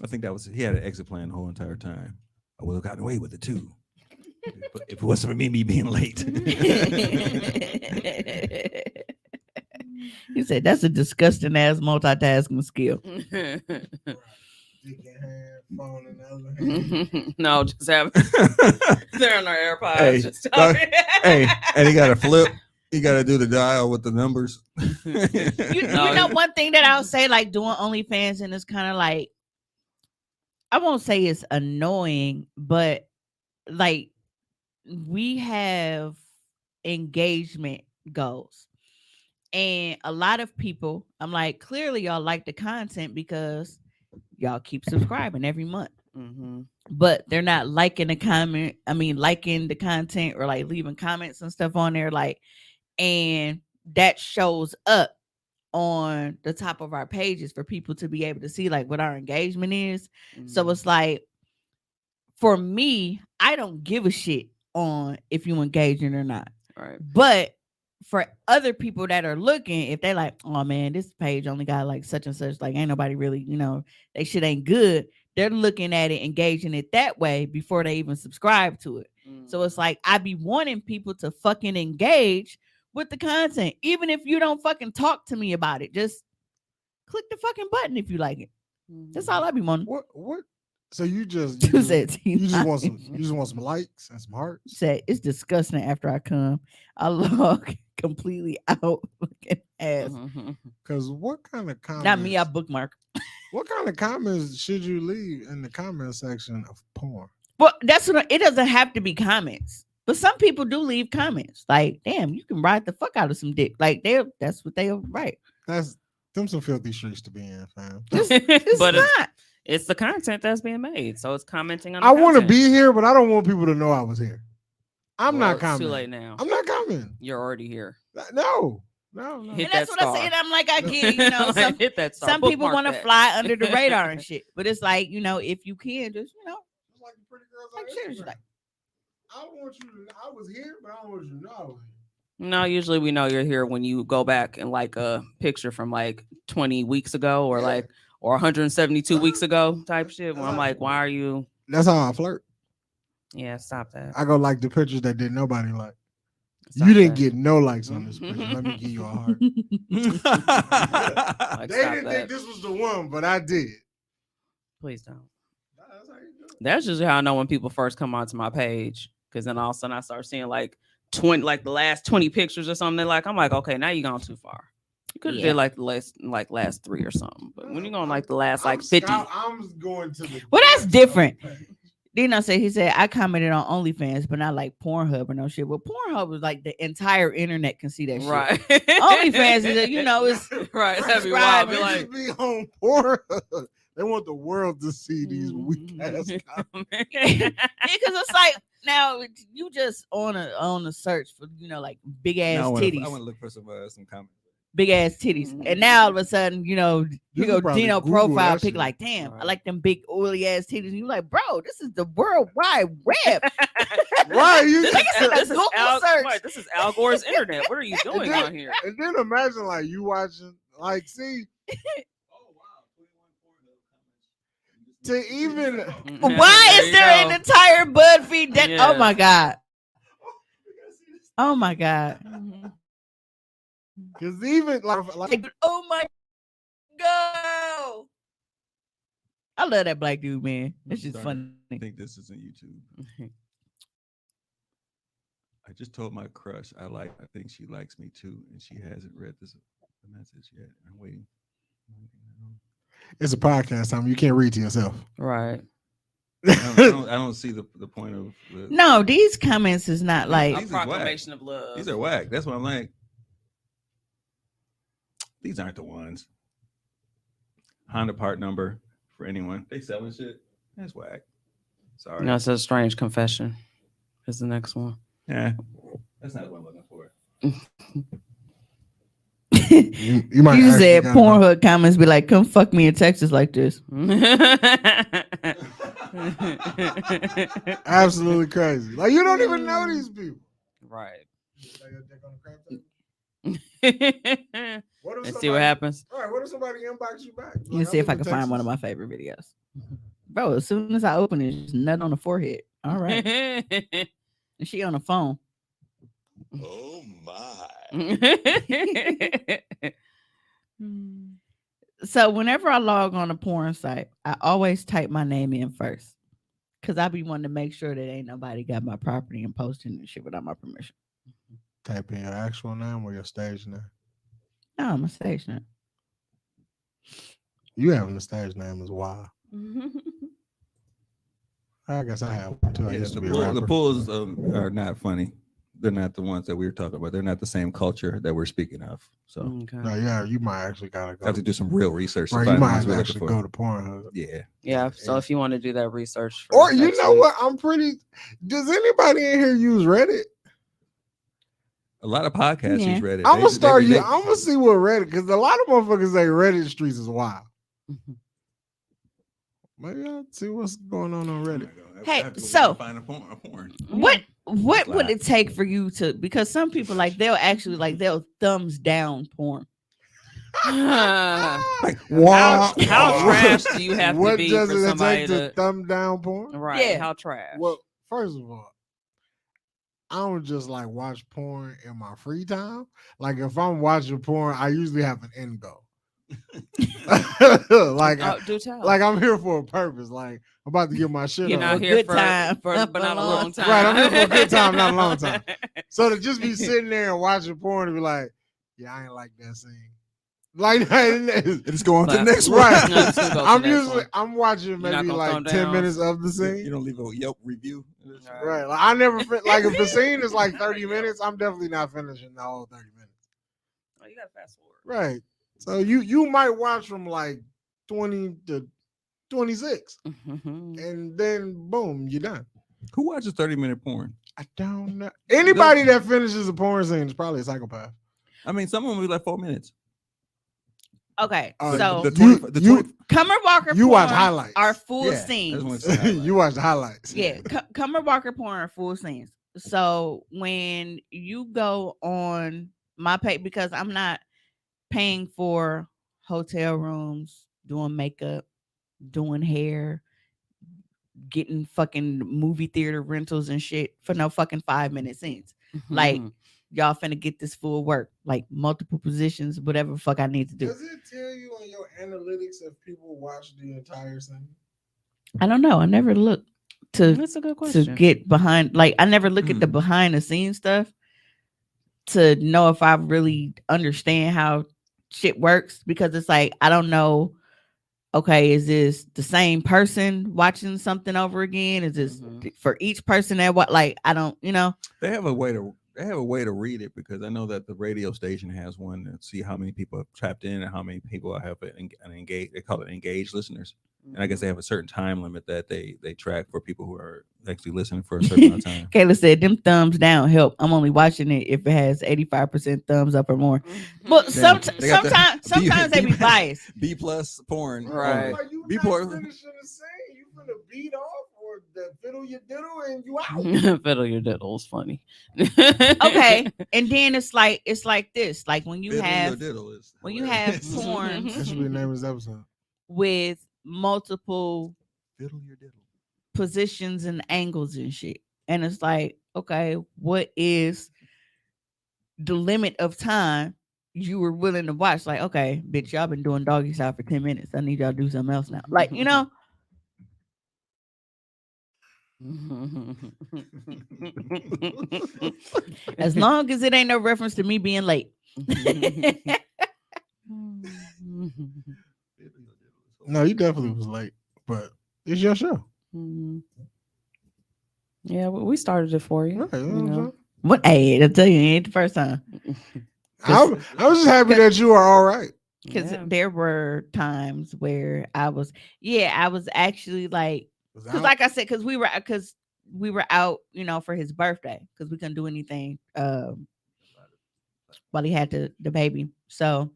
I think that was he had an exit plan the whole entire time. I would have gotten away with it too. If it wasn't for me being late. He said that's a disgusting ass multitasking skill. Dick in hand, phone in the other hand. No, just have they're on our AirPods. Hey, just talking. Hey, and he got to flip. He got to do the dial with the numbers. You No, know, one thing that I'll say, like doing OnlyFans, and it's kind of like, I won't say it's annoying, but like we have engagement goals. And a lot of people, I'm like, clearly y'all like the content because y'all keep subscribing every month. Mhm. But they're not liking the comment. I mean, liking the content or like leaving comments and stuff on there. Like, and that shows up on the top of our pages for people to be able to see like what our engagement is. So Mhm. it's like, for me, I don't give a shit on if you engaging or not. Right. But for other people that are looking, if they like, oh man, this page only got like such and such, like ain't nobody really, you know, they shit ain't good. They're looking at it, engaging it that way before they even subscribe to it. So it's like I be wanting people to fucking engage with the content, even if you don't fucking talk to me about it. Just click the fucking button if you like it. That's all I be wanting. What? So you just Said you just want some likes and some hearts. Said it's disgusting after I come. I log completely out looking ass. Mhm. Because what kind of comments? Not me, I bookmark. What kind of comments should you leave in the comment section of porn? Well, that's what it doesn't have to be comments. But some people do leave comments. Like, damn, you can ride the fuck out of some dick. Like that's what they'll write. That's them some filthy streets to be in, fam. It's But not. it's the content that's being made, so it's commenting on. The I want to content. be here, but I don't want people to know I was here. I'm Well, not it's coming. too late now. I'm not coming. You're already here. No. Hit And that's that what I star. said. I'm like, I get, you know, some Hit that star. some people Bookmark want to that. fly under the radar and shit. But it's like, you know, if you can, just, you know, Just like the pretty girls like on seriously, Instagram. like, I don't want you to. I was here, but I don't want you to know I was here. No, usually we know you're here when you go back and like a picture from like 20 weeks ago or like or 172 weeks ago type shit. Where I'm like, why are you? That's how I flirt. Yeah, stop that. I go like the pictures that did nobody like. Stop You didn't that. get no likes on this picture. Let me give you a heart. Like, They stop didn't that. think this was the one, but I did. Please don't. That's how you do it. That's usually how I know when people first come onto my page, because then all of a sudden I start seeing like 20, like the last 20 pictures or something. Like I'm like, okay, now you gone too far. You could have Yeah. did like the last 3 or something, but when you going like the last like I'm 50, I'm going to the. Well, that's depths of different. the page. Dino said, he said, I commented on OnlyFans, but not like Pornhub or no shit. Well, Pornhub was like the entire internet can see that shit. right? OnlyFans is, you know, it's right. That'd be wild. Be They like, just be on porn. They want the world to see these weak ass. because it's like now you just on a search for, you know, like big ass I titties. want to look for some comments. Big ass titties. And now all of a sudden, you know, You you can go probably Dino Google profile that pic shit. like, damn, I Right. like them big oily ass titties. And you like, bro, this is the World Wide Web. Right, you this, just- said a this is Google Al, search. right, this is Al Gore's internet. What are you doing then- on here? And then imagine like you watching, like, see, to even. Why is there an entire BuzzFeed that? Yeah. Oh my god. Oh my god. Because even like Oh my god. I love that black dude, man. It's just Sorry. funny. I think this is on YouTube. I just told my crush I think she likes me too, and she hasn't read the message yet. I'm waiting. it's a podcast time, you can't read to yourself. Right. I don't see the point of No, these comments is not like A These is whack. proclamation of love. These are whack. That's what I'm like. These aren't the ones. Honda part number for anyone. They selling shit. That's whack. Sorry. No, it's a strange confession. Is the next one. Yeah. That's not what I'm looking for. You might you actually said gotta Pornhub comments be like, come fuck me in Texas like this. absolutely crazy. Like you don't even know these people. Right. Lay your dick on the crab table. What if And see what happens. All right, what if somebody inbox you back? You can see if I can find one of my favorite videos. Bro, as soon as I open it, it's nut on the forehead. All right. And she on the phone. Oh my. So whenever I log on a porn site, I always type my name in first. Cause I be wanting to make sure that ain't nobody got my property and posting and shit without my permission. Type in your actual name or your stage name. No, I'm a stage name. You having a stage name is wild. I guess I have one too. I Yeah, used to the, be a rapper. the pulls are not funny. They're not the ones that we were talking about. They're not the same culture that we're speaking of. So Okay. No, yeah, you might actually gotta go. I have to do some real research to Right, you find the might ones we're looking actually for. go to Pornhub. Yeah. Yeah. So if you want to do that research, for Or you next know week. what? I'm pretty. Does anybody in here use Reddit? A lot of podcasts Yeah. use Reddit. I'm They- gonna start they- you. they- I'm gonna see what Reddit because a lot of motherfuckers say Reddit streets is wild. Mhm. Maybe I'll see what's going on Reddit. Hey, I have to go so- find a porn. What would Slide. it take for you to, because some people like they'll actually like they'll thumbs down porn. Like, How Wow. trash do you have to What be does for it somebody take to? to thumb down porn? Right. Yeah. How trash? Well, first of all, I don't just like watch porn in my free time. Like if I'm watching porn, I usually have an end goal. like, do tell. like I'm here for a purpose. Like I'm about to get my shit You're on. not a here good for, time, but not a long time. Right, I'm here for a good time, not a long time. So to just be sitting there and watching porn and be like, yeah, I ain't like that scene. Like let's go on to the Right. next one. right. No, let's go to the I'm next usually one. I'm watching You're not maybe gonna like thumb 10 down? minutes of the You scene. don't leave a Yelp review. Right. Like I never like if the scene is like 30 minutes, I'm definitely not finishing the whole 30 minutes. Oh, you gotta fast forward. Right. So you might watch from like 20 to 26 Mhm. and then boom, you're done. Who watches 30-minute porn? I don't know. Anybody that finishes a porn scene is probably a psychopath. I mean, some of them be like 4 minutes. Okay, Uh, so The you- 20 the you- 20 Cumber Walker You porn watch highlights. are full Yeah, I just wanna scenes. see highlights. You watch the highlights. Yeah, Cumber Walker porn are full scenes. So when you go on my page, because I'm not paying for hotel rooms, doing makeup, doing hair, getting fucking movie theater rentals and shit for no fucking 5-minute scenes. Like Mhm. y'all finna get this full work, like multiple positions, whatever the fuck I need to do. Does it tell you on your analytics if people watch the entire scene? I don't know. I never looked to That's a good to question. get behind, like I never look at the behind the scenes stuff to know if I really understand how shit works, because it's like I don't know, okay, is this the same person watching something over again? Is this Mhm. for each person that what, like I don't, They have a way to read it, because I know that the radio station has one to see how many people have tapped in and how many people have an engaged. They call it engaged listeners, and I guess they have a certain time limit that they track for people who are actually listening for a certain amount of time. Kayla said them thumbs down help. I'm only watching it if it has 85% thumbs up or more. Mhm. But Yeah, they got the sometimes they be biased. B plus porn, Right. Like you Be not poor. finishing the scene, you finna beat off or the fiddle your diddle and you out. Fiddle your diddle is funny. Okay, and then it's like this, like when you Fiddle your have diddle is when you have hilarious. porn That should be the name of this episode. with multiple Fiddle your diddle. positions and angles and shit, and it's like, okay, what is the limit of time you were willing to watch? Like, okay, bitch, y'all been doing doggy style for 10 minutes. I need y'all to do something else now. Like, as long as it ain't no reference to me being late. No, you definitely was late, but it's your show. Mhm. Yeah, we started it for you. Right, you know You what I'm know. saying? What? Hey, I tell you, it ain't the first time. I was just happy that you are all right. Because Yeah. there were times where I was actually like, Was because out. like I said, because we were out, for his birthday, because we couldn't do anything while he had the baby. So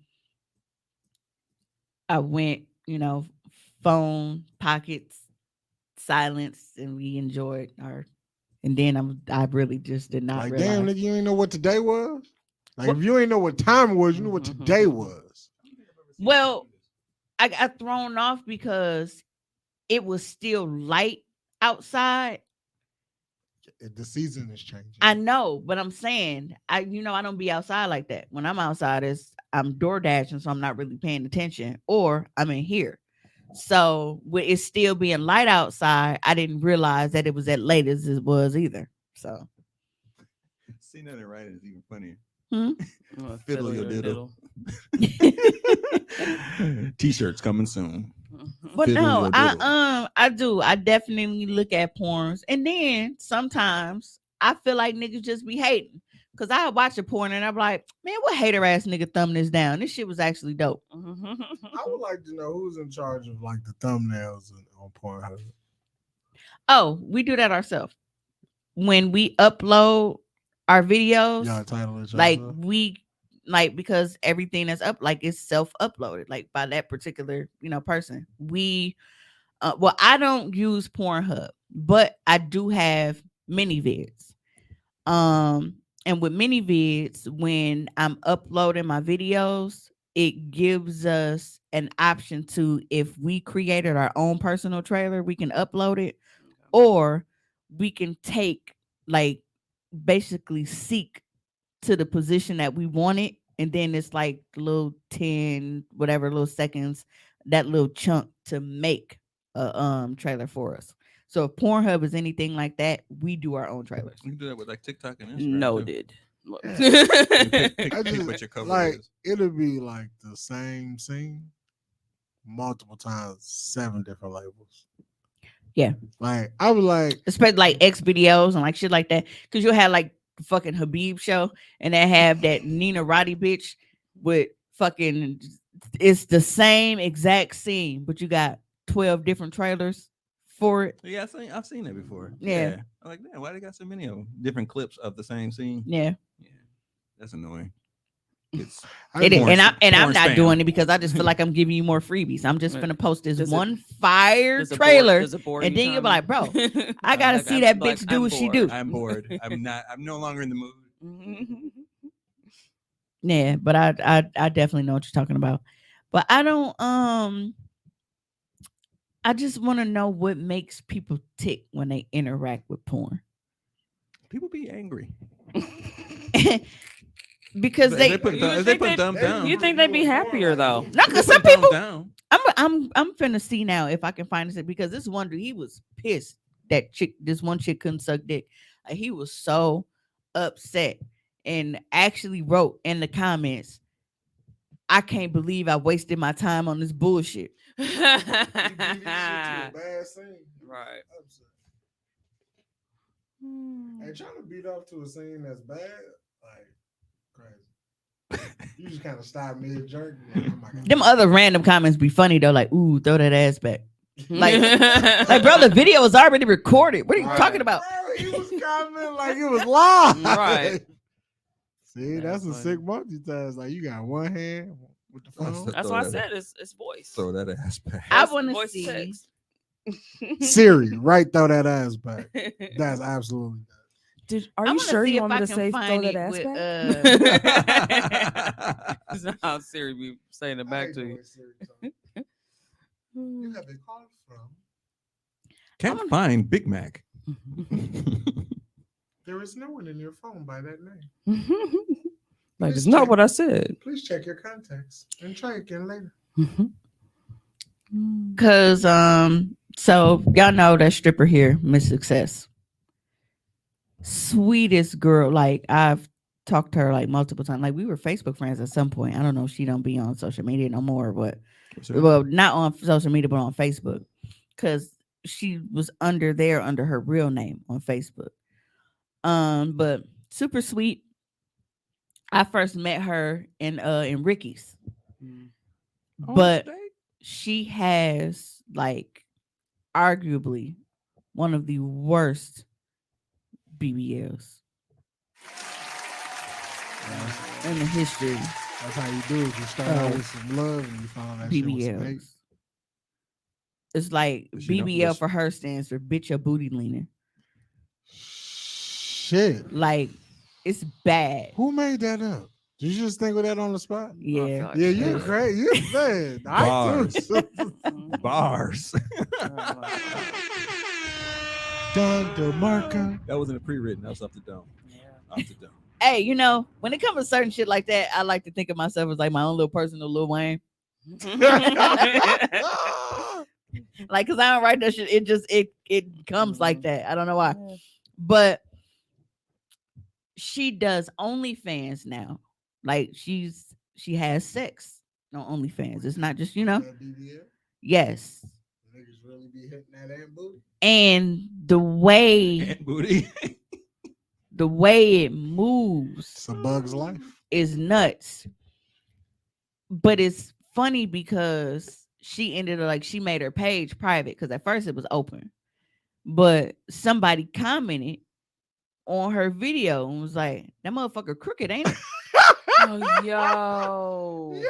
I went, phone pockets silence, and we enjoyed our. And then I really just did not Like, realize. damn, nigga, you ain't know what today was? Like, What- if you ain't know what time it was, you knew what today was. Well, I got thrown off because it was still light outside. The season is changing. I know, but I'm saying I don't be outside like that. When I'm outside, I'm door dashing, so I'm not really paying attention, or I'm in here. So with it still being light outside, I didn't realize that it was as late as it was either. So See that in writing is even funnier. Fiddle your your diddle. but T-shirts coming soon. no, Fiddle your diddle. I do. I definitely look at porns, and then sometimes I feel like niggas just be hating. Cause I watch a porn and I'm like, man, what hater ass nigga thumb this down? This shit was actually dope. I would like to know who's in charge of like the thumbnails on Pornhub. Oh, we do that ourselves. When we upload our videos, Y'all title it like yourself? because everything that's up, like it's self-uploaded, like by that particular, person. We well, I don't use Pornhub, but I do have mini vids. And with mini vids, when I'm uploading my videos, it gives us an option to, if we created our own personal trailer, we can upload it, or we can take, like, basically seek to the position that we want it, and then it's like little 10 whatever little seconds, that little chunk to make a trailer for us. So if Pornhub is anything like that, we do our own trailers. You can do that with like TikTok and Instagram. Noted. Pick I what just your cover like is. it'll be like the same scene multiple times, 7 different labels. Yeah. Like I was like, Especially like X videos and like shit like that, because you'll have like the fucking Habib show, and they have that Nina Roddy bitch with fucking, it's the same exact scene, but you got 12 different trailers for it. Yeah, I've seen that before. Yeah. I'm like, man, why they got so many of them? Different clips of the same scene. Yeah. Yeah, that's annoying. It's It is, porn and I'm porn not spam. doing it because I just feel like I'm giving you more freebies. I'm just gonna post this Does it- one fire Does it trailer, does it bore and you, then you're Tommy? like, bro, I gotta see that bitch do what she do. I'm bored. I'm no longer in the mood. Yeah, but I definitely know what you're talking about. But I don't I just want to know what makes people tick when they interact with porn. People be angry. Because If they they put You if they think put they- thumbs down. You think they'd be happier though? no, If they because put some thumbs people down. I'm finna see now if I can find this, because this one dude, he was pissed that this one chick couldn't suck dick. He was so upset and actually wrote in the comments, I can't believe I wasted my time on this bullshit. you beat this shit to a bad scene. Right. Upset. And trying to beat up to a scene that's bad, like crazy. You just kind of stop mid jerk. Like, oh my God. Them other random comments be funny though, like, ooh, throw that ass back. Like, bro, the video was already recorded. What are you Right. talking about? Bro, he was commenting like it was live. Right. See, that's a That's sick multitask. Like you got one hand with the phone. That's why I said it's voice. Throw that ass back. I Voice- want to voice see. text. Siri, right? Throw that ass back. That's absolutely. Are I you wanna sure see you if want me I to can say throw find that it ass with, back? That's not how Siri be saying it back to you. You have been called from. Can't find Big Mac. There is no one in your phone by that name. Like, it's not what I said. Please check your contacts and try again later. Cause so y'all know that stripper here, Miss Success. Sweetest girl. Like, I've talked to her like multiple times. Like, we were Facebook friends at some point. I don't know if she don't be on social media no more, but well, not on social media, but on Facebook. Cause she was under her real name on Facebook. But super sweet. I first met her in Ricky's, but she has like arguably one of the worst BBLs in the history. That's how you do it. You start out with some love and you find out that shit was some hate. BBLs. It's like BBL for her stands for bitch your booty leaning. Shit. Like it's bad. Who made that up? Did you just think of that on the spot? Yeah. Yeah, you're great. You're bad. Bars. Bars. Don DeMarco. That wasn't a pre-written. That was off the dome. Yeah. Off the dome. Hey, you know, when it comes to certain shit like that, I like to think of myself as like my own little personal Lil Wayne. Like, cause I don't write that shit. It just it comes like that. I don't know why. But she does OnlyFans now. Like she has sex on OnlyFans. It's not just, you know. Yes. Niggas really be hitting that ant booty. And the way Ant booty. the way it moves, It's a bug's life. is nuts. But it's funny because she ended up like she made her page private because at first it was open. But somebody commented on her video and was like, that motherfucker crooked, ain't it? Oh, yo.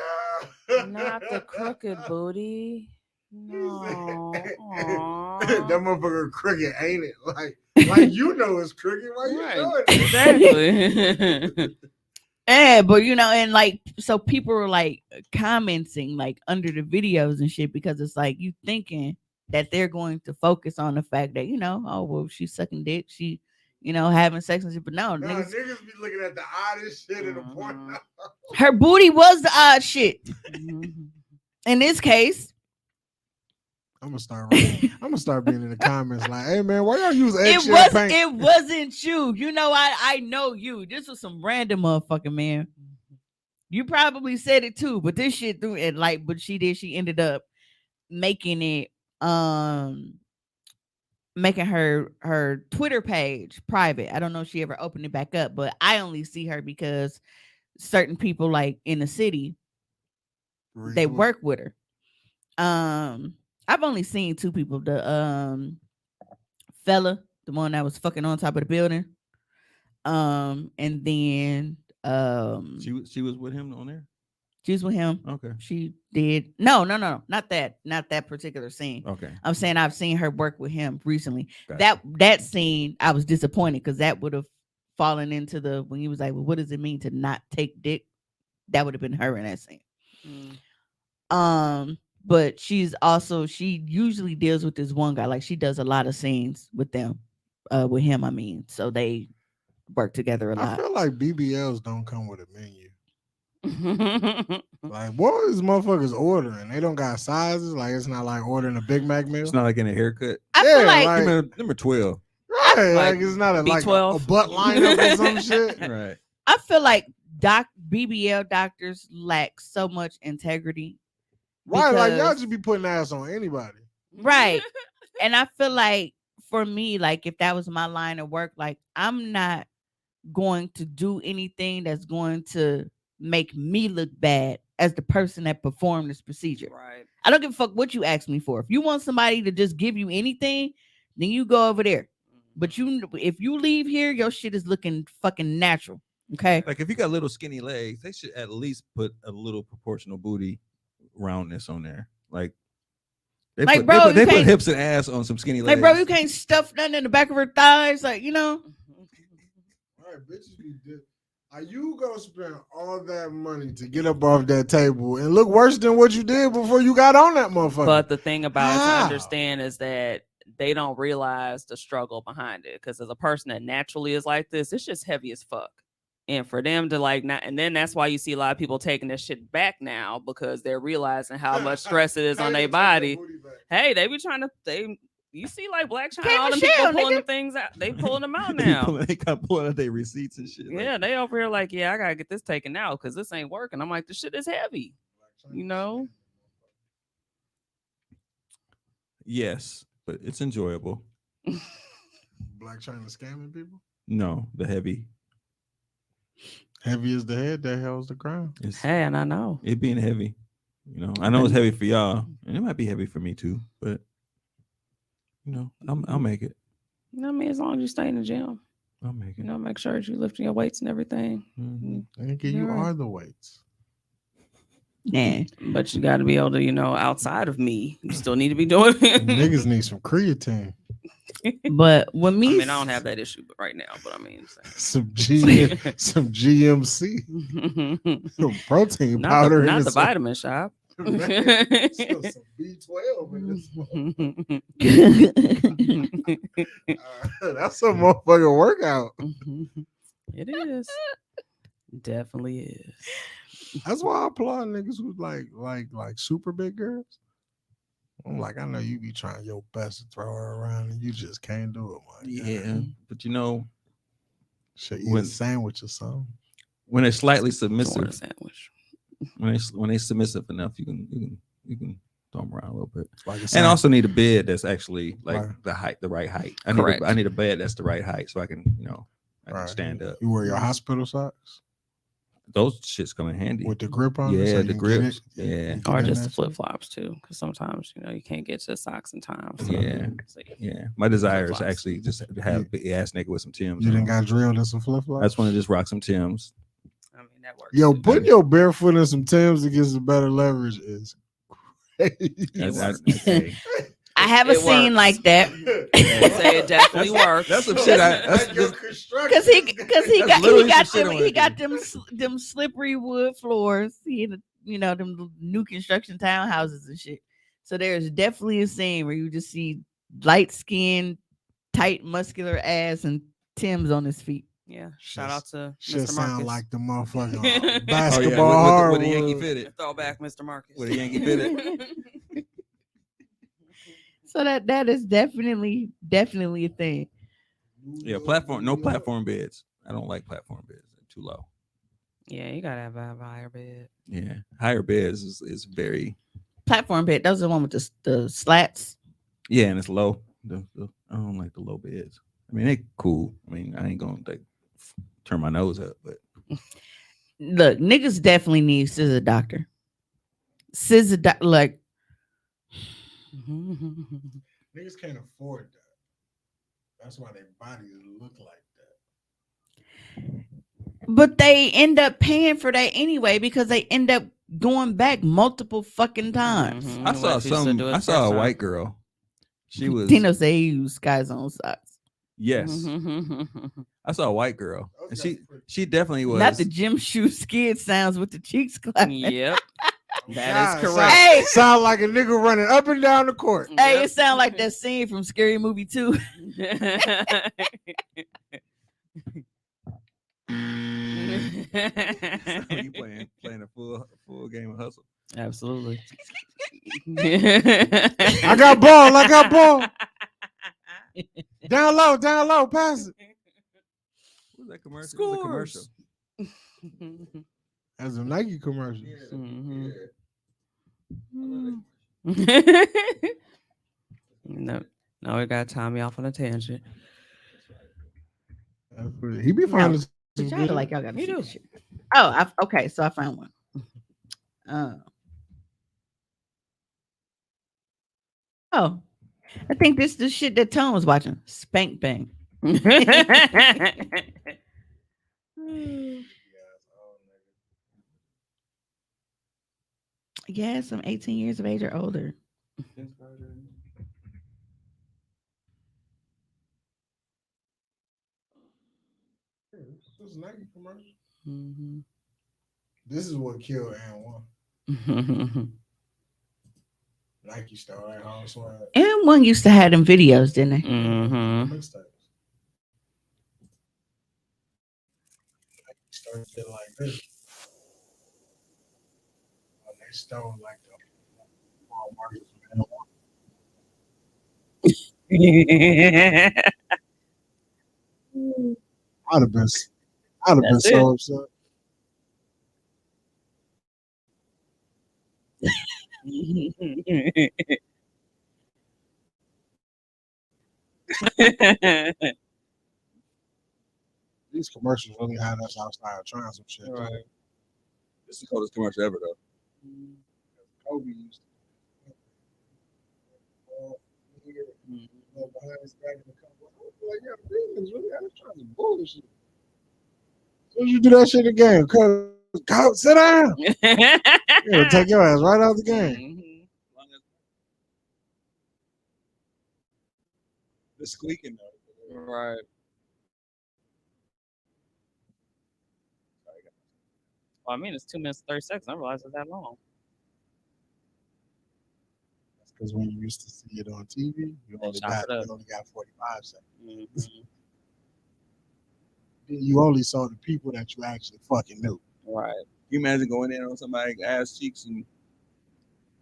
Yeah. Not the crooked booty. No. Aw. That motherfucker crooked, ain't it? Like you know it's crooked. Why you Right. know it? Exactly. Yeah, but you know, and like, so people were like commenting like under the videos and shit because it's like you thinking that they're going to focus on the fact that, you know, oh, well, she's sucking dick, she, you know, having sex and shit, but no, Nah, niggas, niggas be looking at the oddest shit in the porn. her booty was the odd shit. Mhm. In this case, I'm gonna start being in the comments like, hey man, why y'all use it eggshell paint? it wasn't you. You know, I know you. This was some random motherfucker, man. You probably said it too, but this shit through it, like, but she ended up making it making her Twitter page private. I don't know if she ever opened it back up, but I only see her because certain people like in the city they work with her. I've only seen two people. The fella, the one that was fucking on top of the building. And then She was with him on there. she was with him. Okay. She did not that particular scene. Okay. I'm saying I've seen her work with him recently. Gotcha. That scene I was disappointed because that would have fallen into the when he was like, well, what does it mean to not take dick? That would have been her in that scene. But she usually deals with this one guy. Like she does a lot of scenes with them, with him. I mean, so they work together a I lot. feel like BBLs don't come with a menu. Like, what is motherfuckers ordering? They don't got sizes. Like, it's not like ordering a Big Mac meal. It's not like getting a haircut. I feel like Number 12. Right, Like like it's not a like B12. a butt lineup or some shit. Right. I feel like BBL doctors lack so much integrity. Right, like y'all Because- just be putting ass on anybody. Right. And I feel like for me, like if that was my line of work, like I'm not going to do anything that's going to make me look bad as the person that performed this procedure. Right. I don't give a fuck what you ask me for. If you want somebody to just give you anything, then you go over there. But if you leave here, your shit is looking fucking natural. Okay. Like if you got little skinny legs, they should at least put a little proportional booty roundness on there. Like they Like, put, bro, they put, you they put can't- hips and ass on some skinny legs. Like, bro, you can't stuff nothing in the back of her thighs. Like, you know. All right, bitches be dead. Are you gonna spend all that money to get up off that table and look worse than what you did before you got on that motherfucker? But the thing about it to How? understand is that they don't realize the struggle behind it. Because as a person that naturally is like this, it's just heavy as fuck. And for them to like not, and then that's why you see a lot of people taking this shit back now because they're realizing how much stress it is on their body. Hey, they be trying to you see like Black China, Can't all them Michelle, people pulling nigga. them things out. They pulling them out They now. pulling out their receipts and shit. Yeah, they over here like, yeah, I gotta get this taken out because this ain't working. I'm like, this shit is heavy. You know? Yes. but it's enjoyable. Black China scamming people. No, the heavy. Heavy is the head that holds the crown. It's Hey, and I know. it being heavy. You know, I know it's heavy for y'all, and it might be heavy for me too. But you know, I'll make it. I mean, as long as you stay in the gym, I'll make you it. know, make sure that you're lifting your weights and everything. Mhm. Nigga, you You're right. are the weights. Yeah. But you got to be able to, you know, outside of me, you still need to be doing it. Niggas need some creatine, But when me, I mean, I don't have that issue right now, but I mean, some some GMC, some protein not powder, the, and not the some- vitamin shop. Man, some B12 in this. That's a motherfucking workout. It is. Definitely is. That's why I applaud niggas who like super big girls. I'm like, I know you be trying your best to throw her around and you just can't do it. My Yeah, God. but you know, Should eat When- a sandwich or something. when they're slightly It's more submissive, a sandwich. when they submissive enough, you can throw them around a little bit. Like a And sandwich. also need a bed that's actually like Right. the right height. Correct. I need a bed that's the right height so I can, you know, I can Right. stand up. You wear your hospital socks Those shits come in handy. with the grip on. it, Yeah, so the you can get grips. it- Yeah. you get Or in just that the flip shit. flops too, because sometimes you know you can't get to the socks in time. So, Yeah. so Yeah, my desire is Flip-flops. actually just to have a big ass nigga with some Tims. You on. done got drilled in some flip I flops. just want to just rock some Tims. I mean that works. Yo, too. put your barefoot in some Timbs to get some better leverage is crazy. Hey, I have a It scene works. like that. Say it definitely works. that's some shit. That's Cause he That's literally got some shit them I he wanna got them slippery wood floors. He had, you know, them new construction townhouses and shit. So there's definitely a scene where you just see light skin, tight, muscular ass, and Tim's on his feet. Yeah. Shout out to Shit Mr. sound Marcus. like the motherfucking Oh yeah, basketball with the Yankee hardwood. fitted. Throwback, Mr. Marcus. With a Yankee fitted. So that is definitely a thing. Yeah, platform. No platform beds. I don't like platform beds. They're too low. Yeah, you gotta have a higher bed. Yeah, higher beds is very. Platform bed. Those are the one with the slats. Yeah, and it's low. I don't like the low beds. I mean, they cool. I mean, I ain't gonna like turn my nose up, but Look, niggas definitely need scissor doctor. Like Niggas can't afford that. That's why their bodies look like that. but they end up paying for that anyway because they end up going back multiple fucking times. Mhm. I saw What if you used to do it I the saw first a time? white girl. She was Tino say he used Sky Zone socks. yes. Mm-hmm. I saw a white girl, and she definitely was. Not the gym shoe skid sounds with the cheeks clapping. Yep. That God, is correct. Hey, Sound like a nigga running up and down the court. hey, it sounds like that scene from Scary Movie 2. you playing a full game of hustle. Absolutely. I got ball. Down low, pass it. What was that commercial? It was a commercial. That's a Nike commercial. Mhm. No, we got Tommy off on a tangent. He be finding some But y'all good- like y'all got to Me see too. this shit. Oh, okay. So I found one. Oh, I think this is the shit that Tom was watching. Spank Bang. Yes, I'm 18 years of age or older. This is Nike commercial. Mhm. This is what killed and one. Nike stole that whole swag. And one used to have them videos, didn't they? Mhm. Mixtapes. Nike started shit like this. They stole like the Walmart and one. I'd have been That's so upset. These commercials really had us outside trying some shit. Right. Too. This is the coldest commercial ever, though. Kobe used to behind his back in the couple. I was like, yeah, these really had us trying some bullshit. As soon as you do that shit again, go sit down. Yeah, take your ass right out the game. The squeaking, though. Right. Well, I mean, it's 2 minutes 30 seconds. I didn't realize it's that long. That's because when you used to see it on TV, you only chop it up. 45 seconds. Mhm. You only saw the people that you actually fucking knew. Right. You imagine going in on somebody's ass cheeks and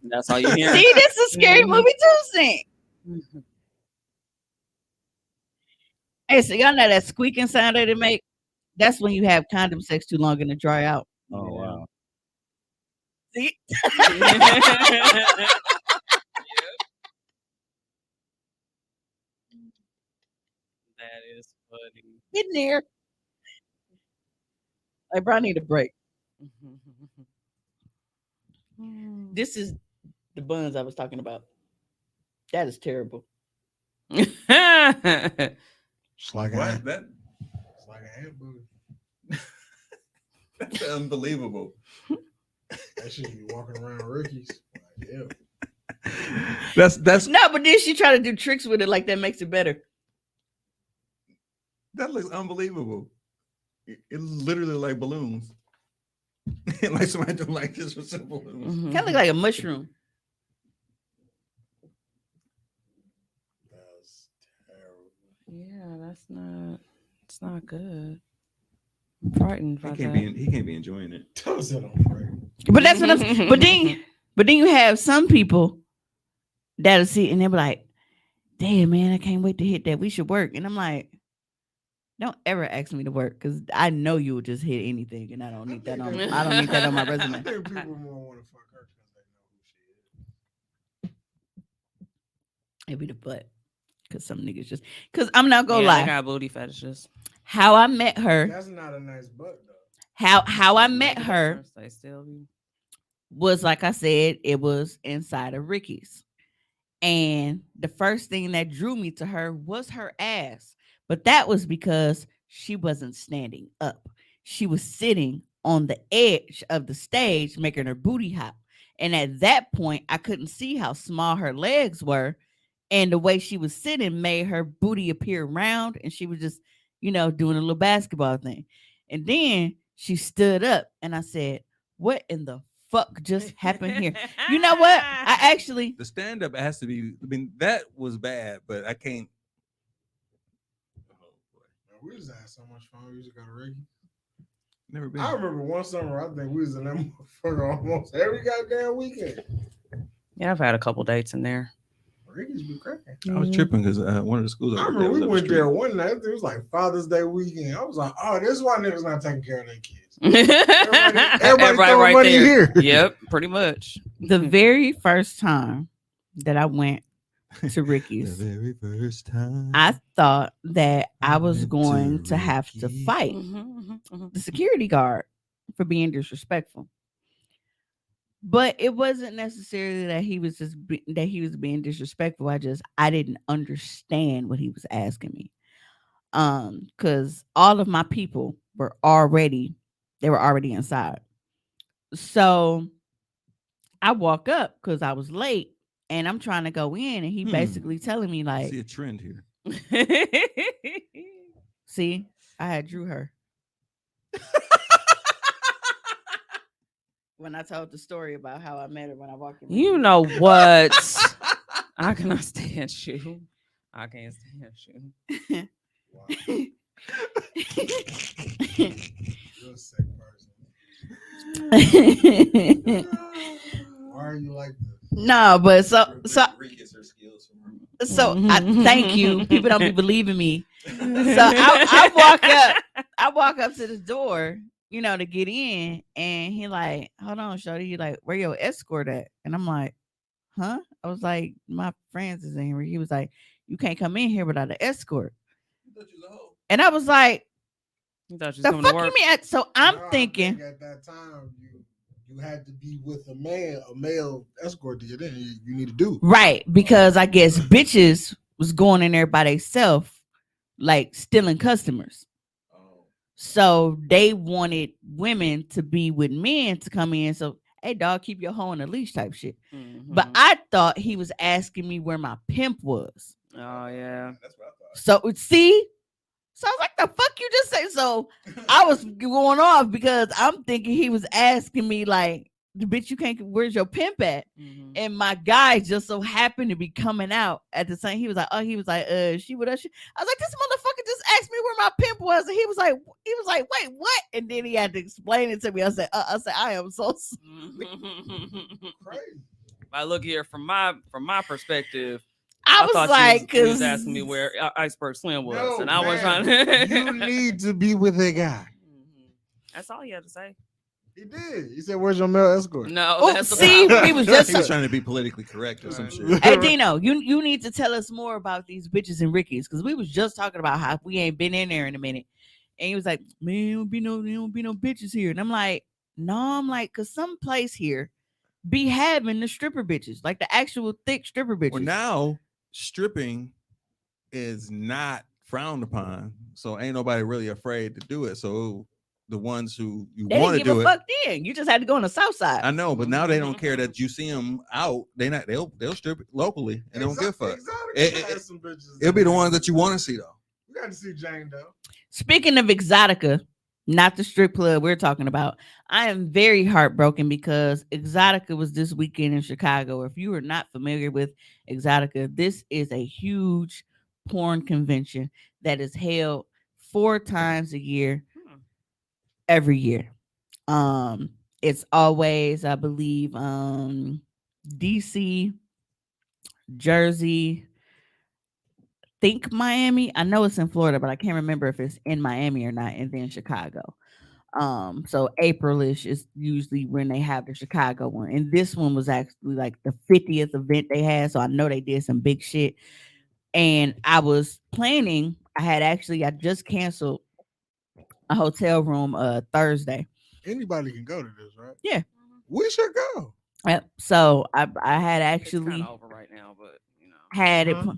That's all you hear. See, this is a scary Mhm. movie too, Sing. Mhm. Hey, so y'all know that squeaking sound that it make? That's when you have condom sex too long and it dry out. oh wow. See? That is funny. Get in there. Like, bro, I need a break. This is the buns I was talking about. That is terrible. It's like What? That it's like an ant booty. that's unbelievable. That shit be walking around Ricky's. Like, yeah. That's No, but then she try to do tricks with it like that makes it better. that looks unbelievable. It's literally like balloons. Like somebody doing like this with some balloons. Mhm. Kind of look like a mushroom. That's terrible. Yeah, that's not. It's not good. I'm frightened by He can't that. be enjoying it. Toss it on Frank. But that's what I'm but then you have some people that'll see and they'll be like, damn man, I can't wait to hit that. We should work. And I'm like, don't ever ask me to work because I know you will just hit anything and I don't need that on my I resume. think people more want to fuck her because they know who she is. It'd be the butt. Cause some niggas just cause I'm not gonna Yeah, lie. they got booty fetishes. How I met her, That's not a nice butt though. how I Doesn't met make a her difference. They still be. was like I said, it was inside of Ricky's. And the first thing that drew me to her was her ass. But that was because she wasn't standing up. She was sitting on the edge of the stage, making her booty hop. And at that point, I couldn't see how small her legs were. And the way she was sitting made her booty appear round. And she was just, doing a little basketball thing. And then she stood up and I said, what in the fuck just happened here? You know what? I actually The stand up has to be. I mean, that was bad, but I can't. Oh boy, Man, we just had so much fun. We used to go to Ricky. never been. I remember one summer, I think we was in that motherfucker almost every goddamn weekend. Yeah, I've had a couple dates in there. Ricky's be cracking. I was tripping because one of the schools. I over remember was we up the went street. there one night. It was like Father's Day weekend. I was like, oh, this is why niggas not taking care of their kids. Everybody throwing money here. Yep, pretty much. the very first time that I went to The Ricky's, very first time. I thought that I was went going to to have to Ricky's. fight the security guard for being disrespectful. But it wasn't necessarily that he was that he was being disrespectful. I didn't understand what he was asking me. Because all of my people were already inside. So I walk up because I was late and I'm trying to go in, and he basically telling me I like, see a trend here. see, I had drew her. When I told the story about how I met her when I walked in. You know what? I cannot stand you. I can't stand you. Wow. You're a sick person. Why are you like this? No, but so Rick gets her skills from her. I thank you. People don't be believing me. So I walk up to the door, to get in, and he like, hold on, shorty. He like, where your escort at? And I'm like, huh? I was like, my friends is in here. He was like, You can't come in here without an escort. And I was like, You thought you was the coming to fuck you work? mean? So I'm No, I thinking, think at that time you had to be with a male escort to get in. You need to do. right, because I guess bitches was going in there by themselves, like stealing customers. So they wanted women to be with men to come in. So, hey, dog, keep your hoe on a leash type shit. But Mhm. I thought he was asking me where my pimp was. Oh yeah. That's what I thought. So, see? So I was like, the fuck you just say? So I was going off because I'm thinking he was asking me, like, bitch, you can't, where's your pimp at? Mhm. And my guy just so happened to be coming out at the same. He was like, she with us. I was like, this motherfucker just asked me where my pimp was, and he was like, wait, what? And then he had to explain it to me. I said, I am so Crazy. I look here from my perspective. I I was thought like, you was asking me where Iceberg Slim was, No, and I was man, trying to. you need to be with a guy. Mhm. That's all he had to say. He did. He said, "Where's your male escort?" No, Oh, that's the see, problem. he was just He was trying to be politically correct or some shit. Hey Dino, you need to tell us more about these bitches and Rickies, because we was just talking about how we ain't been in there in a minute. And he was like, man, there don't be no bitches here. And I'm like, no, cause some place here be having the stripper bitches, like the actual thick stripper bitches. Well, now stripping is not frowned upon, so ain't nobody really afraid to do it. So the ones who you They want didn't to give do a it, fuck then. You just had to go on the south side. I know, but now they don't care that you see them out. They'll strip it locally and they don't give a fuck. It'll be the ones that you want to see though. We got to see Jane though. Speaking of Exotica, not the strip club we're talking about, I am very heartbroken because Exotica was this weekend in Chicago. If you are not familiar with Exotica, this is a huge porn convention that is held 4 times a year, every year. It's always, I believe, DC, Jersey, think Miami. I know it's in Florida, but I can't remember if it's in Miami or not, and then Chicago. So Aprilish is usually when they have the Chicago one, and this one was actually like the 50th event they had. So I know they did some big shit. And I was planning. I just canceled a hotel room Thursday. Anybody can go to this, right? Yeah. We should go. So I had It's kind actually of over right now, but you know, had it. Huh?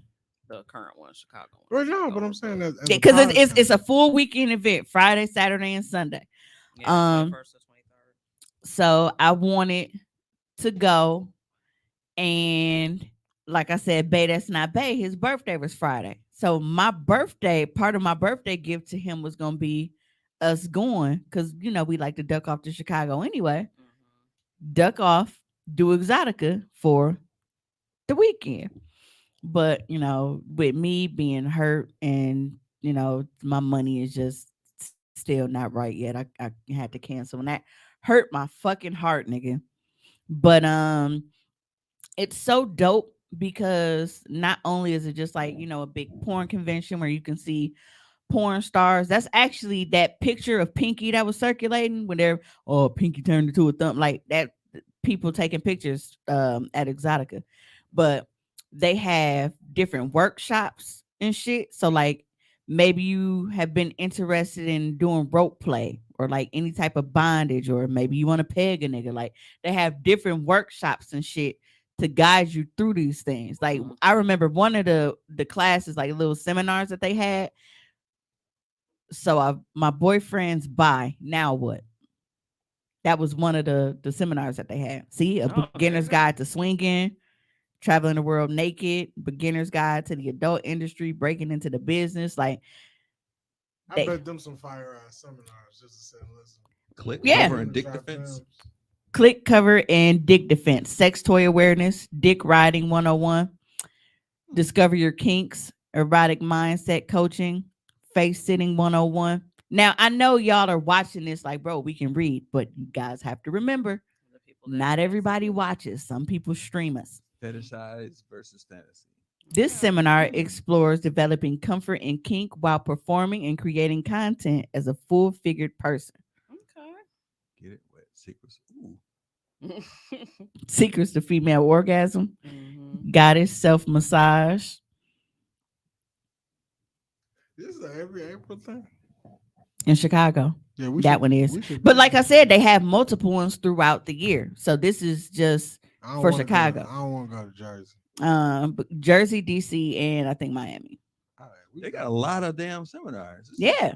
the current one, Chicago. Well, One, no, is but I'm over, saying but- that Because it's a full weekend event, Friday, Saturday, and Sunday. yeah, 21st to 23rd. So I wanted to go, and like I said, Bay, that's not Bay. His birthday was Friday. So part of my birthday gift to him was gonna be us going, because we like to duck off to Chicago anyway. Duck off, do Exotica for the weekend. But with me being hurt and my money is just still not right yet, I had to cancel, and that hurt my fucking heart, nigga. But it's so dope because not only is it just like a big porn convention where you can see porn stars. That's actually that picture of Pinky that was circulating when Pinky turned into a thumb, like that. People taking pictures at Exotica, but they have different workshops and shit. So like maybe you have been interested in doing rope play or like any type of bondage, or maybe you want to peg a nigga. Like they have different workshops and shit to guide you through these things. Like I remember one of the classes, like little seminars that they had. So my boyfriend's bi. Now what? That was one of the seminars that they had. See, a beginner's guide to swinging, traveling the world naked, beginner's guide to the adult industry, breaking into the business. Like, I bet them some fire ass seminars just to say, listen. Click Yeah. over and dick defense. Click, cover, and dick defense, sex toy awareness, dick riding 101, discover your kinks, erotic mindset coaching, face sitting 101. Now, I know y'all are watching this like, bro, we can read, but you guys have to remember, not everybody watches. Some people stream us. Fetishize versus fantasy. This seminar explores developing comfort in kink while performing and creating content as a full-figured person. Okay. Get it wet. Secrets. Ooh. Secrets to female orgasm, goddess self-massage, This is an every April thing. in Chicago. Yeah, we That should- one is. we should But go. like I said, they have multiple ones throughout the year. So this is just I don't for wanna Chicago. I don't want to go to Jersey. but Jersey, DC, and I think Miami. All right, we They got a lot of damn seminars. Yeah.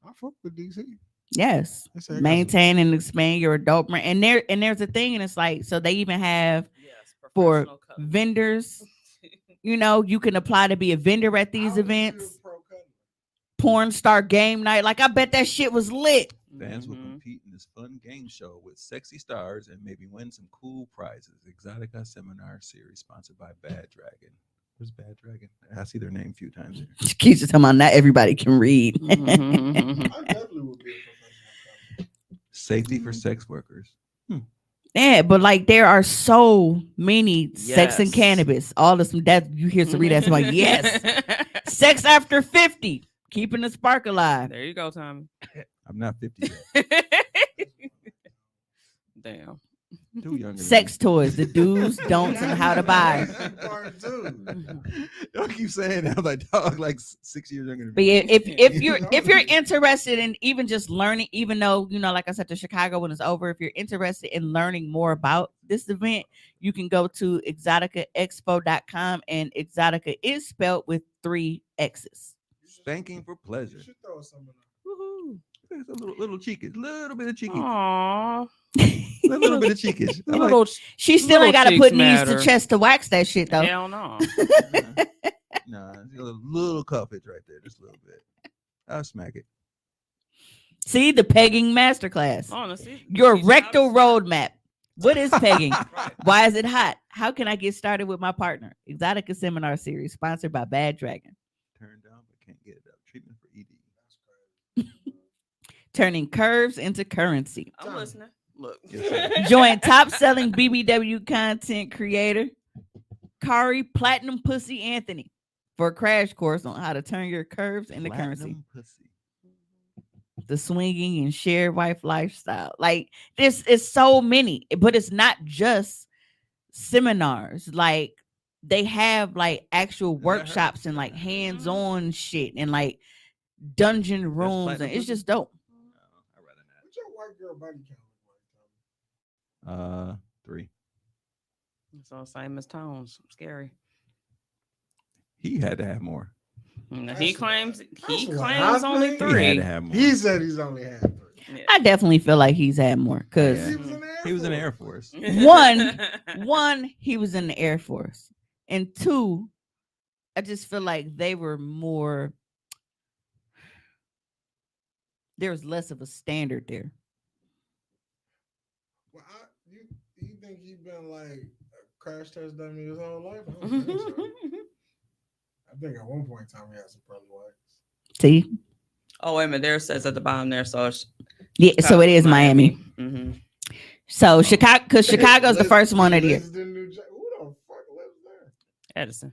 I fuck with DC. Yes. They say I got Maintain and expand your adult brand. And there's a thing, and it's like, so they even have Yes, for professional cut. vendors, you can apply to be a vendor at some- these I wanna be a events. pro cutler. Porn star game night. Like, I bet that shit was lit. Fans will Mhm. compete in this fun game show with sexy stars and maybe win some cool prizes. Exotica Seminar Series sponsored by Bad Dragon. Where's Bad Dragon? I see their name a few times here. Keeps talking about not everybody can read. Mhm. I definitely would be a professional cutler. Safety for sex workers. Yeah, but like there are so many sex and Yes. cannabis. All of some that you hear Sarita that's like, yes. Sex after 50, keeping the spark alive. There you go, Tommy. I'm not 50 yet. Damn. Too young. Sex toys, the do's, don'ts, and how to buy. Part two. Don't keep saying that. I'm like, dog, like 6 years younger than But me. yeah, if you're interested in even just learning, even though like I said, the Chicago one is over. If you're interested in learning more about this event, you can go to exoticaexpo.com, and Exotica is spelled with 3 X's. Spanking for pleasure. You should throw some in there. Woohoo. It's a little cheeky, little bit of cheeky, Aww. a little bit of cheekish. I'm like, Little She still ain't Little got to put cheeks knees matter. to chest to wax that shit though. hell no. nah, a little cuffage right there, just a little bit. I'll smack it. See the pegging masterclass. Honestly. Your teach you how to rectal start. roadmap. What is pegging? Right. Why is it hot? How can I get started with my partner? Exotica Seminar Series sponsored by Bad Dragon. Turned down, but can't get it up. Treatment for ED. Turning curves into currency. I'm listening. Look. Yes, sir. Join top selling BBW content creator Kari Platinum Pussy Anthony for a crash course on how to turn your curves into currency. Platinum pussy. The swinging and shared wife lifestyle. Like this is so many, but it's not just seminars. Like they have like actual I heard workshops and like hands-on shit and like dungeon rooms, platinum and it's pussy? just dope. No, I'd rather What's your white girl body count look like, not. 3. So same as Tones. Scary. He had to have more. He claims that's what I only think. He had 3. to have more. Tommy? He said he's only had 3. Yeah. I definitely feel like he's had more because Yeah. He was in the Air He was in the Air Force. Force. one, he was in the Air Force, and 2, I just feel like they were more. There was less of a standard there. Well, you think he been like a crash test dummy his whole life? I don't think so. I think at one point in time he had some pearly whites. See, Oh, wait a minute. There it says at the bottom there. So it's yeah, so it is Miami. Mm-hmm. So Chicago, because Chicago's the Lives- first one of the year. lives in New Jersey. Who the fuck lives there? Edison.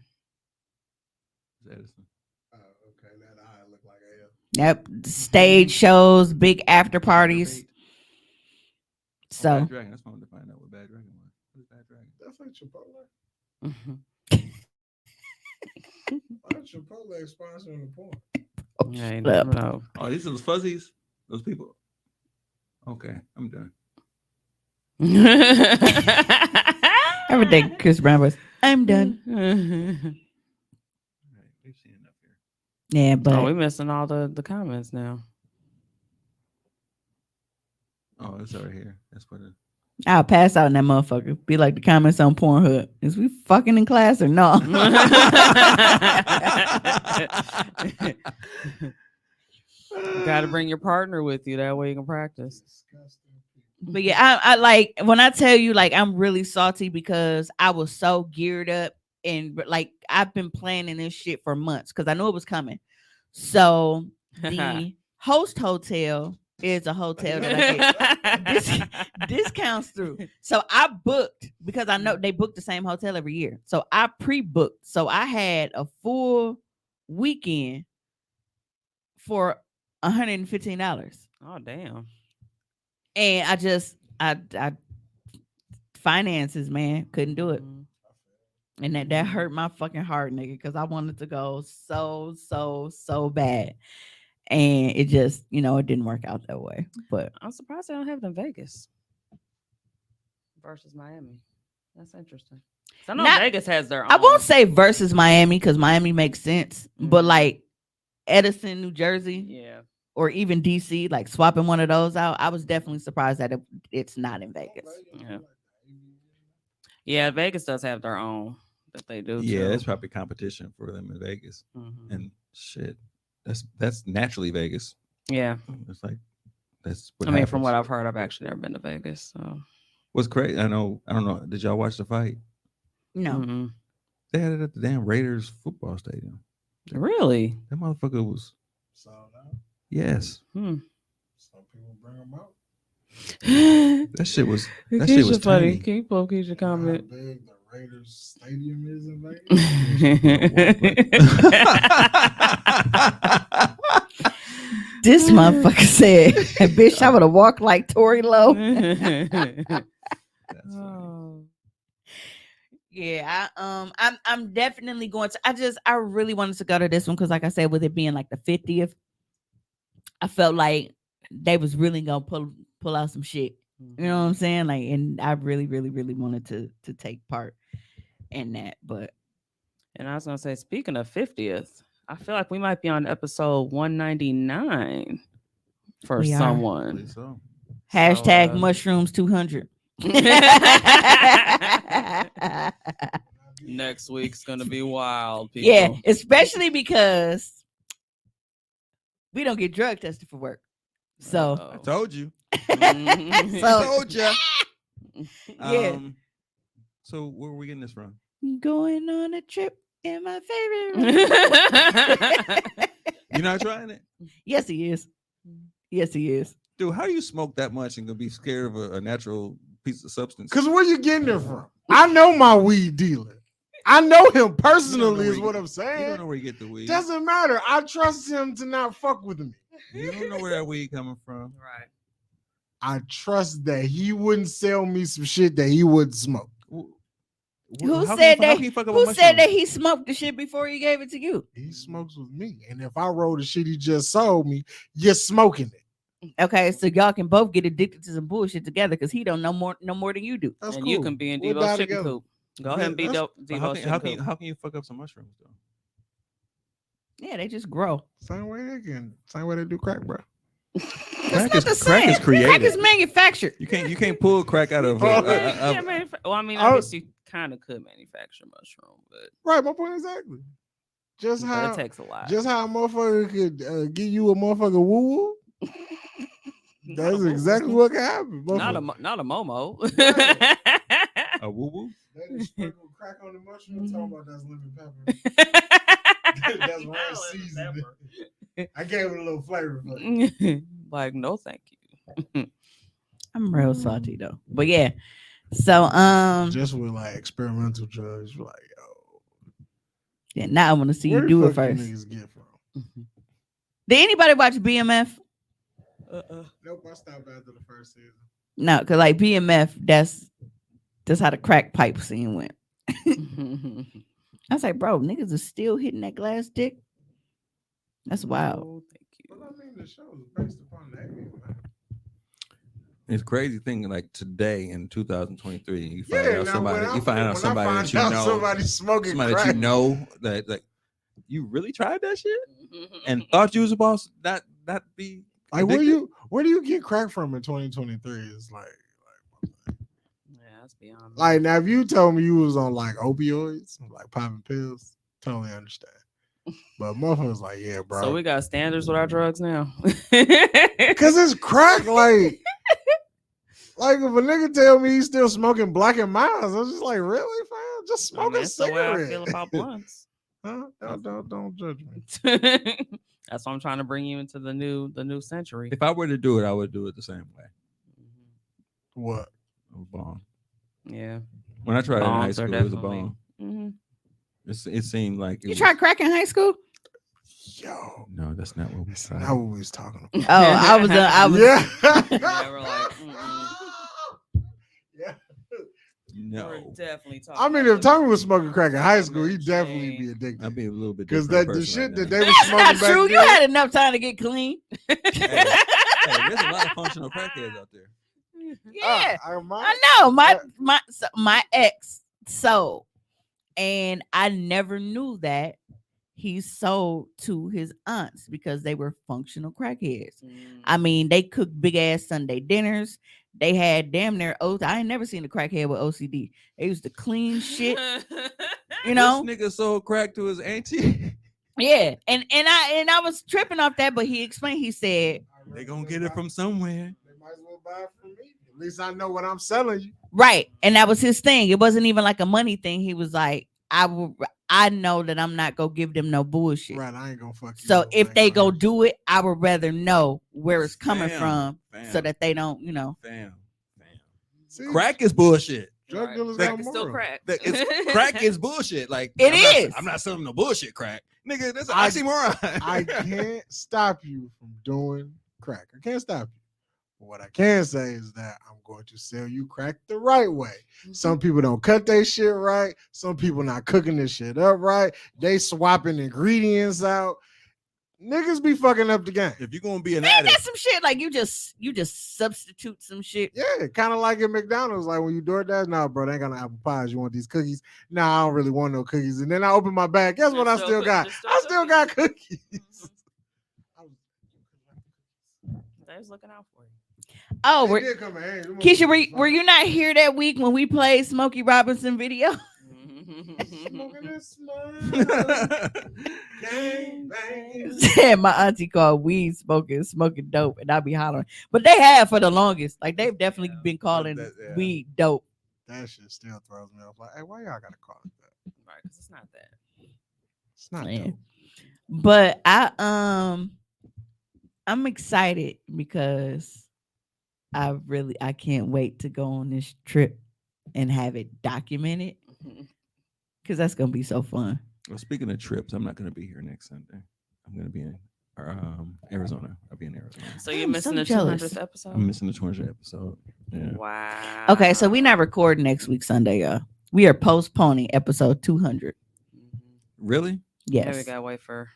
Edison. Oh, okay. That eye look like a L. Yep, stage shows, big after parties. So Bad Dragon. That's what I wanted to find out what Bad Dragon was. What's Bad Dragon? That's like Chipotle. Mhm. Why is Chipotle sponsoring the porn? Yeah, you Shut up. never know. Oh, these are those fuzzies. Those people. Okay, I'm done. everything Chris Brown was. I'm done. All right, we've seen enough here. Yeah, but Oh, we're missing all the comments now. Oh, it's right here. That's what it. I'll pass out in that motherfucker. Be like the comments on Pornhub. Is we fucking in class or no? Got to bring your partner with you. That way you can practice. Disgusting people. But yeah, I like when I tell you like I'm really salty because I was so geared up and like I've been planning this shit for months because I knew it was coming. So the host hotel is a hotel that I get discounts through. So I booked because I know they book the same hotel every year. So I pre-booked. So I had a full weekend for $115. Oh, damn. And I finances, man, couldn't do it. Mhm. And that hurt my fucking heart, nigga, because I wanted to go so bad. And it just, it didn't work out that way. But I'm surprised they don't have it in Vegas versus Miami. That's interesting. So I know Not- Vegas has their own. I won't say versus Miami because Miami makes sense. But Mhm. like Edison, New Jersey, Yeah. or even DC, like swapping one of those out, I was definitely surprised that it's not in Vegas. Yeah. Yeah, Vegas does have their own that they do. Yeah, too. it's probably competition for them in Vegas. Mhm. And shit, that's naturally Vegas. Yeah. It's like that's what I mean, happens. from what I've heard, I've actually never been to Vegas. So What's crazy? I don't know. Did y'all watch the fight? No. Mhm. They had it at the damn Raiders football stadium. Really? That motherfucker was Sold out. yes. Hmm. Some people bring them out. That shit was Keisha funny. tiny. Can you pull up Keisha How comment? big the Raiders stadium is in Vegas? This motherfucker said, "Bitch, I would have walked like Tory Lowe." That's funny. Oh. Yeah, I'm definitely going to. I really wanted to go to this one because, like I said, with it being like the 50th, I felt like they was really gonna pull out some shit. You know what I'm saying? Like, and I really wanted to take part in that. But And I was gonna say, speaking of 50th, I feel like we might be on episode 199 for We are. I someone. believe so. hashtag So, mushrooms 200. Next week's gonna be wild, people. Yeah, especially because we don't get drug tested for work. So I told you. Mhm. So- told you. Yeah. So where are we getting this from? going on a trip in my favorite. You're not trying it, Yes, he is. Yes, he is. dude. How do you smoke that much and gonna be scared of a natural piece of substance? Because where you getting it from? I know my weed dealer. I know him personally, is what I'm You saying. don't know where you get the weed. Doesn't matter. I trust him to not fuck with me. You don't know where that weed coming from. Right. I trust that he wouldn't sell me some shit that he wouldn't smoke. Who How said can you that? fuck up a Who said mushroom? that he smoked the shit before he gave it to you? He smokes with me. And if I roll the shit he just sold me, you're smoking it. Okay, so y'all can both get addicted to some bullshit together because he don't know more than you do. That's And cool. you can be in We'll Devo's die chicken together. coop. Go ahead and be That's- But Devo's chicken coop. how can you fuck up some mushrooms though? Yeah, they just grow. Same way they do crack, bro. Crack That's not the is same. created. Crack is manufactured. You can't pull crack out of. Yeah, well, I mean, I- obviously, you kind of could manufacture mushroom, but Right, my point exactly. Just but how it takes a lot. just how a motherfucker could give you a motherfucker woo woo. That's exactly what can happen. not a Motherfucker. not a Momo. A woo woo. They just sprinkle crack on the mushroom. Talking about that's lemon pepper. That's right seasoning. I gave it a little flavor. But Like, no, thank you. I'm real salty though. But yeah. So just with like experimental drugs, like yo, yeah, now I want to see where you the do it fuck you first. niggas get from? Did anybody watch BMF? Nope, I stopped after the first season. No, because like BMF, that's how the crack pipe scene went. I was like, bro, niggas are still hitting that glass dick. That's wild. No, thank you. Well, I mean, the show is based upon that. Man. It's crazy thing like today in 2023, you find Yeah, out now somebody, when I- you find out when I somebody find that you out know, somebody smoking somebody crack. that you know that like you really tried that shit and thought you was supposed to not be Like addicted? where do you get crack from in 2023? It's like Yeah, that's beyond. like now if you told me you was on like opioids, like popping pills, totally understand. But motherfuckers like, yeah, bro. So we got standards with our drugs now. Cause it's crack, like if a nigga tell me he's still smoking Black and Miles, I'm just like, really, fam? Just I mean, smoke a that's the way I cigarette. feel about blunts. Huh? Don't judge me. That's why I'm trying to bring you into the new century. If I were to do it, I would do it the same way. What? A bomb. Yeah. When I tried it in high Bombs are school, it was a definitely- bomb. Mhm. It seemed like it You was, tried crack in high school? Yo, No, that's not what we that's tried. not what we was talking about. Oh, I was Yeah. Yeah, we're like, mm-mm. Yeah. No, definitely talking. I mean, if Tommy was smoking crack in high school, he'd definitely be I'd addicted. be a little bit Because different the person shit right that now. they was That's smoking not back true. You then, had enough time to get clean. Hey, there's a lot of functional crackheads out there. Yeah, I I know. My ex sold, and I never knew that he sold to his aunts because they were functional crackheads. I mean, they cooked big ass Sunday dinners. They had damn near I ain't never seen a crackhead with OCD. They used to clean shit, you know. This nigga sold crack to his auntie. Yeah, and I was tripping off that, but he explained. He said, They gonna get it from somewhere. They might as well buy it from me. At least I know what I'm selling you. right, and that was his thing. It wasn't even like a money thing. He was like, I know that I'm not gonna give them no bullshit. Right, I ain't gonna fuck you. So up. I if ain't they gonna go do it, I would rather know where it's coming Fam, from, so that they don't, you know. Fam. See, Crack is bullshit. drug Right. dealers Crack got It's moral. still crack. Crack is bullshit. Like It is. I'm not selling no bullshit crack, nigga. That's an I- oxymoron. I can't stop you from doing crack. I can't stop you. But what I can say is that I'm going to sell you crack the right way. Some people don't cut their shit right. Some people not cooking this shit up right. They swapping ingredients out. Niggas be fucking up the game. If you're gonna be an Ain't that addict, some shit like you just substitute some shit? Yeah, kind of like at McDonald's. Like when you DoorDash, nah, bro, they ain't got no apple pies. You want these cookies? Nah, I don't really want no cookies. And then I open my bag. Guess what? I still got? I still got cookies. They was looking out for you. Oh, They did come in handy. Them Keisha, motherfuckers were you not here that week when we played Smokey Robinson video? smoking and smoke, gang bang. Said my auntie called weed smoking dope, and I be hollering. But they have for the longest. Like they've definitely been calling yeah. weed dope. That shit still throws me off. Like, hey, why y'all gotta call it that? Right, because it's not that. It's not Yeah. dope. But I'm excited because I can't wait to go on this trip and have it documented because that's gonna be so fun. Well, speaking of trips, I'm not gonna be here next Sunday. I'm gonna be in Arizona. I'll be in Arizona. So you're I'm missing so the jealous. 200th episode? I'm missing the 200th episode. Yeah. Wow. Okay, so we not recording next week Sunday, y'all. We are postponing episode 200. Really? Yeah, Yes. we gotta wait for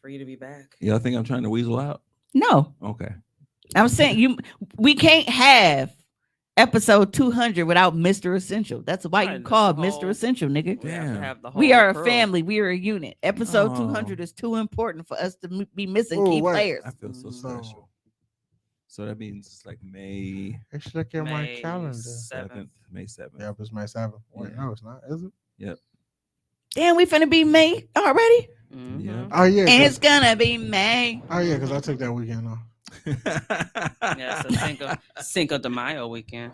you to be back. Y'all think I'm trying to weasel out? No, Okay. I'm saying we can't have episode 200 without Mr. Essential. That's why Right, you that's call the Mr. whole- Essential, nigga. We have to Damn. have the whole We are a crew. family. We are a unit. Episode Oh. 200 is too important for us to be missing Oh, key wait. players. I feel so So- special. So that means it's like May Let's look at my May calendar. 7th. May 7th. Yep, it's May 7th. Wait, Yeah. no, it's not. Is it? Damn, we finna be May already? Mhm. Yeah. Oh yeah. And 'cause- it's gonna be May. Oh yeah, because I took that weekend off. Yeah, it's a Cinco de Mayo weekend.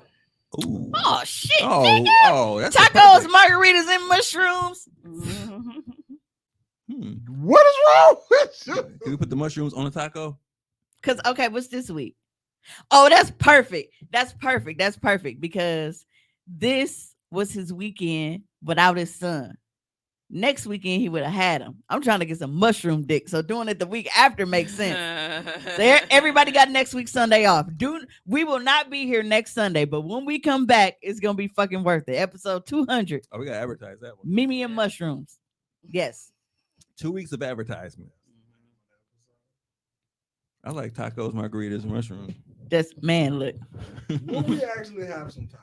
Ooh. Oh shit. Oh, that's Tacos, perfect. margaritas, and mushrooms. What is wrong with you? Can we put the mushrooms on the taco? Cause okay, what's this week? Oh, that's perfect. That's perfect because this was his weekend without his son. Next weekend he would have had him. I'm trying to get some mushroom dick, so doing it the week after makes sense. So everybody got next week Sunday off. We will not be here next Sunday, but when we come back, it's gonna be fucking worth it. Episode 200, Oh, we gotta advertise that one. Mimi and mushrooms. Yes. 2 weeks of advertisement. I like tacos, margaritas, and mushrooms. That's man, look. Will we actually have some tacos?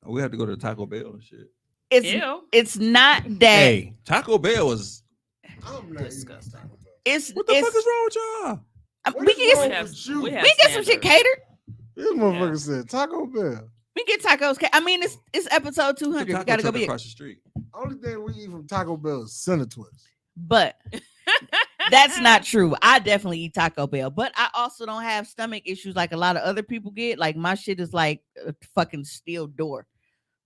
We have to go to Taco Bell and shit. Ew. It's not that Hey, Taco Bell is. I'm not Disgusting. eating Taco Bell. it's What the fuck is wrong with y'all? What we is can get wrong some, We have- with you? we have- we can get some shit standards. catered. This motherfucker said Taco Bell. We can get tacos. I mean, it's episode 200. We Taco gotta go truck be. across the street. Only thing we eat from Taco Bell is Center Twist. But that's not true. I definitely eat Taco Bell, but I also don't have stomach issues like a lot of other people get. Like my shit is like a fucking steel door.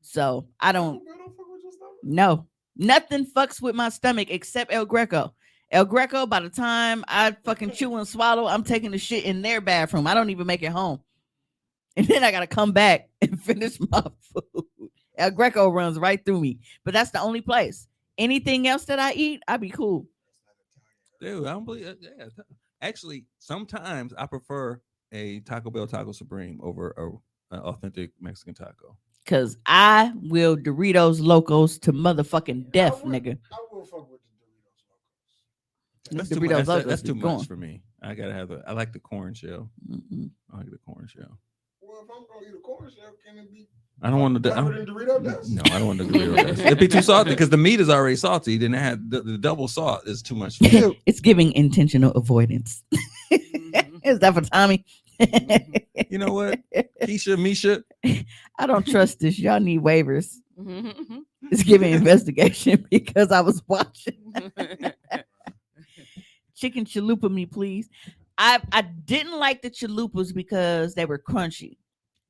So I don't Taco Bell don't fuck with your stomach? know. Nothing fucks with my stomach except El Greco. El Greco, by the time I fucking chew and swallow, I'm taking the shit in their bathroom. I don't even make it home. And then I gotta come back and finish my food. El Greco runs right through me. But that's the only place. Anything else that I eat, I be cool. Dude, I don't believe. Yeah, actually, sometimes I prefer a Taco Bell Taco Supreme over an authentic Mexican taco. Cause I will Doritos Locos to motherfucking death, nigga. I will fuck with the Doritos Locos. That's The too, Doritos much. Locos That's be too going. much for me. I gotta have I like the corn shell. Mm-mm. I like the corn shell. Well, if I'm gonna eat a corn shell, can it be I don't want to. covered in Dorito dust? No, I don't want the Dorito dust. It'd be too salty because the meat is already salty. Then it had the double salt is too much for me. It's giving intentional avoidance. Is that for Tommy? You know what, Keisha, Misha? I don't trust this. Y'all need waivers. It's giving investigation because I was watching. Chicken chalupa me, please. I didn't like the chalupas because they were crunchy,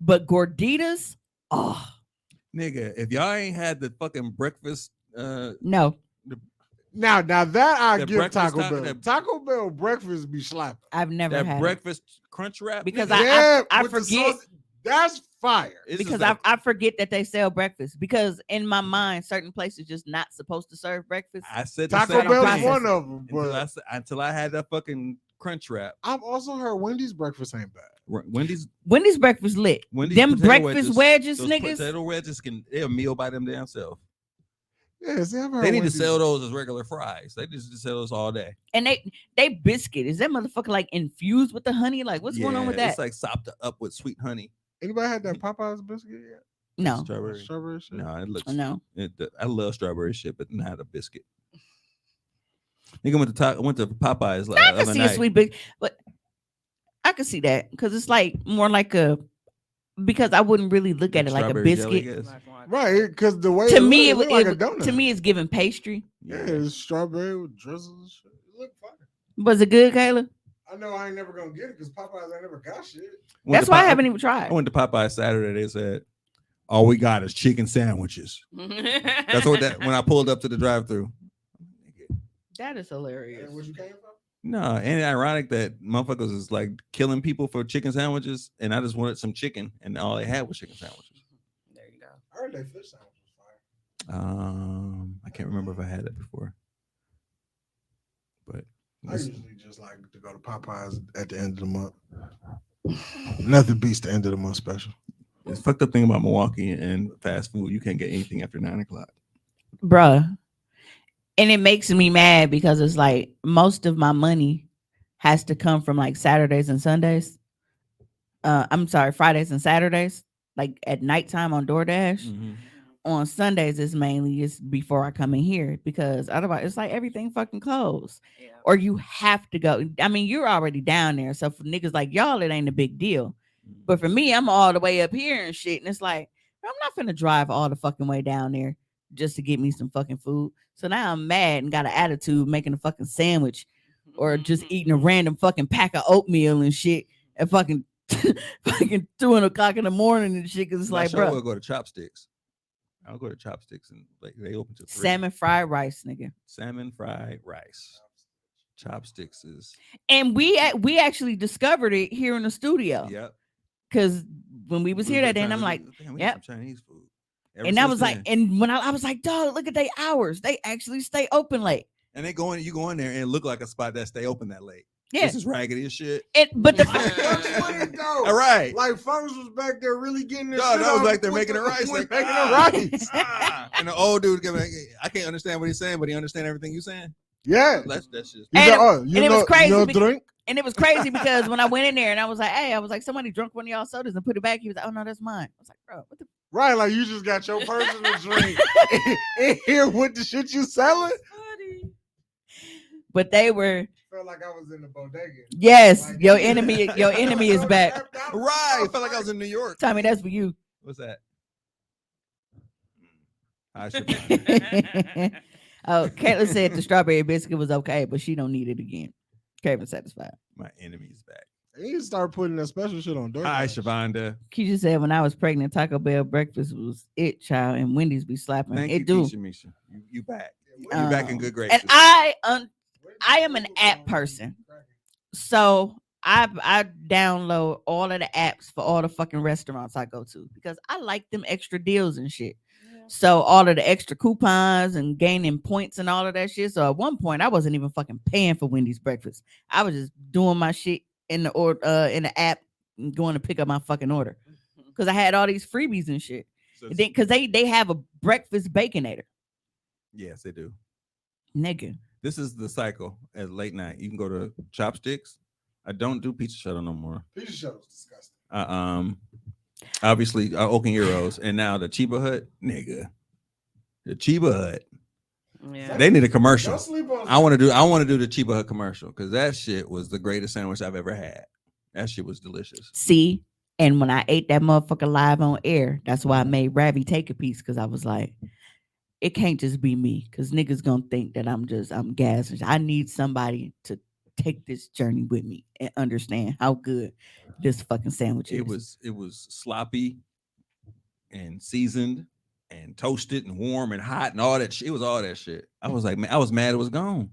but gorditas, oh Nigga, if y'all ain't had the fucking breakfast, no, Now that I The give breakfast Taco taco- Bell. that- Taco Bell breakfast be slapping. I've never that had it. breakfast crunch wrap, Because nigga, I with the forget sauce, that's fire. it's because just I forget that they sell breakfast because in my mind certain places just not supposed to serve breakfast. I said the Taco same Bell's thing one of them, until I had that fucking crunch wrap. I've also heard Wendy's breakfast ain't bad. Wendy's breakfast lit. Wendy's Them potato breakfast wedges, those niggas. Potato wedges they're a meal by them damn self. Yeah, see, I've heard They need to Wendy's. sell those as regular fries. They just sell those all day. And they biscuit. Is that motherfucker like infused with the honey? Like what's going on with that? It's like sopped up with sweet honey. Anybody had that Popeyes biscuit yet? No. Strawberry. Strawberry shit. No, it looks. No. I love strawberry shit, but not a biscuit. Nigga went to Popeyes I the can other see night. a sweet biscuit, but I can see that because it's like more like a because I wouldn't really look at it like a Strawberry jelly, biscuit. I guess. Right, because the way To it me, look, it, like it, a donut. to me, it's giving pastry. yeah, it's strawberry with drizzle and shit. It look fire. Was it good, Kayla? I know I ain't never gonna get it because Popeyes ain't never got shit. That's why I haven't even tried. I went to Popeyes Saturday. They said, "All we got is chicken sandwiches." That's what that when I pulled up to the drive-through. That is hilarious. And where you came from? No, ain't it ironic that motherfuckers is like killing people for chicken sandwiches, and I just wanted some chicken, and all they had was chicken sandwiches. There you go. I heard they fish sandwich was fire. I can't remember if I had that before, but I usually just like to go to Popeyes at the end of the month. Nothing beats the end of the month special. it's fucked up thing about Milwaukee and fast food. You can't get anything after 9:00. Bruh. And it makes me mad because it's like most of my money has to come from like Saturdays and Sundays. I'm sorry, Fridays and Saturdays, like at nighttime on DoorDash. On Sundays, it's mainly just before I come in here because otherwise it's like everything fucking closed. Yeah. Or you have to go. I mean, you're already down there. So for niggas like y'all, it ain't a big deal. But for me, I'm all the way up here and shit. And it's like, I'm not finna drive all the fucking way down there just to get me some fucking food. So now I'm mad and got an attitude making a fucking sandwich or just eating a random fucking pack of oatmeal and shit at fucking fucking 2:00 in the morning and shit. Cause it's like, bro, we'll go to Chopsticks. I'll go to Chopsticks and like they open to 3. salmon fried rice, nigga. Salmon fried rice. Chopsticks is And we actually discovered it here in the studio. yep. Cause when we was here that day, and I'm like, damn, we yep. need some Chinese food. Ever and I since was like, then. and when I was like, dog, look at they hours. They actually stay open late. And you go in there and it look like a spot that stay open that late. Yeah. This is raggedy as shit. But the That's what it though. All right. Like folks was back there really getting their No, shit that was off like they're with making it rice. Like, making ah. it rice. And the old dude giving, I can't understand what he's saying, but he understand everything you're saying. Yeah. That's just You And know, it- oh, and it was you crazy know because- drink? and it was crazy because when I went in there and I was like, hey, I was like, somebody drunk one of y'all sodas and put it back. He was like, oh no, that's mine. I was like, bro, what the Right, like you just got your personal drink in here with the shit you selling. but they were Felt like I was in the bodega. yes, Like- your enemy is back. Right. I felt like I was in New York. Tommy, that's for you. What's that? I should Oh, Caitlin said the strawberry biscuit was okay, but she don't need it again. Caitlin satisfied. my enemy's back. You need to start putting that special shit on DoorDash. Hi, Shavonda. Keisha said when I was pregnant, Taco Bell breakfast was it, child, and Wendy's be slapping. Thank it you, do. Keisha Misha. You back. You back in good graces. And I am an app person. So I download all of the apps for all the fucking restaurants I go to because I like them extra deals and shit. So all of the extra coupons and gaining points and all of that shit. So at one point I wasn't even fucking paying for Wendy's breakfast. I was just doing my shit in the app and going to pick up my fucking order. because I had all these freebies and shit. So Because they have a breakfast baconator, yes, they do. nigga. This is the cycle at late night. You can go to Chopsticks. I don't do Pizza Shuttle no more. Pizza Shuttle's disgusting. Obviously Oak and Euros, and now the Chiba Hut, nigga. The Chiba Hut. Yeah. They need a commercial. Don't sleep on. I want to do the Chiba Hut commercial because that shit was the greatest sandwich I've ever had. That shit was delicious. See, and when I ate that motherfucker live on air, that's why I made Ravi take a piece because I was like, it can't just be me because niggas gonna think that I'm gassing. I need somebody to take this journey with me and understand how good this fucking sandwich is. It was sloppy and seasoned and toasted and warm and hot and all that shit. It was all that shit. I was like, man, I was mad it was gone.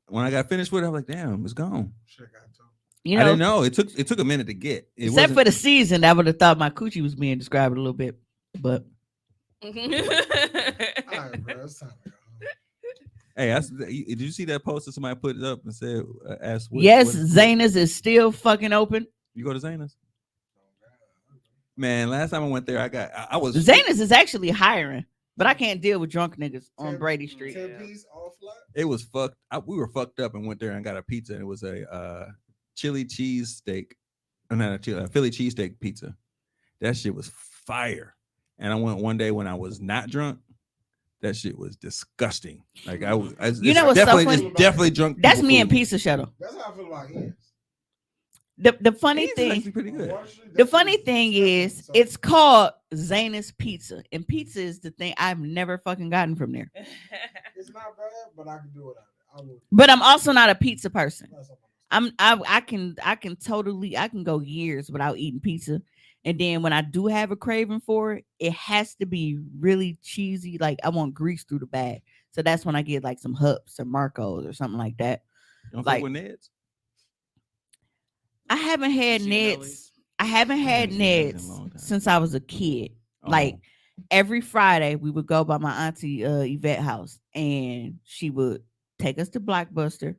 When I got finished with it, I was like, damn, it's gone. Shit got told. You I know, didn't know. It took a minute to get. It except wasn't- for the season, I would have thought my coochie was being described a little bit, but All right, bro. It's time to go home. Hey, did you see that post that somebody put up and said, asked what? yes, what- Zana's is still fucking open. You go to Zana's? Man, last time I went there, I was Zana's is actually hiring, but I can't deal with drunk niggas on 10 Brady Street. 10-piece all flat. It was fucked. We were fucked up and went there and got a pizza. And it was a chili cheese steak, not a Philly cheesesteak pizza. That shit was fire. And I went one day when I was not drunk. That shit was disgusting. Like You know what's so funny? it's definitely drunk. That's people me and food. Pizza Shuttle. That's how I feel about ends. The funny It's thing, actually pretty good. the funny thing is, it's called Zana's Pizza, and pizza is the thing I've never fucking gotten from there. It's not bad, but I can do it. I would. But I'm also not a pizza person. That's all I'm I can go years without eating pizza, and then when I do have a craving for it, it has to be really cheesy. Like I want grease through the bag, so that's when I get like some Hups or Marcos or something like that. You don't like- fuck with Ned's? I haven't had Neds. I haven't had haven't seen Ned's in a Neds long time. since I was a kid. Oh. Like every Friday, we would go by my auntie Yvette house, and she would take us to Blockbuster,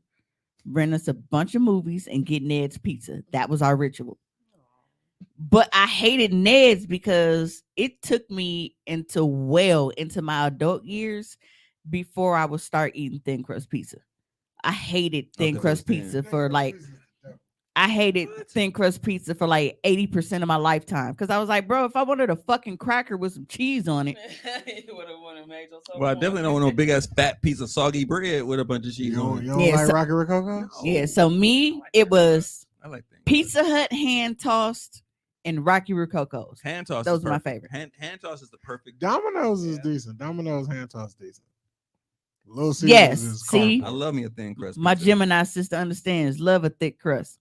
rent us a bunch of movies, and get Ned's pizza. That was our ritual. But I hated Ned's because it took me into my adult years before I would start eating thin crust pizza. I hated thin 'cause it was crust thin. pizza for like I hated thin crust pizza for like 80% of my lifetime because I was like, bro, if I wanted a fucking cracker with some cheese on it, You would have wanted to make yourself Well, I one. definitely don't want no big ass fat piece of soggy bread with a bunch of You cheese on don't, it. you don't Yeah, like so- Rocky Rococo? yeah. So me, it was I like things. Pizza Hut hand tossed and Rocky Rococo's. Hand toss. Those is are my perfect. favorite. Hand toss is the perfect. Domino's is Yeah. decent. Domino's hand toss decent. Little Caesars Yes, is see? I love me a thin crust. My pizza. Gemini sister understands. Love a thick crust.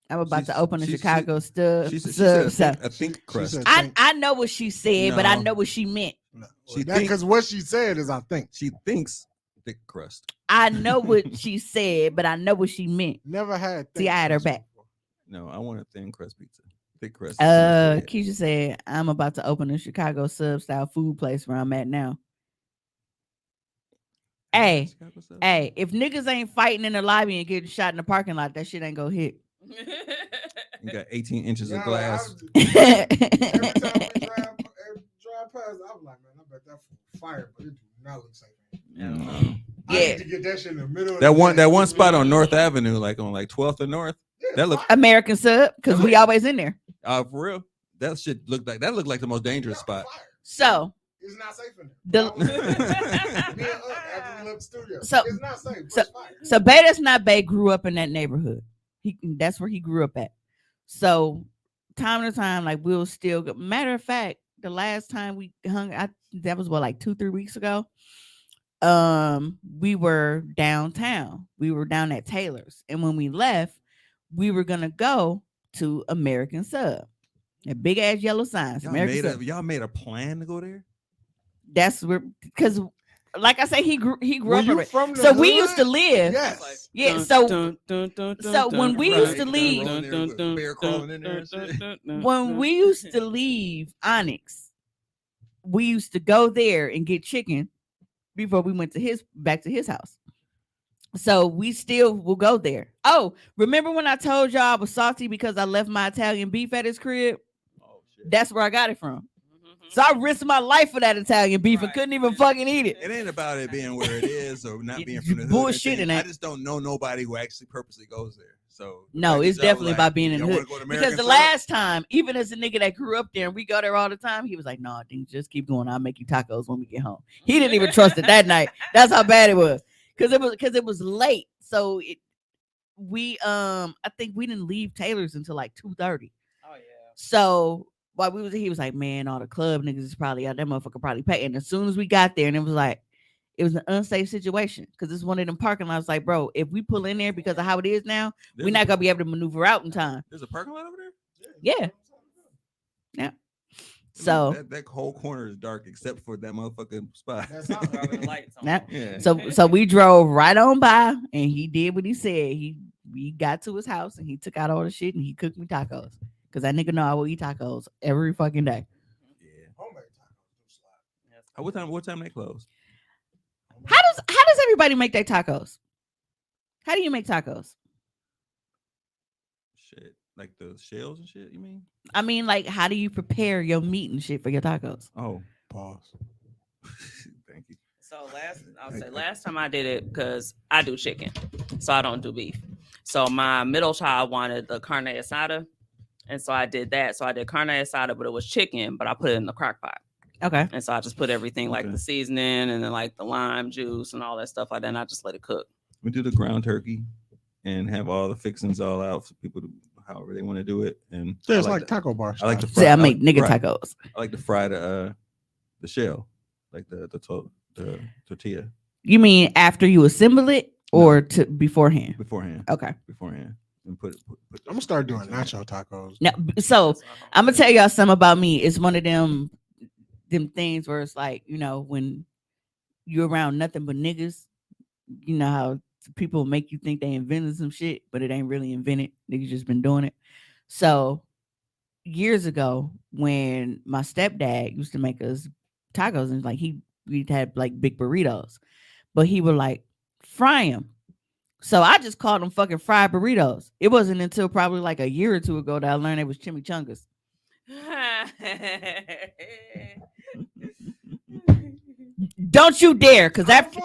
I'm about to open a she- Chicago sub. She said sub. a think crust. said- I know what she said, but I No. know what she meant. She Because what she said is, I think. She thinks thick crust. I know what she said, but I know what she meant. Never had. See, I had her crust back. before. No, I want a thin crust pizza. Thick crust. is my favorite. Keisha said, I'm about to open a Chicago sub style food place where I'm at now. Hey, Chicago sub? Hey, if niggas ain't fighting in the lobby and getting shot in the parking lot, that shit ain't gonna hit. You got 18 inches of Nah, glass. every time we drive past, I'm like, man, I bet that food fire, but it do not look safe. I Yeah. need to get that shit in the middle. Of That the one day. spot on North Avenue, like on like 12th and North. Yeah, That look fire. American sub, because we always in there. for real. That shit looked like the most dangerous spot. Fire. So It's not safe in The- there. Me and after we left the studio. So- It's not safe. so- it's fire. so Bay That's Not Bay grew up in that neighborhood. That's where he grew up at. So time to time, like we'll still go. Matter of fact, the last time we hung, that was like 2-3 weeks ago. We were downtown. We were down at Taylor's, and when we left, we were gonna go to American Sub. A big ass yellow signs. American Sub. Y'all made a plan to go there? That's where, because like I say, he grew Were up you around. from the So we hood? used to live. Yes. Yeah, so when we used to leave- bear crawling in there and shit. When we used to leave Onyx, we used to go there and get chicken before we went to back to his house. So we still will go there. Oh, remember when I told y'all I was salty because I left my Italian beef at his crib? That's where I got it from. So I risked my life for that Italian beef and Right. couldn't even fucking eat it. It ain't about it being where it is or not being You from the hood. or bullshitting anything. that. I just don't know nobody who actually purposely goes there. So the No, fact that it's y'all definitely like, about being in the y'all wanna hood. go to Because American the Syrup? last time, even as a nigga that grew up there and we go there all the time, he was like, "No, I just keep going. I'll make you tacos when we get home." He didn't even trust it that night. That's how bad it was. Because it was late. So I think we didn't leave Taylor's until like 2:30. Oh yeah. So while we was there, he was like, "Man, all the club niggas is probably out. That motherfucker probably pay." And as soon as we got there, and it was an unsafe situation because it's one of them parking lots. Like, bro, if we pull in there because of how it is now, There's we're a- not gonna be able to maneuver out in time. There's a parking lot over there. Yeah. I mean, So that whole corner is dark except for that motherfucking spot. That's all. Probably the lights on. Now- Yeah. so we drove right on by, and he did what he said. We got to his house and he took out all the shit and he cooked me tacos because that nigga know I will eat tacos every fucking day. Yeah. Homemade tacos do slap. Yes. What time they close? How does everybody make their tacos? How do you make tacos? Shit. Like the shells and shit, you mean? I mean, like, how do you prepare your meat and shit for your tacos? Oh. Pause. Thank you. So last time I did it because I do chicken, so I don't do beef. So my middle child wanted the carne asada, and so I did that. So I did carne asada, but it was chicken, but I put it in the crock pot. Okay. And so I just put everything like Okay. the seasoning and then like the lime juice and all that stuff like that. And I just let it cook. We do the ground turkey and have all the fixings all out for people to however they want to do it. And Yeah, I it's like the- taco bar. I like the Say I fry- make nigga right. tacos. I like to fry the shell, like the tortilla You mean after you assemble it or to beforehand? beforehand, Okay. and put I'm gonna start doing nacho tacos. Now, so I'm gonna tell y'all something about me. It's one of them things where it's like, you know, when you're around nothing but niggas, you know how people make you think they invented some shit, but it ain't really invented. Niggas just been doing it. So years ago, when my stepdad used to make us tacos, and like we'd had like big burritos, but he would like fry them. So I just called them fucking fried burritos. It wasn't until probably like a year or two ago that I learned it was chimichangas. Don't you dare, because after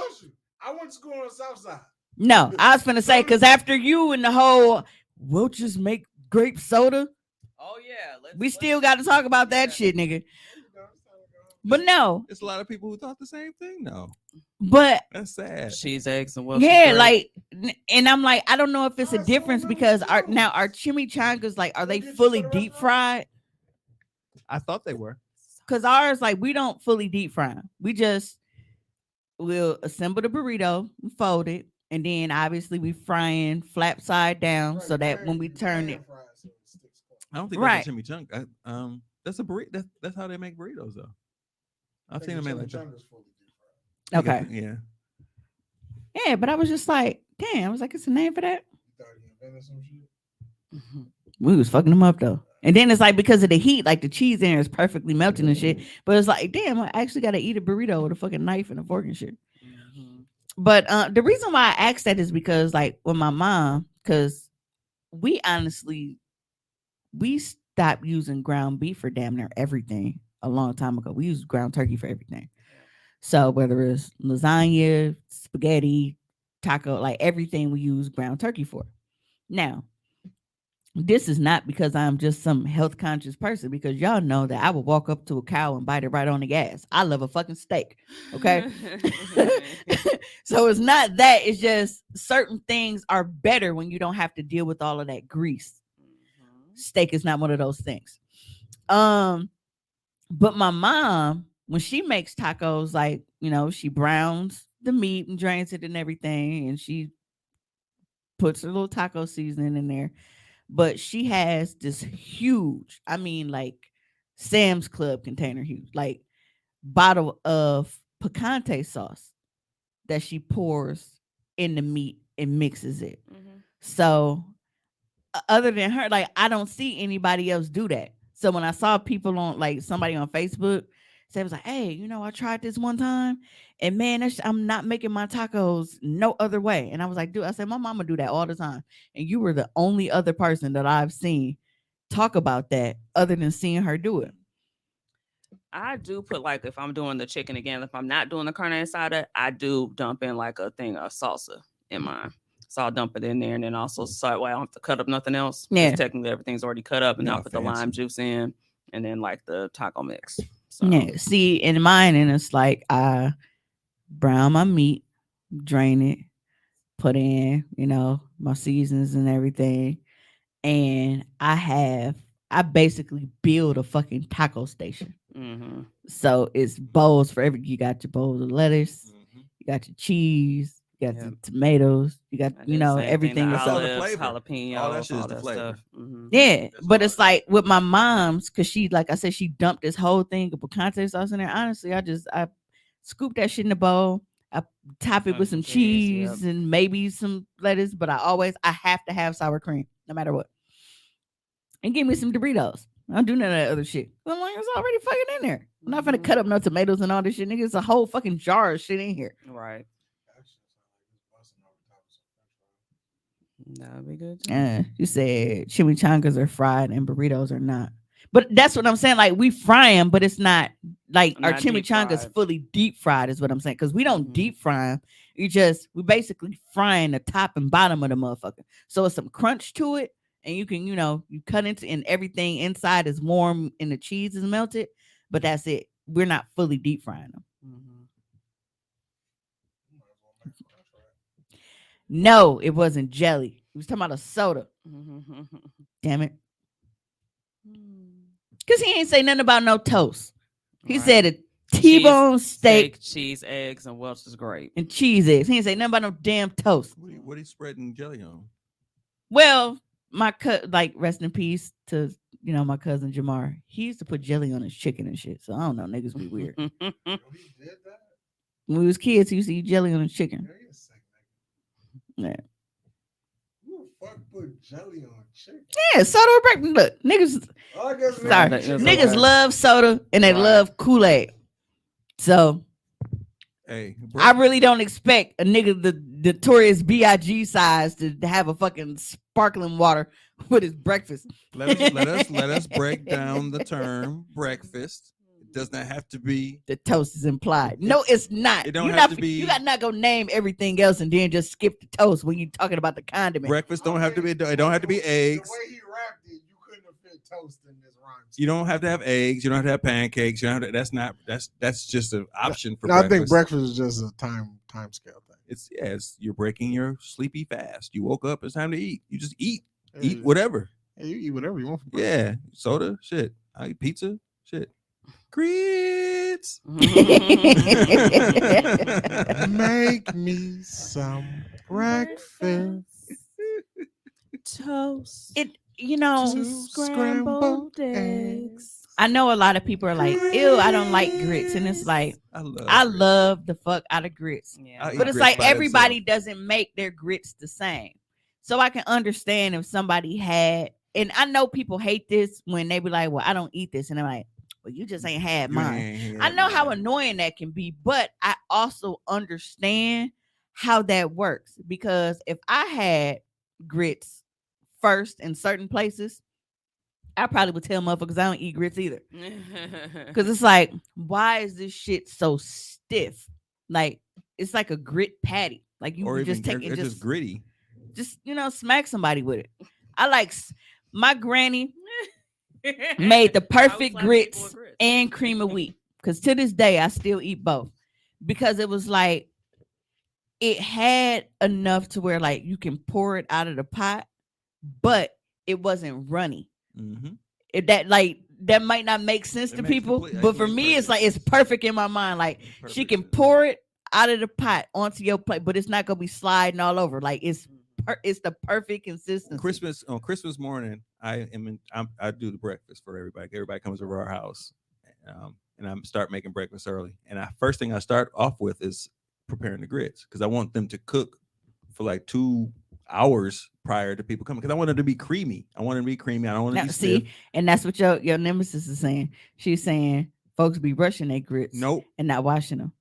I went to school on the south side. no, I was finna say because after you and the whole we'll just make grape soda, Oh yeah, we still got to talk about that shit, nigga. But no, It's a lot of people who thought the same thing. No, but that's sad. cheese, eggs, and Welsh. yeah, like, and I'm like, I don't know if it's a That's so difference many because our Jews. now our chimichangas, like, are they Go get fully you some deep restaurant. fried? I thought they were. Because ours, like, we don't fully deep fry 'em. We just will assemble the burrito, fold it, and then obviously we frying flap side down so that when we turn it, I don't think Right. that's a chimichanga. That's a burrito. That's how they make burritos, though. I've seen them make like that. okay, Yeah. yeah. But I was just like, damn, I was like, it's a name for that. We was fucking them up though. And then it's like because of the heat, like the cheese in there is perfectly melting and shit. But it's like, damn, I actually gotta eat a burrito with a fucking knife and a fork and shit. But the reason why I asked that is because like with my mom, because we stopped using ground beef for damn near everything a long time ago. We used ground turkey for everything. So whether it's lasagna, spaghetti, taco, like everything we use ground turkey for. Now, this is not because I'm just some health conscious person, because y'all know that I will walk up to a cow and bite it right on the gas. I love a fucking steak. Okay. So it's not that, it's just certain things are better when you don't have to deal with all of that grease. Steak is not one of those things. But my mom, when she makes tacos, like, you know, she browns the meat and drains it and everything, and she puts her little taco seasoning in there. But she has this huge, I mean, like Sam's Club container huge, like bottle of picante sauce that she pours in the meat and mixes it. So other than her, like, I don't see anybody else do that. So when I saw people on, like, somebody on Facebook say, it was like, hey, you know, I tried this one time and man, I'm not making my tacos no other way. And I was like, dude, I said, my mama do that all the time. And you were the only other person that I've seen talk about that other than seeing her do it. I do put like if I'm doing the chicken again, if I'm not doing the carne asada, I do dump in like a thing of salsa in mine. So I'll dump it in there and then also so I don't have to cut up nothing else. Yeah. Technically everything's already cut up and Yeah, I'll put the fancy. lime juice in and then like the taco mix. So Yeah. See, in mine, and it's like I brown my meat, drain it, put in, my seasons and everything. And I basically build a fucking taco station. mm-hmm. So it's bowls for you got your bowls of lettuce, Mhm. you got your cheese, you got Yep. the tomatoes, you got, I did the same thing, everything. the is all the olives, flavor. jalapenos, All that shit is all the that flavor. stuff. Mhm. Yeah, That's but all it's it like is. with my mom's, because she, like I said, she dumped this whole thing of picante sauce in there. Honestly, I scooped that shit in the bowl. I top it with some cheese and maybe some lettuce, but I have to have sour cream no matter what. And give me some Doritos. I don't do none of that other shit. I'm like, it's already fucking in there. I'm not gonna Mhm. cut up no tomatoes and all this shit, nigga. It's a whole fucking jar of shit in here. Right. That'd be good too. You said chimichangas are fried and burritos are not. But that's what I'm saying. Like we fry them, but it's not like our Not deep chimichangas fried. fully deep fried is what I'm saying. Because we don't Mhm. deep fry them. We basically frying the top and bottom of the motherfucker. So it's some crunch to it, and you can you cut into and everything inside is warm and the cheese is melted. But that's it. We're not fully deep frying them. Mhm. No, it wasn't jelly. We was talking about a soda. Mhm. Damn it. Because he ain't say nothing about no toast. He Right. said a T-bone steak cheese, eggs, and Welch's grape. and cheese eggs. He ain't say nothing about no damn toast. What are you spreading jelly on? Well, like rest in peace to my cousin Jamar. He used to put jelly on his chicken and shit. So I don't know, niggas be weird. When we was kids, he used to eat jelly on his chicken. Yeah. Who the fuck put jelly on chicken? Yeah, soda or breakfast. Look, niggas. I guess Sorry, That's niggas okay. love soda and they Right. love Kool-Aid. So Hey, I really don't expect a nigga the notorious B.I.G. size to have a fucking sparkling water with his breakfast. let us break down the term breakfast. It does not have to be. The toast is implied. No, it's not. It don't You have not to be- You got not go name everything else and then just skip the toast when you talking about the condiment. Breakfast don't have to be. It don't have to be eggs. The way he rapped it, you couldn't have fit toast in this rhyme. You don't have to have eggs. You don't have to have pancakes. You don't have to, that's just an option for No, I breakfast. think breakfast is just a time scale thing. It's you're breaking your sleepy fast. You woke up. It's time to eat. You just eat. Yeah, Eat whatever. you eat whatever you want for breakfast. Yeah, soda. Shit. I eat pizza. Shit. Grits. Make me some breakfast. Toast. Two scrambled eggs. I know a lot of people are like, ew, I don't like grits. And it's like, I grits. love the fuck out of grits. Yeah. I eat But it's grits like by everybody doesn't make their grits the same. So I can understand if somebody had, and I know people hate this when they be like, well, I don't eat this. And I'm like, well, you just ain't had You mine. ain't I had know how mine. annoying that can be, but I also understand how that works. Because if I had grits first in certain places, I probably would tell motherfuckers I don't eat grits either. Because it's like, why is this shit so stiff? Like, it's like a grit patty. Like you Or would even just take it, it's just gritty. just smack somebody with it. I like my granny made the perfect grits and cream of wheat. Because to this day, I still eat both. Because it was like, it had enough to where like you can pour it out of the pot, but it wasn't runny. Mm-hmm. That might not make sense It to makes people, complete- but for makes me, it's perfect like it's perfect in my mind. Like she can pour it out of the pot onto your plate, but it's not gonna be sliding all over. Like it's the perfect consistency. On Christmas morning, I do the breakfast for everybody. Everybody comes over our house, and I start making breakfast early. And first thing I start off with is preparing the grits because I want them to cook for like 2 hours prior to people coming because I want them to be creamy. I want them to be creamy. I don't want to be stiff. And that's what your nemesis is saying. She's saying folks be brushing their grits Nope. and not washing them.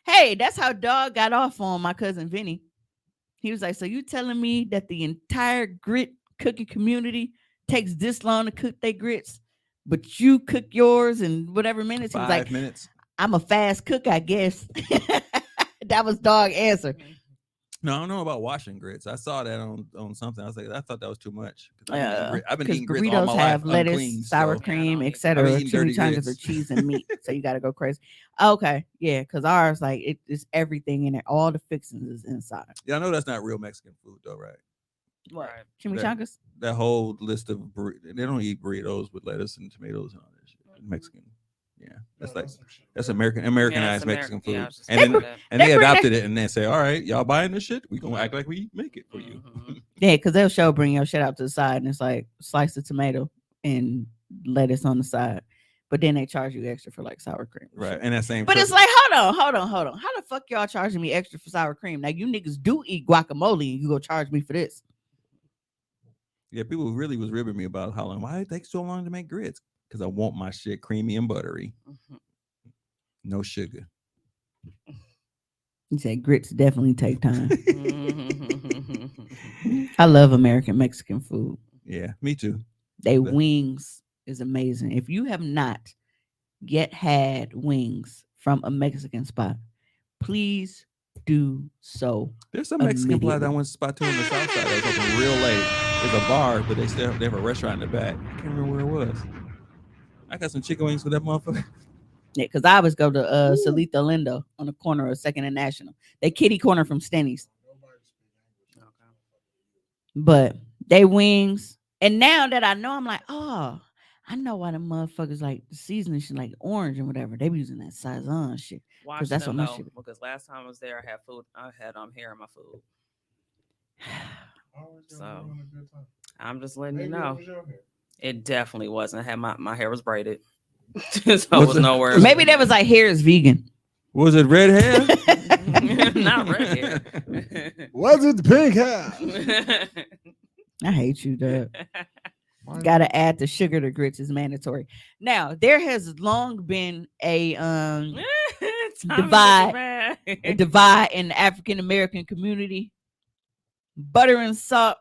Hey, that's how Dog got off on my cousin Vinny. He was like, so you telling me that the entire grit cookie community takes this long to cook their grits, but you cook yours in whatever minutes. He was 5 like, minutes. I'm a fast cook, I guess. That was dog answer. No, I don't know about washing grits. I saw that on something. I was like, I thought that was too much. 'Cause I've been Because eating grits all burritos my have life, lettuce, unclean, sour so- cream, Yeah, I don't etc. I've been eating dirty Chimichangas grits. or cheese and meat. So you got to go crazy. Okay, yeah, because ours like it's everything in it. All the fixings is inside. Yeah, I know that's not real Mexican food though, right? What? Right. Chimichangas? That whole list of they don't eat burritos with lettuce and tomatoes and all that shit. Mexican. Yeah, that's Americanized Mexican food. Yeah, I was just and thinking then that. and They they bring adopted it and they say, all right, y'all buying this shit? We gonna act like we make it for you. Mhm. Yeah, because they'll show bring your shit out to the side and it's like slice of tomato and lettuce on the side. But then they charge you extra for like sour cream. and Right. shit. And that same But trip- it's like, hold on. How the fuck y'all charging me extra for sour cream? Now you niggas do eat guacamole and you go charge me for this. yeah, people really was ribbing me about how long why it takes so long to make grits. Because I want my shit creamy and buttery. Mhm. No sugar. He said grits definitely take time. Mhm. I love American Mexican food. Yeah, me too. They Yeah. wings is amazing. If you have not yet had wings from a Mexican spot, please do so. There's some Mexican place Immediately. I went to spot to on the south side that was open real late. There's a bar, but they have a restaurant in the back. I can't remember where it was. I got some chicken wings for that motherfucker. Yeah, because I always go to Salito Lindo on the corner of Second and National. They kitty corner from Stenny's. But they wings. And now that I know, I'm like, oh, I know why the motherfuckers like the seasoning shit like orange and whatever. They be using that Saison shit. Watch that's them what my though, shit- because last time I was there, I had food. I had hair in my food. So I'm just letting you know. It definitely wasn't. I had my hair was braided, so it was nowhere. Maybe that was like hair is vegan. Was it red hair? Not red hair. Was it the pink hair? I hate you, Doug. Gotta add the sugar to grits is mandatory. Now, there has long been a divide in the African American community. Butter and salt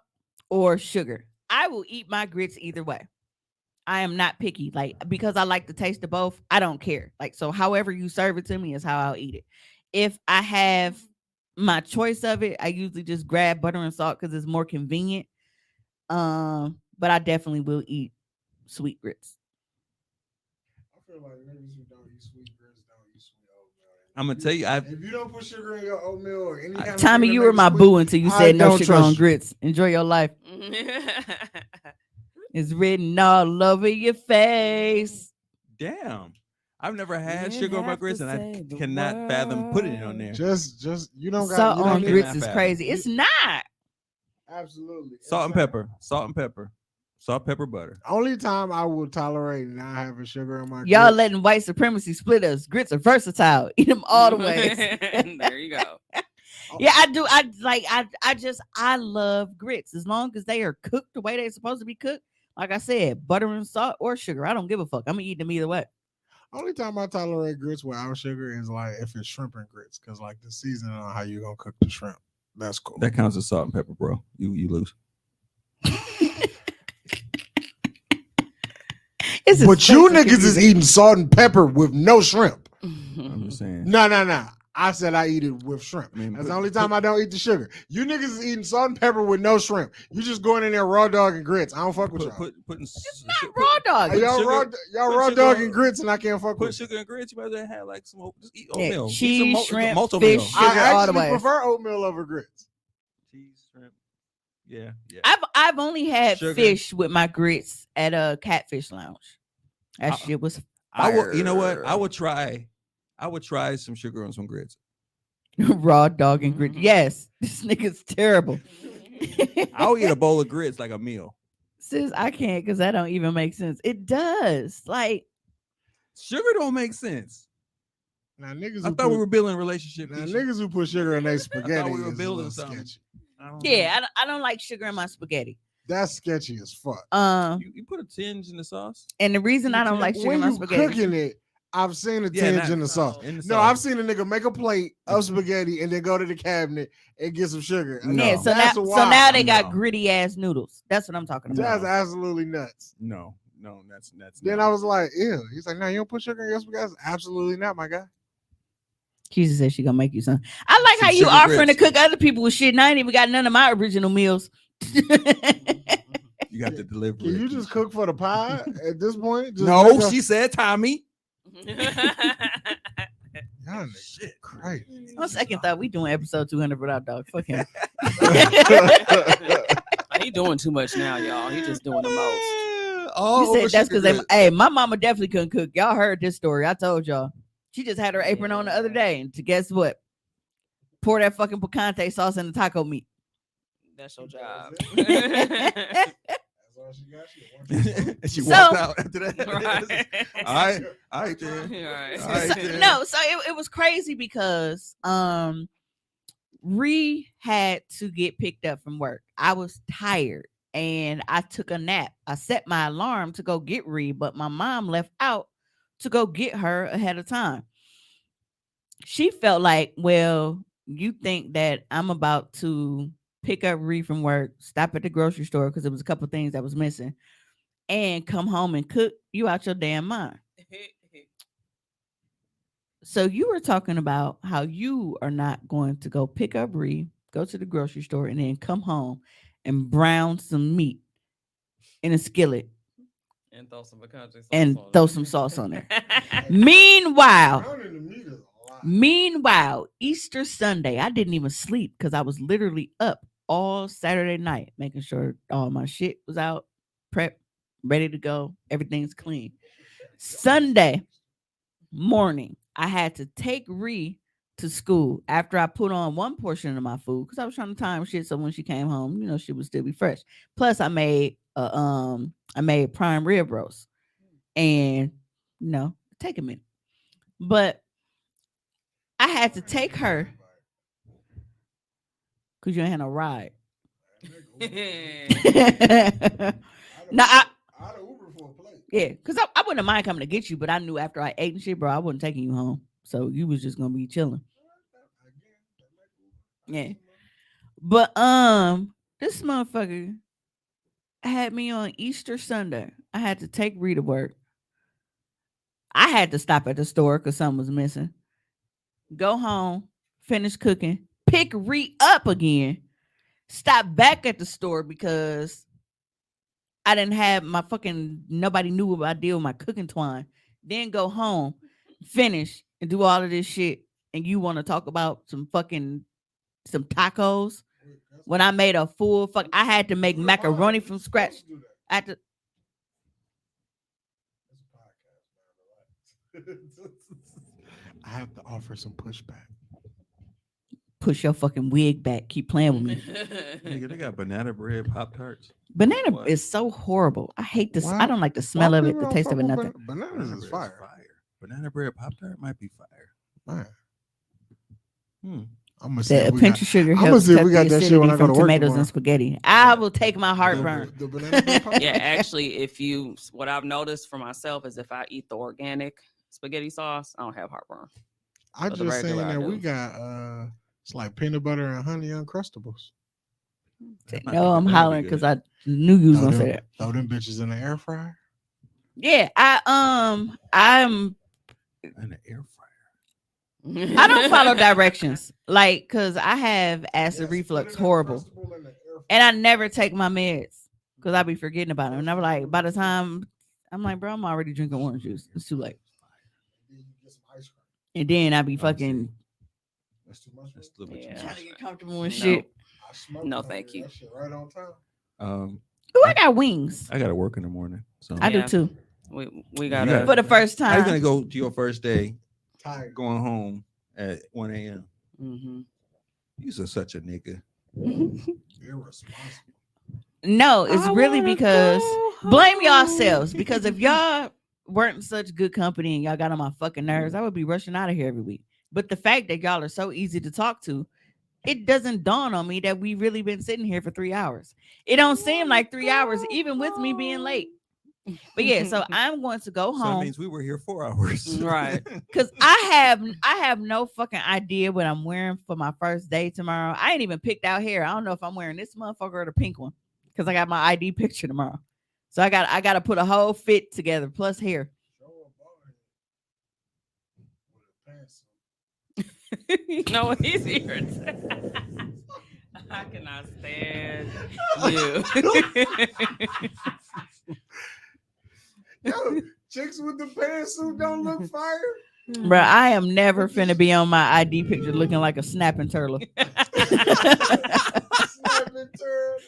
or sugar. I will eat my grits either way. I am not picky, like because I like the taste of both. I don't care. Like so, however you serve it to me is how I'll eat it. If I have my choice of it, I usually just grab butter and salt because it's more convenient. But I definitely will eat sweet grits. I feel like niggas who don't eat sweet grits don't eat sweet oatmeal. I'm gonna tell you, If you don't put sugar in your oatmeal or any kind of Tommy, thing you to were make my it sweet, boo until you I said no don't sugar trust on you. grits. Enjoy your life. It's written all over your face. damn. I've never had You sugar on my have grits, to and say I the cannot fathom putting it on there. Just you don't got Salt you don't on need grits that is fat. crazy. It's not. absolutely Salt and It's pepper, salt, pepper, butter. Only time I will tolerate not having sugar in my Y'all grits. letting white supremacy split us. Grits are versatile. Eat them all the ways. There you go. Yeah, I do. I love grits as long as they are cooked the way they're supposed to be cooked. Like I said, butter and salt or sugar. I don't give a fuck. I'm gonna eat them either way. Only time I tolerate grits without sugar is like if it's shrimp and grits, because like the seasoning on how you gonna cook the shrimp. That's cool. That counts as salt and pepper, bro. You lose. It's But you especially niggas is eating salt and pepper with no shrimp. I'm just saying. No. I said I eat it with shrimp. I mean, That's put- the only time I don't eat the sugar. You niggas is eating salt and pepper with no shrimp. You just going in there raw dog and grits. I don't fuck with y'all. It's not raw dog. Hey, y'all sugar- raw sugar dog on- and grits, and I can't fuck Put with. sugar and grits. You might as well have like some just eat Yeah, oatmeal. Eat cheese, some shrimp, multi-meal. fish, I sugar all the actually way. prefer oatmeal over grits. Cheese, shrimp. Yeah. I've only had Sugar. fish with my grits at a Catfish Lounge. That shit was I will. You know what? fire. I would try some sugar on some grits. raw dog and grits. Yes, this nigga's terrible. I'll eat a bowl of grits like a meal. Sis, I can't because that don't even make sense. It does. Like Sugar don't make sense. Now niggas, I who thought we put- were building relationship. now Keisha. niggas who put sugar in their spaghetti we were is a building little something. sketchy. I don't know. yeah, I don't like sugar in my spaghetti. That's sketchy as fuck. You put a tinge in the sauce. And the reason I don't You like sugar in When my you spaghetti. cooking it, I've seen a Yeah, tinge not- in the sauce. in the No, sauce. I've seen a nigga make a plate of spaghetti and then go to the cabinet and get some sugar. No. Yeah, so now, That's so wild. now they got No. gritty ass noodles. That's what I'm talking about. That's absolutely nuts. No, that's Then no. I was like, ew. He's like, no, you don't put sugar in your spaghetti? Absolutely not, my guy. Jesus said she gonna make you something. I like Some how you sugar offering to grits. cook other people with shit, and I ain't even got none of my original meals. You got to deliver. Can you just cook for the pie at this point? Just No, make a- she said Tommy. Y'all niggas Shit. crazy. On second thought, we doing episode 200 without dog. Fuck him. He doing too much now, y'all. He just doing the most. All You over said that's sugar because grits. hey, my mama definitely couldn't cook. Y'all heard this story. I told y'all. She just had her apron on the other day, and to guess what? Pour that fucking picante sauce in the taco meat. That's your job. That's all she got. And she So- walked out after that. Right. All right, all right, then. Right. All right, So- then. no, so it was crazy because Ree had to get picked up from work. I was tired and I took a nap. I set my alarm to go get Ree, but my mom left out to go get her ahead of time. She felt like, well, you think that I'm about to pick up Ree from work, stop at the grocery store because there was a couple things that was missing, and come home and cook. You out your damn mind. So you were talking about how you are not going to go pick up Ree, go to the grocery store, and then come home and brown some meat in a skillet And throw some picante sauce and on throw it. some sauce on there. Meanwhile, Browning the meat is a lot. Meanwhile, Easter Sunday, I didn't even sleep because I was literally up all Saturday night, making sure all my shit was out, prep, ready to go. Everything's clean. Sunday morning, I had to take Ree to school after I put on one portion of my food because I was trying to time shit so when she came home, you know, she would still be fresh. Plus, I made prime rib roast, and you know, take a minute, but I had to take her because you ain't had no ride. No, I'd have Uber for a plate. yeah, because I wouldn't mind coming to get you, but I knew after I ate and shit, bro, I wasn't taking you home. So you was just gonna be chilling. Yeah. But this motherfucker had me on Easter Sunday. I had to take Ree to work. I had to stop at the store because something was missing. Go home, finish cooking, pick Ree up again, stop back at the store because I didn't have my fucking nobody knew what I did with my cooking twine. Then go home, finish, and do all of this shit. And you want to talk about some tacos when I made a full fuck. I had to make macaroni from scratch. I had to. I have to offer some pushback. Push your fucking wig back. Keep playing with me. Nigga, they got banana bread Pop Tarts. Banana What? is so horrible. I hate this. Why- I don't like the smell Why of it, people the don't taste of fuck it, with nothing. Bananas is fire. Banana bread Pop Tart might be fire. Man. Hmm. I'm gonna see The if we pinch got, of sugar I'ma helps see if cut we the got that shit acidity when I go from to work tomatoes tomorrow. and spaghetti. I will take my heartburn. the banana bread pop- Yeah, actually, what I've noticed for myself is if I eat the organic spaghetti sauce, I don't have heartburn. I But the just saying regular I that we do. got it's like peanut butter and honey uncrustables. That might No, be I'm good. That'd be hollering good. because I knew you was Throw gonna say them, that. throw them bitches in the air fryer. Yeah, I'm in the air fryer. I don't follow directions. Like, cause I have acid Yes, reflux, put an horrible. Uncrustable in the air fryer. And I never take my meds because I be forgetting about them. And I'm like, by the time I'm like, bro, I'm already drinking orange juice. It's too late. Then you get some ice cream. And then I be Oh, see. fucking That's too much. That's a little bit too Yeah. trying much. to get comfortable and No. shit. I smoked No, it on thank here. you. That shit right on time. Ooh, I got wings. I gotta work in the morning. So I do Yeah. too. We You gotta. gotta- For the first how you gonna time. go to your first day Tired. going home at 1 a.m.? Mhm. You're such a nigga. Irresponsible. No, it's I really wanna because go blame home. yourselves. Because if y'all weren't such good company and y'all got on my fucking nerves, I would be rushing out of here every week. But the fact that y'all are so easy to talk to, it doesn't dawn on me that we really been sitting here for 3 hours. It don't seem like 3 hours, even with me being late. But yeah, so I'm going to go So that home means we were here 4 hours. Right. because I have no fucking idea what I'm wearing for my first day tomorrow. I ain't even picked out hair. I don't know if I'm wearing this motherfucker or the pink one because I got my ID picture tomorrow. So I got to put a whole fit together plus hair. You know what he's here. I cannot stand you. Yo, chicks with the pantsuit don't look fire. Bro, I am never finna be on my ID picture looking like a snapping turtle. Snapping turtle.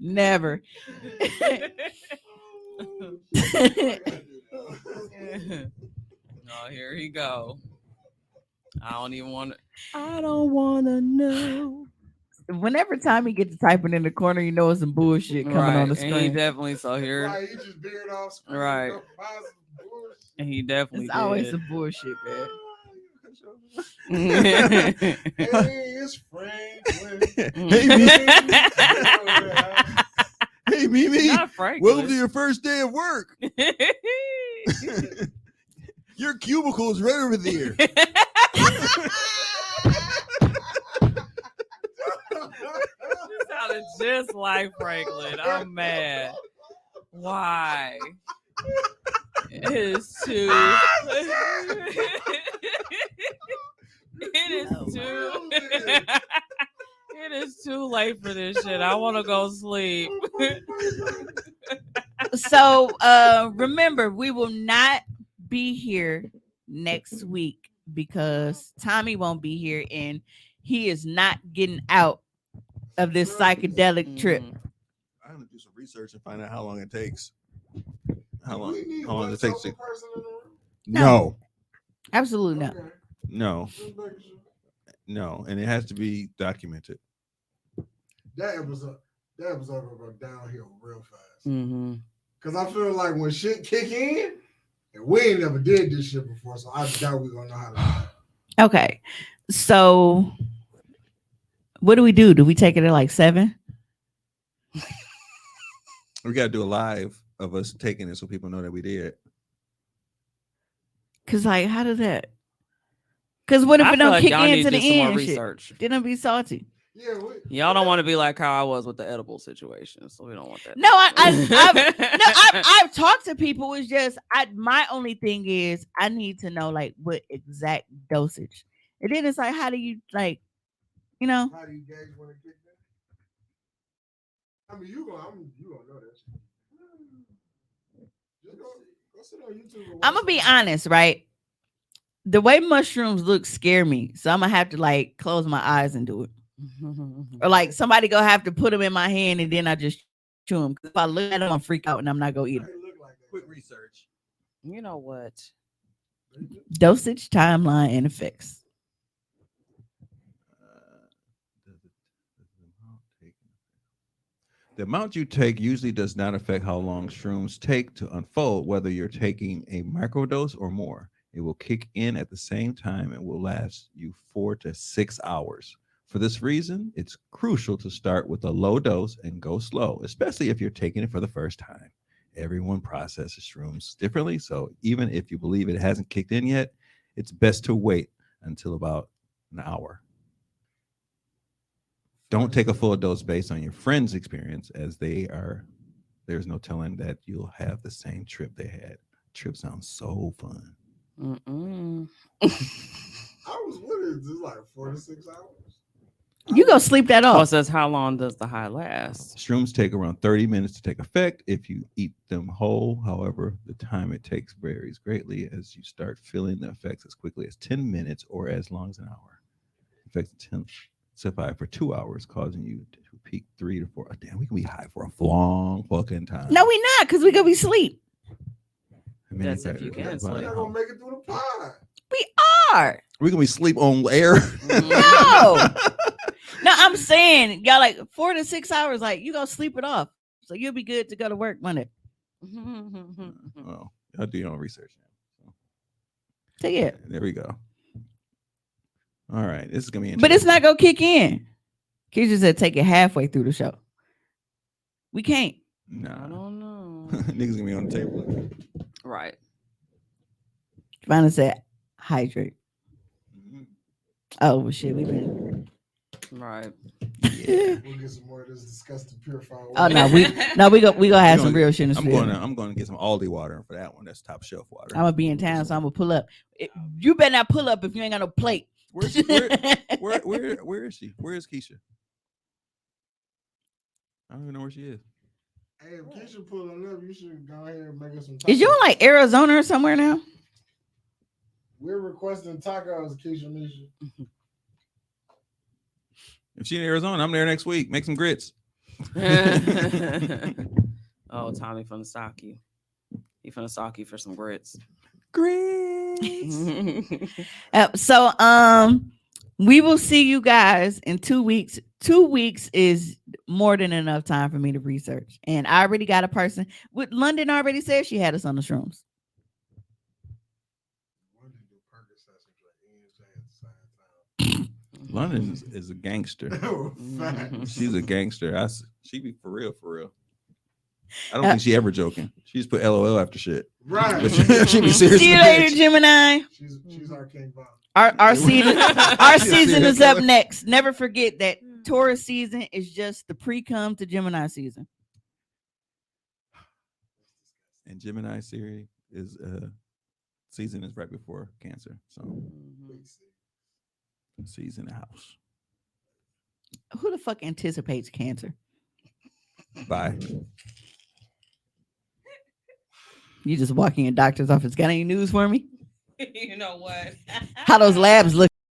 Never. Oh, here he go. I don't want to know. Whenever Tommy gets to typing in the corner, you know it's some bullshit coming on the And he screen. definitely saw here. Right, he just veered off screen. Right. Go buy some bullshit. And he definitely It's always did. some bullshit, man. Hey, it's Franklin. Hey, Hey, Mimi. Not Franklin. Welcome to your first day of work. Your cubicle is right over there. You sounded just like Franklin. I'm mad. Why? It is too. It is too. It is too late for this shit. I want to go sleep. So remember, we will not be here next week because Tommy won't be here and he is not getting out of this psychedelic trip. I'm gonna do some research and find out how long it takes. How We long? need How long one does it take? sober person in the room? No, Absolutely not. Okay, no, just making sure. no, and it has to be documented. That episode gonna go downhill real fast. Mm-hmm. Cause I feel like when shit kick in, and we ain't never did this shit before, so I doubt we gonna know how to do it. Okay. So what do we do? Do we take it at like 7? We gotta do a live of us taking it so people know that we did. Cause like how does that? Cause what if it don't kick in to the end? And shit? Research. Then it'll be salty. Yeah, Y'all don't want to be like how I was with the edible situation, so we don't want that. No, I've talked to people. It's just my only thing is I need to know like what exact dosage. And then it's like, how do you like, you know? How do you gauge when it kicked in? I mean, you gonna know that shit. Just go sit on YouTube. And I'm watch gonna be it. honest, right? The way mushrooms look scare me, so I'm gonna have to like close my eyes and do it. Or like somebody gonna have to put them in my hand and then I just chew them. If I look at them, I'm freak out and I'm not gonna eat them. They look like that. Quick research. You know what? Dosage, timeline, and effects. The amount you take usually does not affect how long shrooms take to unfold, whether you're taking a microdose or more. It will kick in at the same time and will last you 4 to 6 hours. For this reason, it's crucial to start with a low dose and go slow, especially if you're taking it for the first time. Everyone processes shrooms differently, so even if you believe it hasn't kicked in yet, it's best to wait until about an hour. Don't take a full dose based on your friend's experience, as there's no telling that you'll have the same trip they had. Trip sounds so fun. Mm-mm. I was with it. It's like 4 to 6 hours. You go sleep that Oh, it off. says how long does the high last? Shrooms take around 30 minutes to take effect if you eat them whole. However, the time it takes varies greatly as you start feeling the effects as quickly as 10 minutes or as long as an hour. Effects intensify for 2 hours, causing you to peak 3 to 4. Oh, damn, we can be high for a long fucking time. No, we not, because we gonna be asleep. I mean, That's if you can We're sleep. not gonna make it through the pod. We are. We're gonna be sleep on air. No. No, I'm saying y'all like 4 to 6 hours, like you gonna sleep it off. So you'll be good to go to work Monday. Well, I'll do your own research now. So yeah. There we go. All right, this is gonna be interesting. But it's not gonna kick in. Keisha said take it halfway through the show. We can't. I Nah, don't know. niggas gonna be on the table. Right. Trying to say hydrate. Oh well, shit, we've been. Right. Yeah. We'll get some more of this disgusting purified Oh water. no, we gonna have some real shit in the I'm studio. gonna get some Aldi water for that one. That's top shelf water. I'm gonna be in town, so I'm gonna pull up. You better not pull up if you ain't got no plate. Where's she? Where is she? Where is Keisha? I don't even know where she is. Hey, if Keisha pulling up, you should go ahead and make us some tacos. Is you in like Arizona or somewhere now? We're requesting tacos, Keisha Misha. If she in Arizona, I'm there next week. Make some grits. Oh, Tommy finna stalk you. He finna stalk you for some grits. Grits. So we will see you guys in 2 weeks. 2 weeks is more than enough time for me to research. And I already got a person. With London already said she had us on the shrooms. London is a gangster. She's a gangster. She be for real. I don't think she ever joking. She just put LOL after shit. Right. But she be serious. See you later, Gemini. She's our king Bob. Our season, our She's a season serial is up killer. next. Never forget that Taurus season is just the pre-cum to Gemini season. And Gemini series is season is right before Cancer. So season in the house. Who the fuck anticipates Cancer? Bye. You just walking in a doctor's office. Got any news for me? You know what? How those labs look?